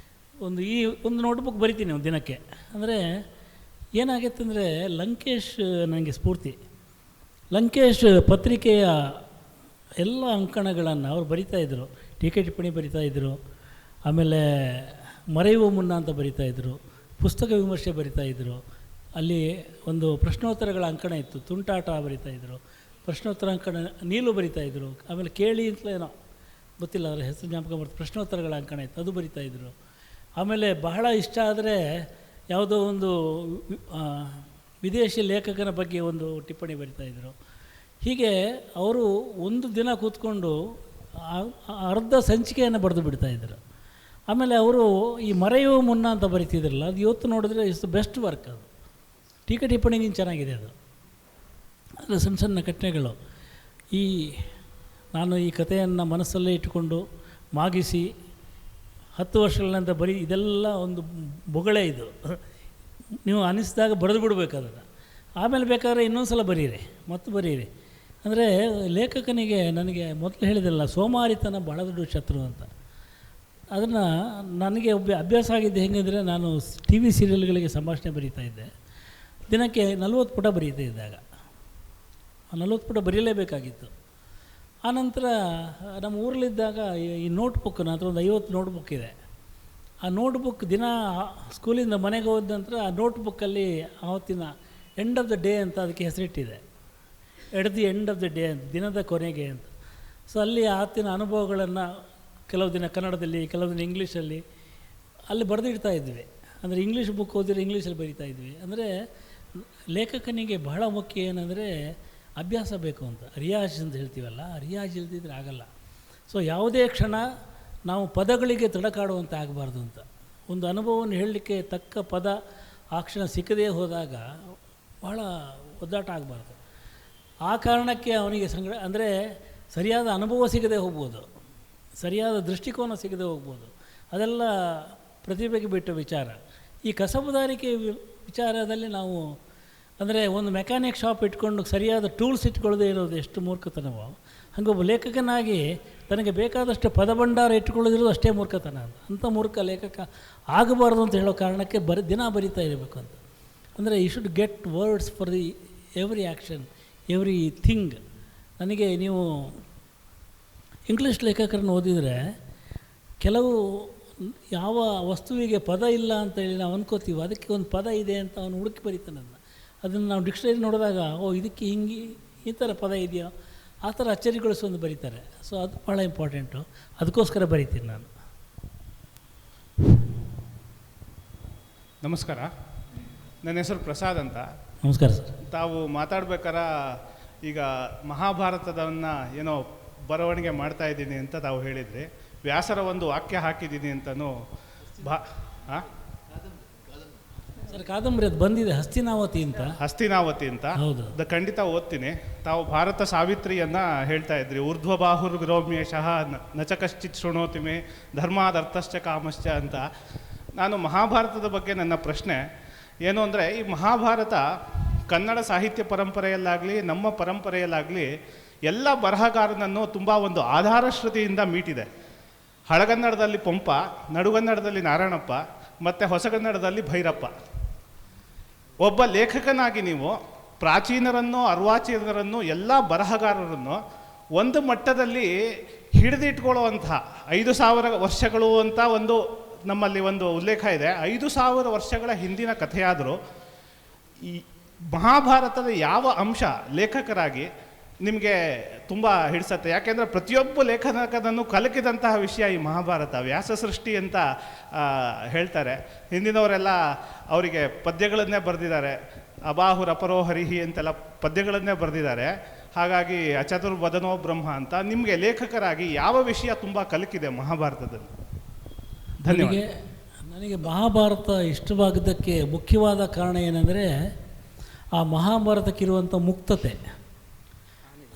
ಒಂದು ನೋಟ್ಬುಕ್ ಬರಿತೀನಿ ಒಂದು ದಿನಕ್ಕೆ. ಅಂದರೆ ಏನಾಗೈತೆ ಅಂದರೆ, ಲಂಕೇಶ್ ನನಗೆ ಸ್ಫೂರ್ತಿ. ಲಂಕೇಶ್ ಪತ್ರಿಕೆಯ ಎಲ್ಲ ಅಂಕಣಗಳನ್ನು ಅವ್ರು ಬರಿತಾಯಿದ್ರು, ಟೀಕೆ ಟಿಪ್ಪಣಿ ಬರಿತಾಯಿದ್ರು, ಆಮೇಲೆ ಮರೆಯುವ ಮುನ್ನ ಅಂತ ಬರಿತಾಯಿದ್ರು, ಪುಸ್ತಕ ವಿಮರ್ಶೆ ಬರಿತಾಯಿದ್ರು. ಅಲ್ಲಿ ಒಂದು ಪ್ರಶ್ನೋತ್ತರಗಳ ಅಂಕಣ ಇತ್ತು, ತುಂಟಾಟ ಬರಿತಾಯಿದ್ರು, ಪ್ರಶ್ನೋತ್ತರ ಅಂಕಣ ನೀಲು ಬರಿತಾಯಿದ್ರು. ಆಮೇಲೆ ಕೇಳಿ ಅಂತಲೇನೋ ಗೊತ್ತಿಲ್ಲ, ಅದರ ಹೆಸರು ಜ್ಞಾಪಕ ಬರ್ತದೆ, ಪ್ರಶ್ನೋತ್ತರಗಳ ಅಂಕಣ ಇತ್ತು, ಅದು ಬರಿತಾಯಿದ್ರು. ಆಮೇಲೆ ಬಹಳ ಇಷ್ಟ ಆದರೆ ಯಾವುದೋ ಒಂದು ವಿದೇಶಿ ಲೇಖಕನ ಬಗ್ಗೆ ಒಂದು ಟಿಪ್ಪಣಿ ಬರಿತಾಯಿದ್ರು. ಹೀಗೆ ಅವರು ಒಂದು ದಿನ ಕೂತ್ಕೊಂಡು ಅರ್ಧ ಸಂಚಿಕೆಯನ್ನು ಬರೆದು ಬಿಡ್ತಾಯಿದ್ರು. ಆಮೇಲೆ ಅವರು ಈ ಮರೆಯುವ ಮುನ್ನ ಅಂತ ಬರಿತಿದ್ರಲ್ಲ, ಅದು ಇವತ್ತು ನೋಡಿದ್ರೆ ಇಟ್ಸ್ ದ ಬೆಸ್ಟ್ ವರ್ಕ್. ಅದು ಟೀಕೆ ಟಿಪ್ಪಣಿಗಿಂತ ಚೆನ್ನಾಗಿದೆ ಅದು. ಅಂದರೆ ಸಣ್ಣ ಸಣ್ಣ ಘಟನೆಗಳು. ನಾನು ಈ ಕಥೆಯನ್ನು ಮನಸ್ಸಲ್ಲೇ ಇಟ್ಟುಕೊಂಡು ಮಾಗಿಸಿ 10 ವರ್ಷಗಳಿಂದ ಇದೆಲ್ಲ ಒಂದು ಬೊಗಳೆ. ಇದು ನೀವು ಅನಿಸಿದಾಗ ಬರೆದು ಬಿಡಬೇಕು ಅದನ್ನು. ಆಮೇಲೆ ಬೇಕಾದ್ರೆ ಇನ್ನೊಂದು ಸಲ ಬರೀರಿ, ಮತ್ತು ಬರೀರಿ. ಅಂದರೆ ಲೇಖಕನಿಗೆ ನನಗೆ ಮೊದಲು ಹೇಳಿದಲ್ಲ, ಸೋಮಾರಿತನ ಭಾಳ ದೊಡ್ಡ ಶತ್ರು ಅಂತ. ಅದನ್ನು ನನಗೆ ಅಭ್ಯಾಸ ಆಗಿದ್ದು ಹೆಂಗಂದರೆ, ನಾನು TV ಸೀರಿಯಲ್ಗಳಿಗೆ ಸಂಭಾಷಣೆ ಬರೀತಾಯಿದ್ದೆ. ದಿನಕ್ಕೆ 40 ಪುಟ ಬರೀತಾ ಇದ್ದಾಗ 40 ಪುಟ ಬರೀಲೇಬೇಕಾಗಿತ್ತು. ಆನಂತರ ನಮ್ಮ ಊರಲ್ಲಿದ್ದಾಗ ಈ ನೋಟ್ಬುಕ್, ನನ್ನ ಹತ್ರ ಒಂದು 50 ನೋಟ್ಬುಕ್ ಇದೆ. ಆ ನೋಟ್ಬುಕ್ ದಿನ ಸ್ಕೂಲಿಂದ ಮನೆಗೆ ಹೋದ ನಂತರ ಆ ನೋಟ್ಬುಕ್ಕಲ್ಲಿ ಆವತ್ತಿನ ಎಂಡ್ ಆಫ್ ದ ಡೇ ಅಂತ ಅದಕ್ಕೆ ಹೆಸರಿಟ್ಟಿದೆ. At the end of the day ಅಂತ, ದಿನದ ಕೊನೆಗೆ ಅಂತ. ಸೊ ಅಲ್ಲಿ ಆವತ್ತಿನ ಅನುಭವಗಳನ್ನು ಕೆಲವು ದಿನ ಕನ್ನಡದಲ್ಲಿ, ಕೆಲವು ದಿನ ಇಂಗ್ಲೀಷಲ್ಲಿ ಅಲ್ಲಿ ಬರೆದಿಡ್ತಾ ಇದ್ವಿ. ಅಂದರೆ ಇಂಗ್ಲೀಷ್ ಬುಕ್ ಓದಿದ್ರೆ ಇಂಗ್ಲೀಷಲ್ಲಿ ಬರೀತಾ ಇದ್ವಿ. ಅಂದರೆ ಲೇಖಕನಿಗೆ ಬಹಳ ಮುಖ್ಯ ಏನಂದರೆ ಅಭ್ಯಾಸ ಬೇಕು ಅಂತ, ರಿಯಾಜ್ ಅಂತ ಹೇಳ್ತೀವಲ್ಲ, ರಿಯಾಜ್ ಇಲ್ದಿದ್ರೆ ಆಗಲ್ಲ. ಸೊ ಯಾವುದೇ ಕ್ಷಣ ನಾವು ಪದಗಳಿಗೆ ತಡಕಾಡುವಂತೆ ಆಗಬಾರ್ದು ಅಂತ. ಒಂದು ಅನುಭವವನ್ನು ಹೇಳಲಿಕ್ಕೆ ತಕ್ಕ ಪದ ಆ ಕ್ಷಣ ಸಿಕ್ಕದೇ ಹೋದಾಗ ಬಹಳ ಒದ್ದಾಟ ಆಗಬಾರ್ದು. ಆ ಕಾರಣಕ್ಕೆ ಅವನಿಗೆ ಅಂದರೆ ಸರಿಯಾದ ಅನುಭವ ಸಿಗದೆ ಹೋಗ್ಬೋದು, ಸರಿಯಾದ ದೃಷ್ಟಿಕೋನ ಸಿಗದೆ ಹೋಗ್ಬೋದು. ಅದೆಲ್ಲ ಪ್ರತಿಭೆಗೆ ಬಿಟ್ಟ ವಿಚಾರ. ಈ ಕಸಬುದಾರಿಕೆ ವಿಚಾರದಲ್ಲಿ ನಾವು ಅಂದರೆ ಒಂದು ಮೆಕ್ಯಾನಿಕ್ ಶಾಪ್ ಇಟ್ಕೊಂಡು ಸರಿಯಾದ ಟೂಲ್ಸ್ ಇಟ್ಕೊಳ್ಳದೆ ಇರೋದು ಎಷ್ಟು ಮೂರ್ಖತನವೋ, ಹಾಗೊಬ್ಬ ಲೇಖಕನಾಗಿ ತನಗೆ ಬೇಕಾದಷ್ಟು ಪದಭಂಡಾರ ಇಟ್ಕೊಳ್ಳೋದಿರೋದು ಅಷ್ಟೇ ಮೂರ್ಖತನ. ಅಂಥ ಮೂರ್ಖ ಲೇಖಕ ಆಗಬಾರ್ದು ಅಂತ ಹೇಳೋ ಕಾರಣಕ್ಕೆ ದಿನ ಬರಿತಾ ಇರಬೇಕು ಅಂತ. ಅಂದರೆ you should get words for the every action, everything. ನನಗೆ ನೀವು ಇಂಗ್ಲೀಷ್ ಲೇಖಕರನ್ನು ಓದಿದರೆ ಕೆಲವು ಯಾವ ವಸ್ತುವಿಗೆ ಪದ ಇಲ್ಲ ಅಂತೇಳಿ ನಾವು ಅನ್ಕೋತೀವಿ, ಅದಕ್ಕೆ ಒಂದು ಪದ ಇದೆ ಅಂತ ಅವನು ಹುಡುಕಿ ಬರೀತಾನೆ. ಅದನ್ನು ನಾವು ಡಿಕ್ಷನರಿ ನೋಡಿದಾಗ, ಇದಕ್ಕೆ ಈ ಥರ ಪದ ಇದೆಯೋ ಆ ಥರ ಅಚ್ಚರಿಗೊಳಿಸೋದು ಬರೀತಾರೆ. ಸೊ ಅದು ಭಾಳ ಇಂಪಾರ್ಟೆಂಟು, ಅದಕ್ಕೋಸ್ಕರ ಬರೀತೀನಿ ನಾನು. ನಮಸ್ಕಾರ, ನನ್ನ ಹೆಸರು ಪ್ರಸಾದ್ ಅಂತ. ನಮಸ್ಕಾರ ಸರ್. ತಾವು ಮಾತಾಡ್ಬೇಕಾರ ಈಗ ಮಹಾಭಾರತದವನ್ನು ಏನೋ ಬರವಣಿಗೆ ಮಾಡ್ತಾ ಇದ್ದೀನಿ ಅಂತ ತಾವು ಹೇಳಿದ್ರಿ. ವ್ಯಾಸರ ಒಂದು ವಾಕ್ಯ ಹಾಕಿದ್ದೀನಿ ಅಂತಲೂ ಸರ್ ಕಾದಂಬರಿ ಅದು ಬಂದಿದೆ, ಹಸ್ತಿನಾವತಿ ಅಂತ. ಹೌದು, ಖಂಡಿತ ಓದ್ತೀನಿ. ತಾವು ಭಾರತ ಸಾವಿತ್ರಿಯನ್ನು ಹೇಳ್ತಾ ಇದ್ರಿ. ಊರ್ಧ್ವಬಾಹುರ್ ವಿರೋಮ್ಯೇಶಃ ನಚ ಕಶ್ಚಿತ್ ಶೃಣೋತಿ ಮೇ ಧರ್ಮಾದರ್ಥಶ್ಚ ಕಾಮಶ್ಚ ಅಂತ. ನಾನು ಮಹಾಭಾರತದ ಬಗ್ಗೆ ನನ್ನ ಪ್ರಶ್ನೆ ಏನು ಅಂದರೆ, ಈ ಮಹಾಭಾರತ ಕನ್ನಡ ಸಾಹಿತ್ಯ ಪರಂಪರೆಯಲ್ಲಾಗಲಿ ನಮ್ಮ ಪರಂಪರೆಯಲ್ಲಾಗಲಿ ಎಲ್ಲ ಬರಹಗಾರನನ್ನು ತುಂಬ ಒಂದು ಆಧಾರಶ್ರುತಿಯಿಂದ ಮೀಟಿದೆ. ಹಳಗನ್ನಡದಲ್ಲಿ ಪಂಪ, ನಡುಗನ್ನಡದಲ್ಲಿ ನಾರಾಯಣಪ್ಪ, ಮತ್ತು ಹೊಸಗನ್ನಡದಲ್ಲಿ ಭೈರಪ್ಪ. ಒಬ್ಬ ಲೇಖಕನಾಗಿ ನೀವು ಪ್ರಾಚೀನರನ್ನು, ಅರ್ವಾಚೀನರನ್ನು, ಎಲ್ಲ ಬರಹಗಾರರನ್ನು ಒಂದು ಮಟ್ಟದಲ್ಲಿ ಹಿಡಿದಿಟ್ಕೊಳ್ಳುವಂತಹ 5,000 ವರ್ಷಗಳು ಅಂತ ನಮ್ಮಲ್ಲಿ ಒಂದು ಉಲ್ಲೇಖ ಇದೆ. 5,000 ವರ್ಷಗಳ ಹಿಂದಿನ ಕಥೆಯಾದರೂ ಈ ಮಹಾಭಾರತದ ಯಾವ ಅಂಶ ಲೇಖಕರಾಗಿ ನಿಮಗೆ ತುಂಬ ಹಿಡಿಸತ್ತೆ? ಯಾಕೆಂದರೆ ಪ್ರತಿಯೊಬ್ಬ ಲೇಖಕನನ್ನು ಕಲಕಿದಂತಹ ವಿಷಯ ಈ ಮಹಾಭಾರತ. ವ್ಯಾಸ ಸೃಷ್ಟಿ ಅಂತ ಹೇಳ್ತಾರೆ. ಹಿಂದಿನವರೆಲ್ಲ ಅವರಿಗೆ ಪದ್ಯಗಳನ್ನೇ ಬರೆದಿದ್ದಾರೆ. ಅಬಾಹುರ ಅಪರೋಹರಿಹಿ ಅಂತೆಲ್ಲ ಪದ್ಯಗಳನ್ನೇ ಬರೆದಿದ್ದಾರೆ. ಹಾಗಾಗಿ ಅಚತುರ್ವದನೋ ಬ್ರಹ್ಮ ಅಂತ. ನಿಮಗೆ ಲೇಖಕರಾಗಿ ಯಾವ ವಿಷಯ ತುಂಬ ಕಲಕಿದೆ ಮಹಾಭಾರತದಲ್ಲಿ? ನನಗೆ ಮಹಾಭಾರತ ಇಷ್ಟವಾಗದ್ದಕ್ಕೆ ಮುಖ್ಯವಾದ ಕಾರಣ ಏನಂದರೆ ಆ ಮಹಾಭಾರತಕ್ಕಿರುವಂಥ ಮುಕ್ತತೆ.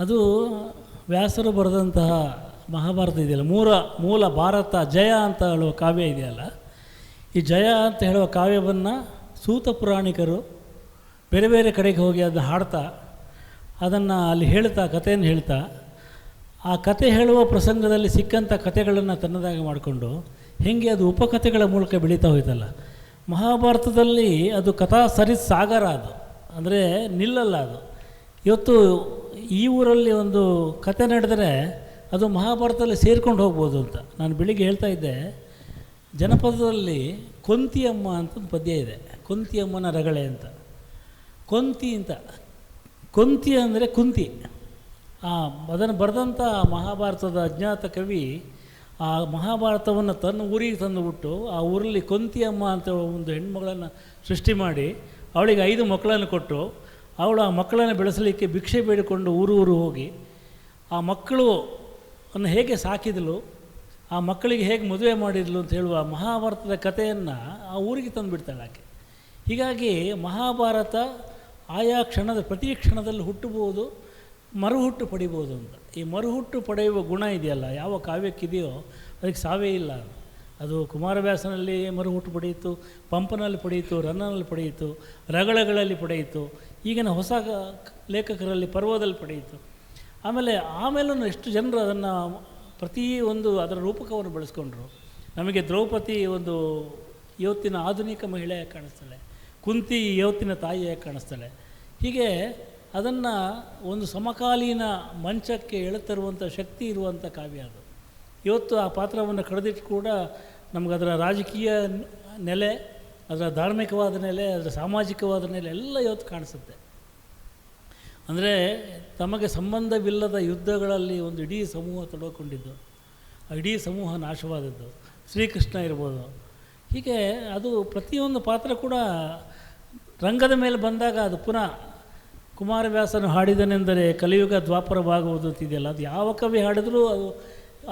ಅದು ವ್ಯಾಸರು ಬರೆದಂತಹ ಮಹಾಭಾರತ ಇದೆಯಲ್ಲ, ಮೂಲ ಭಾರತ ಜಯ ಅಂತ ಹೇಳುವ ಕಾವ್ಯ ಇದೆಯಲ್ಲ, ಈ ಜಯ ಅಂತ ಹೇಳುವ ಕಾವ್ಯವನ್ನು ಸೂತ ಪುರಾಣಿಕರು ಬೇರೆ ಬೇರೆ ಕಡೆಗೆ ಹೋಗಿ ಅದನ್ನು ಹಾಡ್ತಾ, ಅದನ್ನು ಅಲ್ಲಿ ಹೇಳ್ತಾ, ಕಥೆಯನ್ನು ಹೇಳ್ತಾ, ಆ ಕತೆ ಹೇಳುವ ಪ್ರಸಂಗದಲ್ಲಿ ಸಿಕ್ಕಂಥ ಕಥೆಗಳನ್ನು ತನ್ನದಾಗಿ ಮಾಡಿಕೊಂಡು ಹೇಗೆ ಅದು ಉಪಕಥೆಗಳ ಮೂಲಕ ಬೆಳೀತಾ ಹೋಯ್ತಲ್ಲ. ಮಹಾಭಾರತದಲ್ಲಿ ಅದು ಕಥಾ ಸಾಗರ. ಅದು ಅಂದರೆ ನಿಲ್ಲಲ್ಲ. ಅದು ಇವತ್ತು ಈ ಊರಲ್ಲಿ ಒಂದು ಕತೆ ನಡೆದರೆ ಅದು ಮಹಾಭಾರತದಲ್ಲಿ ಸೇರ್ಕೊಂಡು ಹೋಗ್ಬೋದು ಅಂತ. ನಾನು ಬೆಳಿಗ್ಗೆ ಹೇಳ್ತಾ ಇದ್ದೆ, ಜನಪದದಲ್ಲಿ ಕೊಂತಿಯಮ್ಮ ಅಂತ ಒಂದು ಪದ್ಯ ಇದೆ, ಕೊಂತಿಯಮ್ಮನ ರಗಳೆ ಅಂತ. ಕೊಂತಿ ಅಂತ, ಕೊಂತಿ ಅಂದರೆ ಕುಂತಿ. ಅದನ್ನು ಬರೆದಂಥ ಮಹಾಭಾರತದ ಅಜ್ಞಾತ ಕವಿ ಆ ಮಹಾಭಾರತವನ್ನು ತನ್ನ ಊರಿಗೆ ತಂದುಬಿಟ್ಟು ಆ ಊರಲ್ಲಿ ಕೊಂತಿಯಮ್ಮ ಅಂತ ಒಂದು ಹೆಣ್ಮಗಳನ್ನು ಸೃಷ್ಟಿ ಮಾಡಿ ಅವಳಿಗೆ 5 ಮಕ್ಕಳನ್ನು ಕೊಟ್ಟು ಅವಳು ಆ ಮಕ್ಕಳನ್ನು ಬೆಳೆಸಲಿಕ್ಕೆ ಭಿಕ್ಷೆ ಬೇಡಿಕೊಂಡು ಊರು ಹೋಗಿ ಆ ಮಕ್ಕಳನ್ನು ಹೇಗೆ ಸಾಕಿದಳು, ಆ ಮಕ್ಕಳಿಗೆ ಹೇಗೆ ಮದುವೆ ಮಾಡಿದಳು ಅಂತ ಹೇಳುವ ಮಹಾಭಾರತದ ಕಥೆಯನ್ನು ಆ ಊರಿಗೆ ತಂದುಬಿಡ್ತಾಳೆ ಆಕೆ. ಹೀಗಾಗಿ ಮಹಾಭಾರತ ಆಯಾ ಕ್ಷಣದ ಪ್ರತಿ ಕ್ಷಣದಲ್ಲಿ ಹುಟ್ಟಬಹುದು, ಮರುಹುಟ್ಟು ಪಡಿಬೋದು ಅಂತ. ಈ ಮರುಹುಟ್ಟು ಪಡೆಯುವ ಗುಣ ಇದೆಯಲ್ಲ, ಯಾವ ಕಾವ್ಯಕ್ಕಿದೆಯೋ ಅದಕ್ಕೆ ಸಾವೇ ಇಲ್ಲ. ಅದು ಕುಮಾರವ್ಯಾಸನಲ್ಲಿ ಮರುಹುಟ್ಟು ಪಡೆಯಿತು, ಪಂಪನಲ್ಲಿ ಪಡೆಯಿತು, ರನ್ನನಲ್ಲಿ ಪಡೆಯಿತು, ರಗಳಗಳಲ್ಲಿ ಪಡೆಯಿತು, ಈಗಿನ ಹೊಸ ಲೇಖಕರಲ್ಲಿ ಪರ್ವದಲ್ಲಿ ಪಡೆಯಿತು. ಆಮೇಲೂ ಎಷ್ಟು ಜನರು ಅದನ್ನು ಪ್ರತಿಯೊಂದು ಅದರ ರೂಪಕವನ್ನು ಬೆಳೆಸ್ಕೊಂಡ್ರು. ನಮಗೆ ದ್ರೌಪದಿ ಒಂದು ಇವತ್ತಿನ ಆಧುನಿಕ ಮಹಿಳೆಯಾಗಿ ಕಾಣಿಸ್ತಾಳೆ, ಕುಂತಿ ಇವತ್ತಿನ ತಾಯಿಯಾಗಿ ಕಾಣಿಸ್ತಾಳೆ. ಹೀಗೆ ಅದನ್ನು ಒಂದು ಸಮಕಾಲೀನ ಮಂಚಕ್ಕೆ ಎಳೆತರುವಂಥ ಶಕ್ತಿ ಇರುವಂಥ ಕಾವ್ಯ ಅದು. ಇವತ್ತು ಆ ಪಾತ್ರವನ್ನು ಕಳೆದಿಟ್ಟು ಕೂಡ ನಮಗದರ ರಾಜಕೀಯ ನೆಲೆ, ಅದರ ಧಾರ್ಮಿಕವಾದ ನೆಲೆ, ಅದರ ಸಾಮಾಜಿಕವಾದ ನೆಲೆ ಎಲ್ಲ ಇವತ್ತು ಕಾಣಿಸುತ್ತೆ. ಅಂದರೆ ತಮಗೆ ಸಂಬಂಧವಿಲ್ಲದ ಯುದ್ಧಗಳಲ್ಲಿ ಒಂದು ಇಡೀ ಸಮೂಹ ತೊಡಕೊಂಡಿದ್ದು, ಆ ಇಡೀ ಸಮೂಹ ನಾಶವಾದದ್ದು, ಶ್ರೀಕೃಷ್ಣ ಇರ್ಬೋದು. ಹೀಗೆ ಅದು ಪ್ರತಿಯೊಂದು ಪಾತ್ರ ಕೂಡ ರಂಗದ ಮೇಲೆ ಬಂದಾಗ ಅದು ಪುನಃ ಕುಮಾರವ್ಯಾಸನು ಹಾಡಿದನೆಂದರೆ ಕಲಿಯುಗ ದ್ವಾಪರವಾಗುವುದು ಅಂತಿದೆಯಲ್ಲ, ಅದು ಯಾವ ಕವಿ ಹಾಡಿದ್ರೂ ಅದು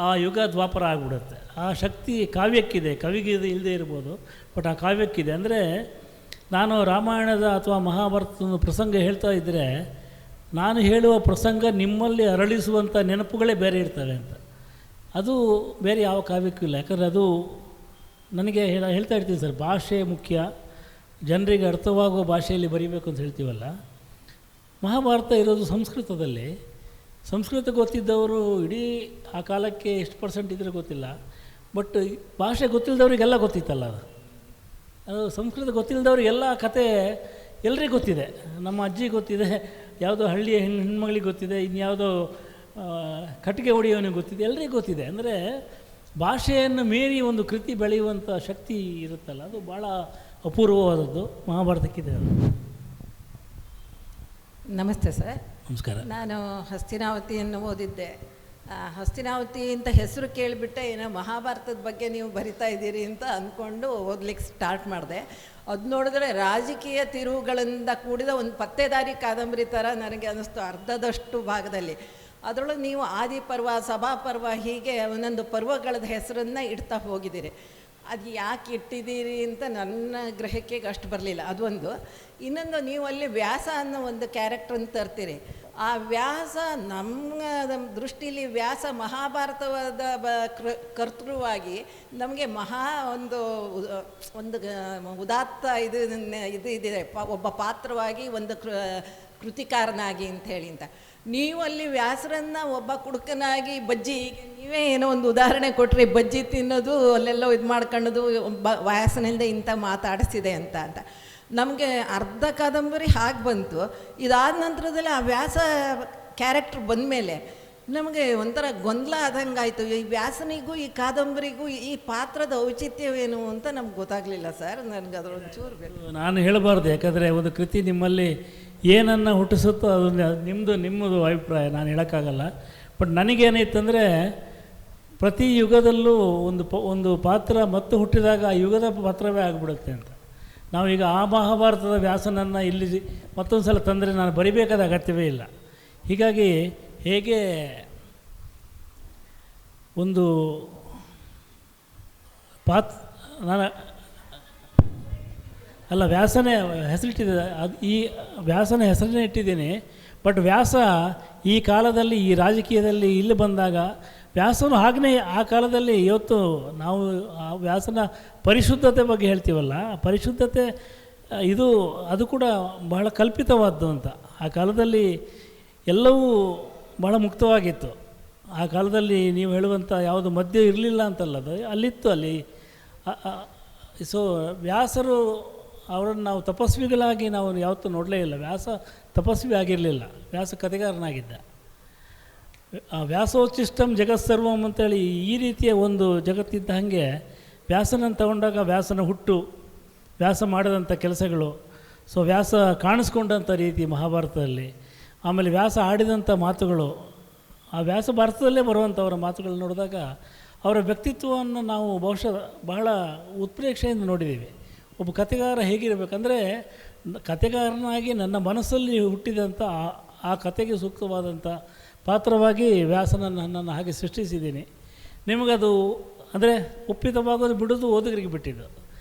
ಆ ಯುಗ ದ್ವಾಪರ ಆಗಿಬಿಡುತ್ತೆ. ಆ ಶಕ್ತಿ ಕಾವ್ಯಕ್ಕಿದೆ, ಕವಿಗೆ ಇಲ್ಲದೆ ಇರ್ಬೋದು, ಬಟ್ ಆ ಕಾವ್ಯಕ್ಕಿದೆ. ಅಂದರೆ ನಾನು ರಾಮಾಯಣದ ಅಥವಾ ಮಹಾಭಾರತದ ಪ್ರಸಂಗ ಹೇಳ್ತಾ ಇದ್ದರೆ ನಾನು ಹೇಳುವ ಪ್ರಸಂಗ ನಿಮ್ಮಲ್ಲಿ ಅರಳಿಸುವಂಥ ನೆನಪುಗಳೇ ಬೇರೆ ಇರ್ತವೆ ಅಂತ. ಅದು ಬೇರೆ ಯಾವ ಕಾವ್ಯಕ್ಕೂ ಇಲ್ಲ. ಯಾಕಂದರೆ ಅದು ನನಗೆ ಹೇಳ್ತಾ ಇರ್ತೀನಿ ಸರ್, ಭಾಷೆ ಮುಖ್ಯ, ಜನರಿಗೆ ಅರ್ಥವಾಗುವ ಭಾಷೆಯಲ್ಲಿ ಬರೀಬೇಕು ಅಂತ ಹೇಳ್ತೀವಲ್ಲ. ಮಹಾಭಾರತ ಇರೋದು ಸಂಸ್ಕೃತದಲ್ಲಿ. ಸಂಸ್ಕೃತ ಗೊತ್ತಿದ್ದವರು ಇಡೀ ಆ ಕಾಲಕ್ಕೆ ಎಷ್ಟು % ಇದ್ದರೆ ಗೊತ್ತಿಲ್ಲ, ಬಟ್ ಭಾಷೆ ಗೊತ್ತಿಲ್ಲದವ್ರಿಗೆಲ್ಲ ಗೊತ್ತಿತ್ತಲ್ಲ ಅದು. ಸಂಸ್ಕೃತ ಗೊತ್ತಿಲ್ಲದವ್ರಿಗೆಲ್ಲ ಕತೆ ಎಲ್ಲರಿಗೂ ಗೊತ್ತಿದೆ. ನಮ್ಮ ಅಜ್ಜಿ ಗೊತ್ತಿದೆ, ಯಾವುದೋ ಹಳ್ಳಿಯ ಹೆಣ್ಮಗಳಿಗೆ ಗೊತ್ತಿದೆ, ಇನ್ಯಾವುದೋ ಕಟ್ಟಿಗೆ ಹೊಡೆಯೋನಿಗೆ ಗೊತ್ತಿದೆ, ಎಲ್ಲರಿಗೂ ಗೊತ್ತಿದೆ. ಅಂದರೆ ಭಾಷೆಯನ್ನು ಮೀರಿ ಒಂದು ಕೃತಿ ಬೆಳೆಯುವಂಥ ಶಕ್ತಿ ಇರುತ್ತಲ್ಲ, ಅದು ಭಾಳ ಅಪೂರ್ವವಾದದ್ದು ಮಹಾಭಾರತಕ್ಕಿದೆ. ಅದು. ನಮಸ್ತೆ ಸರ್. ನಮಸ್ಕಾರ. ನಾನು ಹಸ್ತಿನಾವತಿಯನ್ನು ಓದಿದ್ದೆ. ಹಸ್ತಿನಾವತಿ ಅಂತ ಹೆಸರು ಕೇಳಿಬಿಟ್ಟೆ, ಏನೋ ಮಹಾಭಾರತದ ಬಗ್ಗೆ ನೀವು ಬರಿತಾ ಇದ್ದೀರಿ ಅಂತ ಅಂದ್ಕೊಂಡು ಓದ್ಲಿಕ್ಕೆ ಸ್ಟಾರ್ಟ್ ಮಾಡಿದೆ. ಅದು ನೋಡಿದ್ರೆ ರಾಜಕೀಯ ತಿರುವುಗಳಿಂದ ಕೂಡಿದ ಒಂದು ಪತ್ತೇದಾರಿ ಕಾದಂಬರಿ ಥರ ನನಗೆ ಅನ್ನಿಸ್ತು ಅರ್ಧದಷ್ಟು ಭಾಗದಲ್ಲಿ. ಅದರೊಳಗೆ ನೀವು ಆದಿಪರ್ವ, ಸಭಾಪರ್ವ, ಹೀಗೆ ಒಂದೊಂದು ಪರ್ವಗಳದ ಹೆಸರನ್ನು ಇಡ್ತಾ ಹೋಗಿದ್ದೀರಿ. ಅದು ಯಾಕೆ ಇಟ್ಟಿದ್ದೀರಿ ಅಂತ ನನ್ನ ಗ್ರಹಕ್ಕೆ ಅಷ್ಟು ಬರಲಿಲ್ಲ, ಅದೊಂದು. ಇನ್ನೊಂದು, ನೀವು ಅಲ್ಲಿ ವ್ಯಾಸ ಅನ್ನೋ ಒಂದು ಕ್ಯಾರೆಕ್ಟ್ರನ್ನು ತರ್ತೀರಿ. ಆ ವ್ಯಾಸ ನಮ್ಮ ದೃಷ್ಟಿಲಿ ವ್ಯಾಸ ಮಹಾಭಾರತವಾದ ಕರ್ತೃವಾಗಿ ನಮಗೆ ಮಹಾ ಒಂದು ಉದಾತ್ತ ಇದು ಇದಿದೆ. ಒಬ್ಬ ಪಾತ್ರವಾಗಿ ಒಂದು ಕೃತಿಕಾರನಾಗಿ ಅಂಥೇಳಿ ಅಂತ. ನೀವು ಅಲ್ಲಿ ವ್ಯಾಸರನ್ನು ಒಬ್ಬ ಕುಡುಕನಾಗಿ ಬಜ್ಜಿ, ಈಗ ನೀವೇ ಏನೋ ಒಂದು ಉದಾಹರಣೆ ಕೊಟ್ಟರೆ ಬಜ್ಜಿ ತಿನ್ನೋದು ಅಲ್ಲೆಲ್ಲೋ ಇದು ಮಾಡ್ಕೊಳ್ಳೋದು ವ್ಯಾಸನಿಂದ ಇಂಥ ಮಾತಾಡಿಸಿದೆ ಅಂತ ನಮಗೆ ಅರ್ಧ ಕಾದಂಬರಿ ಹಾಗೆ ಬಂತು. ಇದಾದ ನಂತರದಲ್ಲಿ ಆ ವ್ಯಾಸ ಕ್ಯಾರೆಕ್ಟ್ರ್ ಬಂದಮೇಲೆ ನಮಗೆ ಒಂಥರ ಗೊಂದಲ ಆದಂಗಾಯಿತು. ಈ ವ್ಯಾಸನಿಗೂ ಈ ಕಾದಂಬರಿಗೂ ಈ ಪಾತ್ರದ ಔಚಿತ್ಯವೇನು ಅಂತ ನಮ್ಗೆ ಗೊತ್ತಾಗಲಿಲ್ಲ ಸರ್. ನನಗೆ ಅದರ ಒಂಚೂರು ಬೇಕು. ನಾನು ಹೇಳಬಾರ್ದು, ಯಾಕಂದರೆ ಒಂದು ಕೃತಿ ನಿಮ್ಮಲ್ಲಿ ಏನನ್ನು ಹುಟ್ಟಿಸುತ್ತೋ ಅದು ನಿಮ್ಮದು ಅಭಿಪ್ರಾಯ, ನಾನು ಹೇಳೋಕ್ಕಾಗಲ್ಲ. ಬಟ್ ನನಗೇನಾಯ್ತಂದರೆ ಪ್ರತಿ ಯುಗದಲ್ಲೂ ಒಂದು ಪಾತ್ರ ಮತ್ತು ಹುಟ್ಟಿದಾಗ ಆ ಯುಗದ ಪಾತ್ರವೇ ಆಗಿಬಿಡುತ್ತೆ ಅಂತ. ನಾವೀಗ ಆ ಮಹಾಭಾರತದ ವ್ಯಾಸನನ್ನು ಇಲ್ಲಿ ಮತ್ತೊಂದು ಸಲ ತಂದರೆ ನಾನು ಬರಿಬೇಕಾದ ಅಗತ್ಯವೇ ಇಲ್ಲ. ಹೀಗಾಗಿ ಹೇಗೆ ಒಂದು ನಾನು ಅಲ್ಲ ವ್ಯಾಸನೇ ಹೆಸರಿಟ್ಟಿದ್ದೆ, ಅದು ಈ ವ್ಯಾಸನ ಹೆಸರನ್ನೇ ಇಟ್ಟಿದ್ದೀನಿ. ಬಟ್ ವ್ಯಾಸ ಈ ಕಾಲದಲ್ಲಿ ಈ ರಾಜಕೀಯದಲ್ಲಿ ಇಲ್ಲಿ ಬಂದಾಗ ವ್ಯಾಸನು ಹಾಗೇ ಆ ಕಾಲದಲ್ಲಿ ಇವತ್ತು ನಾವು ಆ ವ್ಯಾಸನ ಪರಿಶುದ್ಧತೆ ಬಗ್ಗೆ ಹೇಳ್ತೀವಲ್ಲ, ಪರಿಶುದ್ಧತೆ ಅದು ಕೂಡ ಬಹಳ ಕಲ್ಪಿತವಾದ್ದು ಅಂತ. ಆ ಕಾಲದಲ್ಲಿ ಎಲ್ಲವೂ ಬಹಳ ಮುಕ್ತವಾಗಿತ್ತು. ಆ ಕಾಲದಲ್ಲಿ ನೀವು ಹೇಳುವಂಥ ಯಾವುದು ಮಧ್ಯ ಇರಲಿಲ್ಲ ಅಂತಲ್ಲದು, ಅಲ್ಲಿತ್ತು. ಅಲ್ಲಿ ಸೊ ವ್ಯಾಸರು ಅವರನ್ನು ನಾವು ತಪಸ್ವಿಗಳಾಗಿ ನಾವು ಯಾವತ್ತೂ ನೋಡಲೇ ಇಲ್ಲ. ವ್ಯಾಸ ತಪಸ್ವಿ ಆಗಿರಲಿಲ್ಲ, ವ್ಯಾಸ ಕಥೆಗಾರನಾಗಿದ್ದ. ವ್ಯಾಸೋಚ್ಚಿಷ್ಟಂ ಜಗತ್ಸರ್ವಂ ಅಂತೇಳಿ ಈ ರೀತಿಯ ಒಂದು ಜಗತ್ತಿದ್ದ ಹಾಗೆ ವ್ಯಾಸನನ್ನು ತಗೊಂಡಾಗ ವ್ಯಾಸನ ಹುಟ್ಟು, ವ್ಯಾಸ ಮಾಡಿದಂಥ ಕೆಲಸಗಳು, ಸೊ ವ್ಯಾಸ ಕಾಣಿಸ್ಕೊಂಡಂಥ ರೀತಿ ಮಹಾಭಾರತದಲ್ಲಿ, ಆಮೇಲೆ ವ್ಯಾಸ ಆಡಿದಂಥ ಮಾತುಗಳು, ಆ ವ್ಯಾಸ ಭಾರತದಲ್ಲೇ ಬರುವಂಥವರ ಮಾತುಗಳು ನೋಡಿದಾಗ ಅವರ ವ್ಯಕ್ತಿತ್ವವನ್ನು ನಾವು ಬಹುಶಃ ಬಹಳ ಉತ್ಪ್ರೇಕ್ಷೆಯಿಂದ ನೋಡಿದ್ದೀವಿ. ಒಬ್ಬ ಕಥೆಗಾರ ಹೇಗಿರಬೇಕಂದ್ರೆ, ಕಥೆಗಾರನಾಗಿ ನನ್ನ ಮನಸ್ಸಲ್ಲಿ ಹುಟ್ಟಿದಂಥ ಆ ಕಥೆಗೆ ಸೂಕ್ತವಾದಂಥ ಪಾತ್ರವಾಗಿ ನನ್ನನ್ನು ಹಾಗೆ ಸೃಷ್ಟಿಸಿದ್ದೀನಿ. ನಿಮಗದು ಅಂದರೆ ಒಪ್ಪಿತವಾಗೋದು ಬಿಡೋದು ಓದುಗರಿಗೆ ಬಿಟ್ಟಿದ್ದು,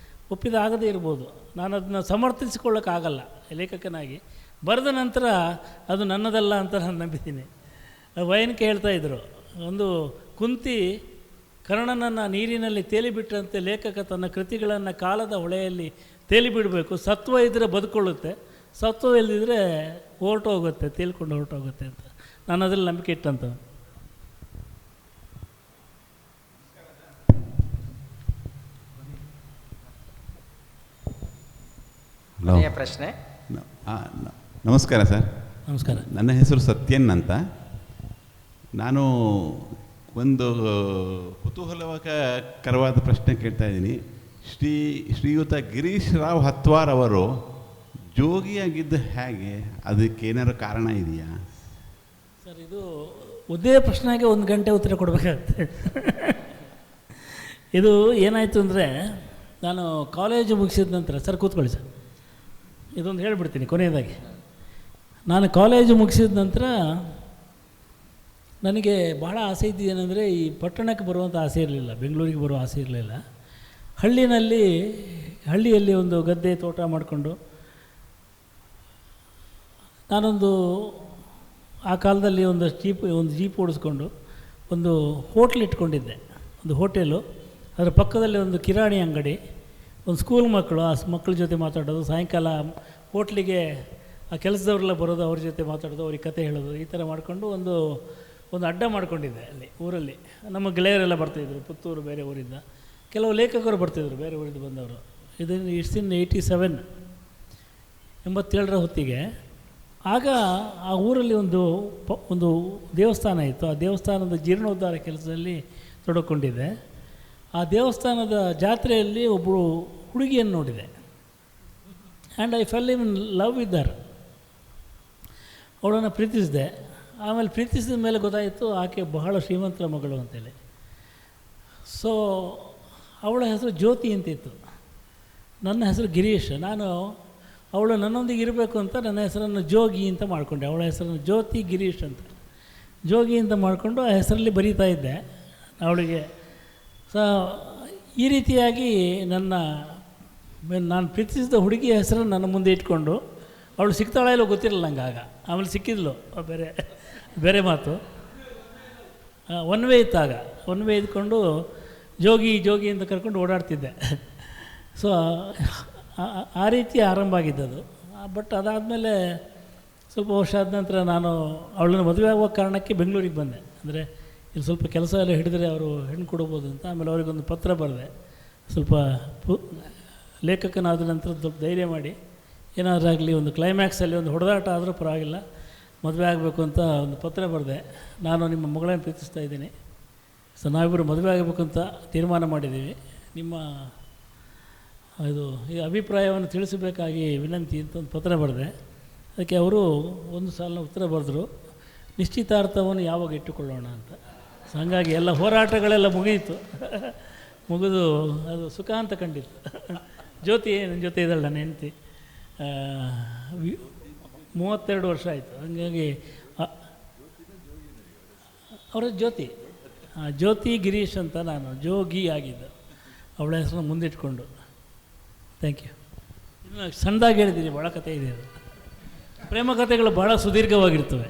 ಒಪ್ಪಿದಾಗದೇ ಇರ್ಬೋದು. ನಾನು ಅದನ್ನು ಸಮರ್ಥಿಸಿಕೊಳ್ಳೋಕ್ಕಾಗಲ್ಲ ಲೇಖಕನಾಗಿ. ಬರೆದ ನಂತರ ಅದು ನನ್ನದಲ್ಲ ಅಂತ ನಾನು ನಂಬಿದ್ದೀನಿ. ವಯನ್ಕೆ ಹೇಳ್ತಾಯಿದ್ರು, ಒಂದು ಕುಂತಿ ಕರ್ಣನನ್ನು ನೀರಿನಲ್ಲಿ ತೇಲಿಬಿಟ್ಟಂತೆ ಲೇಖಕ ತನ್ನ ಕೃತಿಗಳನ್ನು ಕಾಲದ ಹೊಳೆಯಲ್ಲಿ ತೇಲಿಬಿಡಬೇಕು. ಸತ್ವ ಇದ್ದರೆ ಬದುಕೊಳ್ಳುತ್ತೆ, ಸತ್ವ ಇಲ್ಲದಿದ್ದರೆ ಹೊರಟೋಗುತ್ತೆ, ತೇಲ್ಕೊಂಡು ಹೊರಟೋಗುತ್ತೆ ಅಂತ ನಾನು ಅದರಲ್ಲಿ ನಂಬಿಕೆ ಇಟ್ಟಂಥವು. ಪ್ರಶ್ನೆ. ನಮಸ್ಕಾರ ಸರ್. ನಮಸ್ಕಾರ. ನನ್ನ ಹೆಸರು ಸತ್ಯನ್ ಅಂತ. ನಾನು ಒಂದು ಕುತೂಹಲಕರವಾದ ಪ್ರಶ್ನೆ ಕೇಳ್ತಾ ಇದ್ದೀನಿ. ಶ್ರೀಯುತ ಗಿರೀಶ್ ರಾವ್ ಹತ್ವಾರ್ ಅವರು ಜೋಗಿಯಾಗಿದ್ದು ಹೇಗೆ? ಅದಕ್ಕೇನಾದ್ರು ಕಾರಣ ಇದೆಯಾ ಸರ್? ಇದು ಒಂದೇ ಪ್ರಶ್ನೆಗೆ 1 ಗಂಟೆ ಉತ್ತರ ಕೊಡಬೇಕಾಗುತ್ತೆ. ಇದು ಏನಾಯಿತು ಅಂದರೆ, ನಾನು ಕಾಲೇಜು ಮುಗಿಸಿದ ನಂತರ, ಸರ್ ಕೂತ್ಕೊಳ್ಳಿ ಸರ್, ಇದೊಂದು ಹೇಳಿಬಿಡ್ತೀನಿ ಕೊನೆಯದಾಗಿ. ನಾನು ಕಾಲೇಜು ಮುಗಿಸಿದ ನಂತರ ನನಗೆ ಬಹಳ ಆಸೆ ಇದ್ದು ಏನಂದರೆ, ಈ ಪಟ್ಟಣಕ್ಕೆ ಬರುವಂಥ ಆಸೆ ಇರಲಿಲ್ಲ, ಬೆಂಗಳೂರಿಗೆ ಬರೋ ಆಸೆ ಇರಲಿಲ್ಲ. ಹಳ್ಳಿಯಲ್ಲಿ ಒಂದು ಗದ್ದೆ ತೋಟ ಮಾಡಿಕೊಂಡು ನಾನೊಂದು ಆ ಕಾಲದಲ್ಲಿ ಒಂದು ಜೀಪ್ ಓಡಿಸ್ಕೊಂಡು ಒಂದು ಹೋಟ್ಲ್ ಇಟ್ಕೊಂಡಿದ್ದೆ. ಒಂದು ಹೋಟೆಲು, ಅದರ ಪಕ್ಕದಲ್ಲಿ ಒಂದು ಕಿರಾಣಿ ಅಂಗಡಿ, ಒಂದು ಸ್ಕೂಲ್ ಮಕ್ಕಳು, ಆ ಮಕ್ಕಳ ಜೊತೆ ಮಾತಾಡೋದು, ಸಾಯಂಕಾಲ ಹೋಟ್ಲಿಗೆ ಆ ಕೆಲಸದವ್ರೆಲ್ಲ ಬರೋದು, ಅವ್ರ ಜೊತೆ ಮಾತಾಡೋದು, ಅವ್ರಿಗೆ ಕತೆ ಹೇಳೋದು, ಈ ಥರ ಮಾಡಿಕೊಂಡು ಒಂದು ಅಡ್ಡ ಮಾಡ್ಕೊಂಡಿದ್ದೆ ಅಲ್ಲಿ ಊರಲ್ಲಿ. ನಮ್ಮ ಗೆಳೆಯರೆಲ್ಲ ಬರ್ತಾಯಿದ್ರು, ಪುತ್ತೂರು ಬೇರೆ ಊರಿಂದ, ಕೆಲವು ಲೇಖಕರು ಬರ್ತಾಯಿದ್ರು ಬೇರೆ ಊರಿಂದ ಬಂದವರು. ಇದನ್ನು ಇನ್ 87 ಹೊತ್ತಿಗೆ. ಆಗ ಆ ಊರಲ್ಲಿ ಒಂದು ದೇವಸ್ಥಾನ ಇತ್ತು. ಆ ದೇವಸ್ಥಾನದ ಜೀರ್ಣೋದ್ಧಾರ ಕೆಲಸದಲ್ಲಿ ತೊಡಕೊಂಡಿದ್ದೆ. ಆ ದೇವಸ್ಥಾನದ ಜಾತ್ರೆಯಲ್ಲಿ ಒಬ್ಬಳು ಹುಡುಗಿಯನ್ನು ನೋಡಿದೆ. And I fell in love with her. ಅವಳನ್ನು ಪ್ರೀತಿಸಿದೆ. ಆಮೇಲೆ ಪ್ರೀತಿಸಿದ ಮೇಲೆ ಗೊತ್ತಾಯಿತು ಆಕೆ ಬಹಳ ಶ್ರೀಮಂತರ ಮಗಳು ಅಂತೇಳಿ. ಸೊ ಅವಳ ಹೆಸರು ಜ್ಯೋತಿ ಅಂತಿತ್ತು, ನನ್ನ ಹೆಸರು ಗಿರೀಶ್. ಅವಳು ನನ್ನೊಂದಿಗೆ ಇರಬೇಕು ಅಂತ ನನ್ನ ಹೆಸರನ್ನು ಜೋಗಿ ಅಂತ ಮಾಡಿಕೊಂಡೆ. ಅವಳ ಹೆಸರನ್ನು ಜ್ಯೋತಿ ಗಿರೀಶ್ ಅಂತ ಜೋಗಿ ಅಂತ ಮಾಡಿಕೊಂಡು ಆ ಹೆಸರಲ್ಲಿ ಬರೀತಾ ಇದ್ದೆ ಅವಳಿಗೆ. ಸೊ ಈ ರೀತಿಯಾಗಿ ನಾನು ಪ್ರೀತಿಸಿದ ಹುಡುಗಿಯ ಹೆಸರನ್ನು ನನ್ನ ಮುಂದೆ ಇಟ್ಕೊಂಡು, ಅವಳು ಸಿಗ್ತಾಳ ಇಲ್ಲೋ ಗೊತ್ತಿರಲಿಲ್ಲ ನಂಗೆ ಆಗ. ಆಮೇಲೆ ಸಿಕ್ಕಿದ್ಲು, ಬೇರೆ ಮಾತು. ಒನ್ ವೇ ಇತ್ತಾಗ, ಒನ್ ವೇ ಇದ್ಕೊಂಡು ಜೋಗಿ ಅಂತ ಕರ್ಕೊಂಡು ಓಡಾಡ್ತಿದ್ದೆ. ಸೊ ಆ ರೀತಿ ಆರಂಭ ಆಗಿದ್ದದು. ಬಟ್ ಅದಾದಮೇಲೆ ಸ್ವಲ್ಪ ವರ್ಷ ಆದ ನಂತರ ನಾನು ಅವಳನ್ನು ಮದುವೆ ಆಗುವ ಕಾರಣಕ್ಕೆ ಬೆಂಗಳೂರಿಗೆ ಬಂದೆ. ಅಂದರೆ ಇಲ್ಲಿ ಸ್ವಲ್ಪ ಕೆಲಸ ಎಲ್ಲ ಹಿಡಿದ್ರೆ ಅವರು ಹೆಣ್ಣು ಕೊಡ್ಬೋದು ಅಂತ. ಆಮೇಲೆ ಅವರಿಗೊಂದು ಪತ್ರ ಬರೆದೆ. ಸ್ವಲ್ಪ ಲೇಖಕನಾದ ನಂತರ ಸ್ವಲ್ಪ ಧೈರ್ಯ ಮಾಡಿ ಏನಾದರೂ ಆಗಲಿ, ಒಂದು ಕ್ಲೈಮ್ಯಾಕ್ಸಲ್ಲಿ ಒಂದು ಹೊಡೆದಾಟ ಆದರೂ ಪರವಾಗಿಲ್ಲ, ಮದುವೆ ಆಗಬೇಕು ಅಂತ ಒಂದು ಪತ್ರ ಬರೆದೆ. ನಾನು ನಿಮ್ಮ ಮಗಳನ್ನು ಪ್ರೀತಿಸ್ತಾ ಇದ್ದೀನಿ, ಸೊ ನಾವಿಬ್ಬರು ಮದುವೆ ಆಗಬೇಕು ಅಂತ ತೀರ್ಮಾನ ಮಾಡಿದ್ದೀವಿ, ನಿಮ್ಮ ಇದು ಈ ಅಭಿಪ್ರಾಯವನ್ನು ತಿಳಿಸಬೇಕಾಗಿ ವಿನಂತಿ ಅಂತ ಒಂದು ಪತ್ರ ಬರೆದೆ. ಅದಕ್ಕೆ ಅವರು ಒಂದು ಸಾಲಿನ ಉತ್ತರ ಬರೆದರು, ನಿಶ್ಚಿತಾರ್ಥವನ್ನು ಯಾವಾಗ ಇಟ್ಟುಕೊಳ್ಳೋಣ ಅಂತ. ಸೊ ಹಾಗಾಗಿ ಎಲ್ಲ ಹೋರಾಟಗಳೆಲ್ಲ ಮುಗಿಯಿತು. ಮುಗಿದು ಅದು ಸುಖ ಅಂತ ಕಂಡಿತ್ತು. ಜ್ಯೋತಿ ನನ್ನ ಜೊತೆ ಇದ್ದಾಳೆ, ನನ್ನ ಹೆಂಡತಿ. 32 ವರ್ಷ ಆಯಿತು. ಹಾಗಾಗಿ ಅವರ ಜ್ಯೋತಿ ಗಿರೀಶ್ ಅಂತ, ನಾನು ಜೋಗಿ ಆಗಿದ್ದು, ಅವಳ ಹೆಸರನ್ನು ಮುಂದಿಟ್ಕೊಂಡು. Thank you. ಇನ್ನು ಸಣ್ಣದಾಗಿ ಹೇಳಿದ್ದೀನಿ, ಭಾಳ ಕಥೆ ಇದೆ. ಅದು ಪ್ರೇಮ ಕಥೆಗಳು ಭಾಳ ಸುದೀರ್ಘವಾಗಿರ್ತವೆ.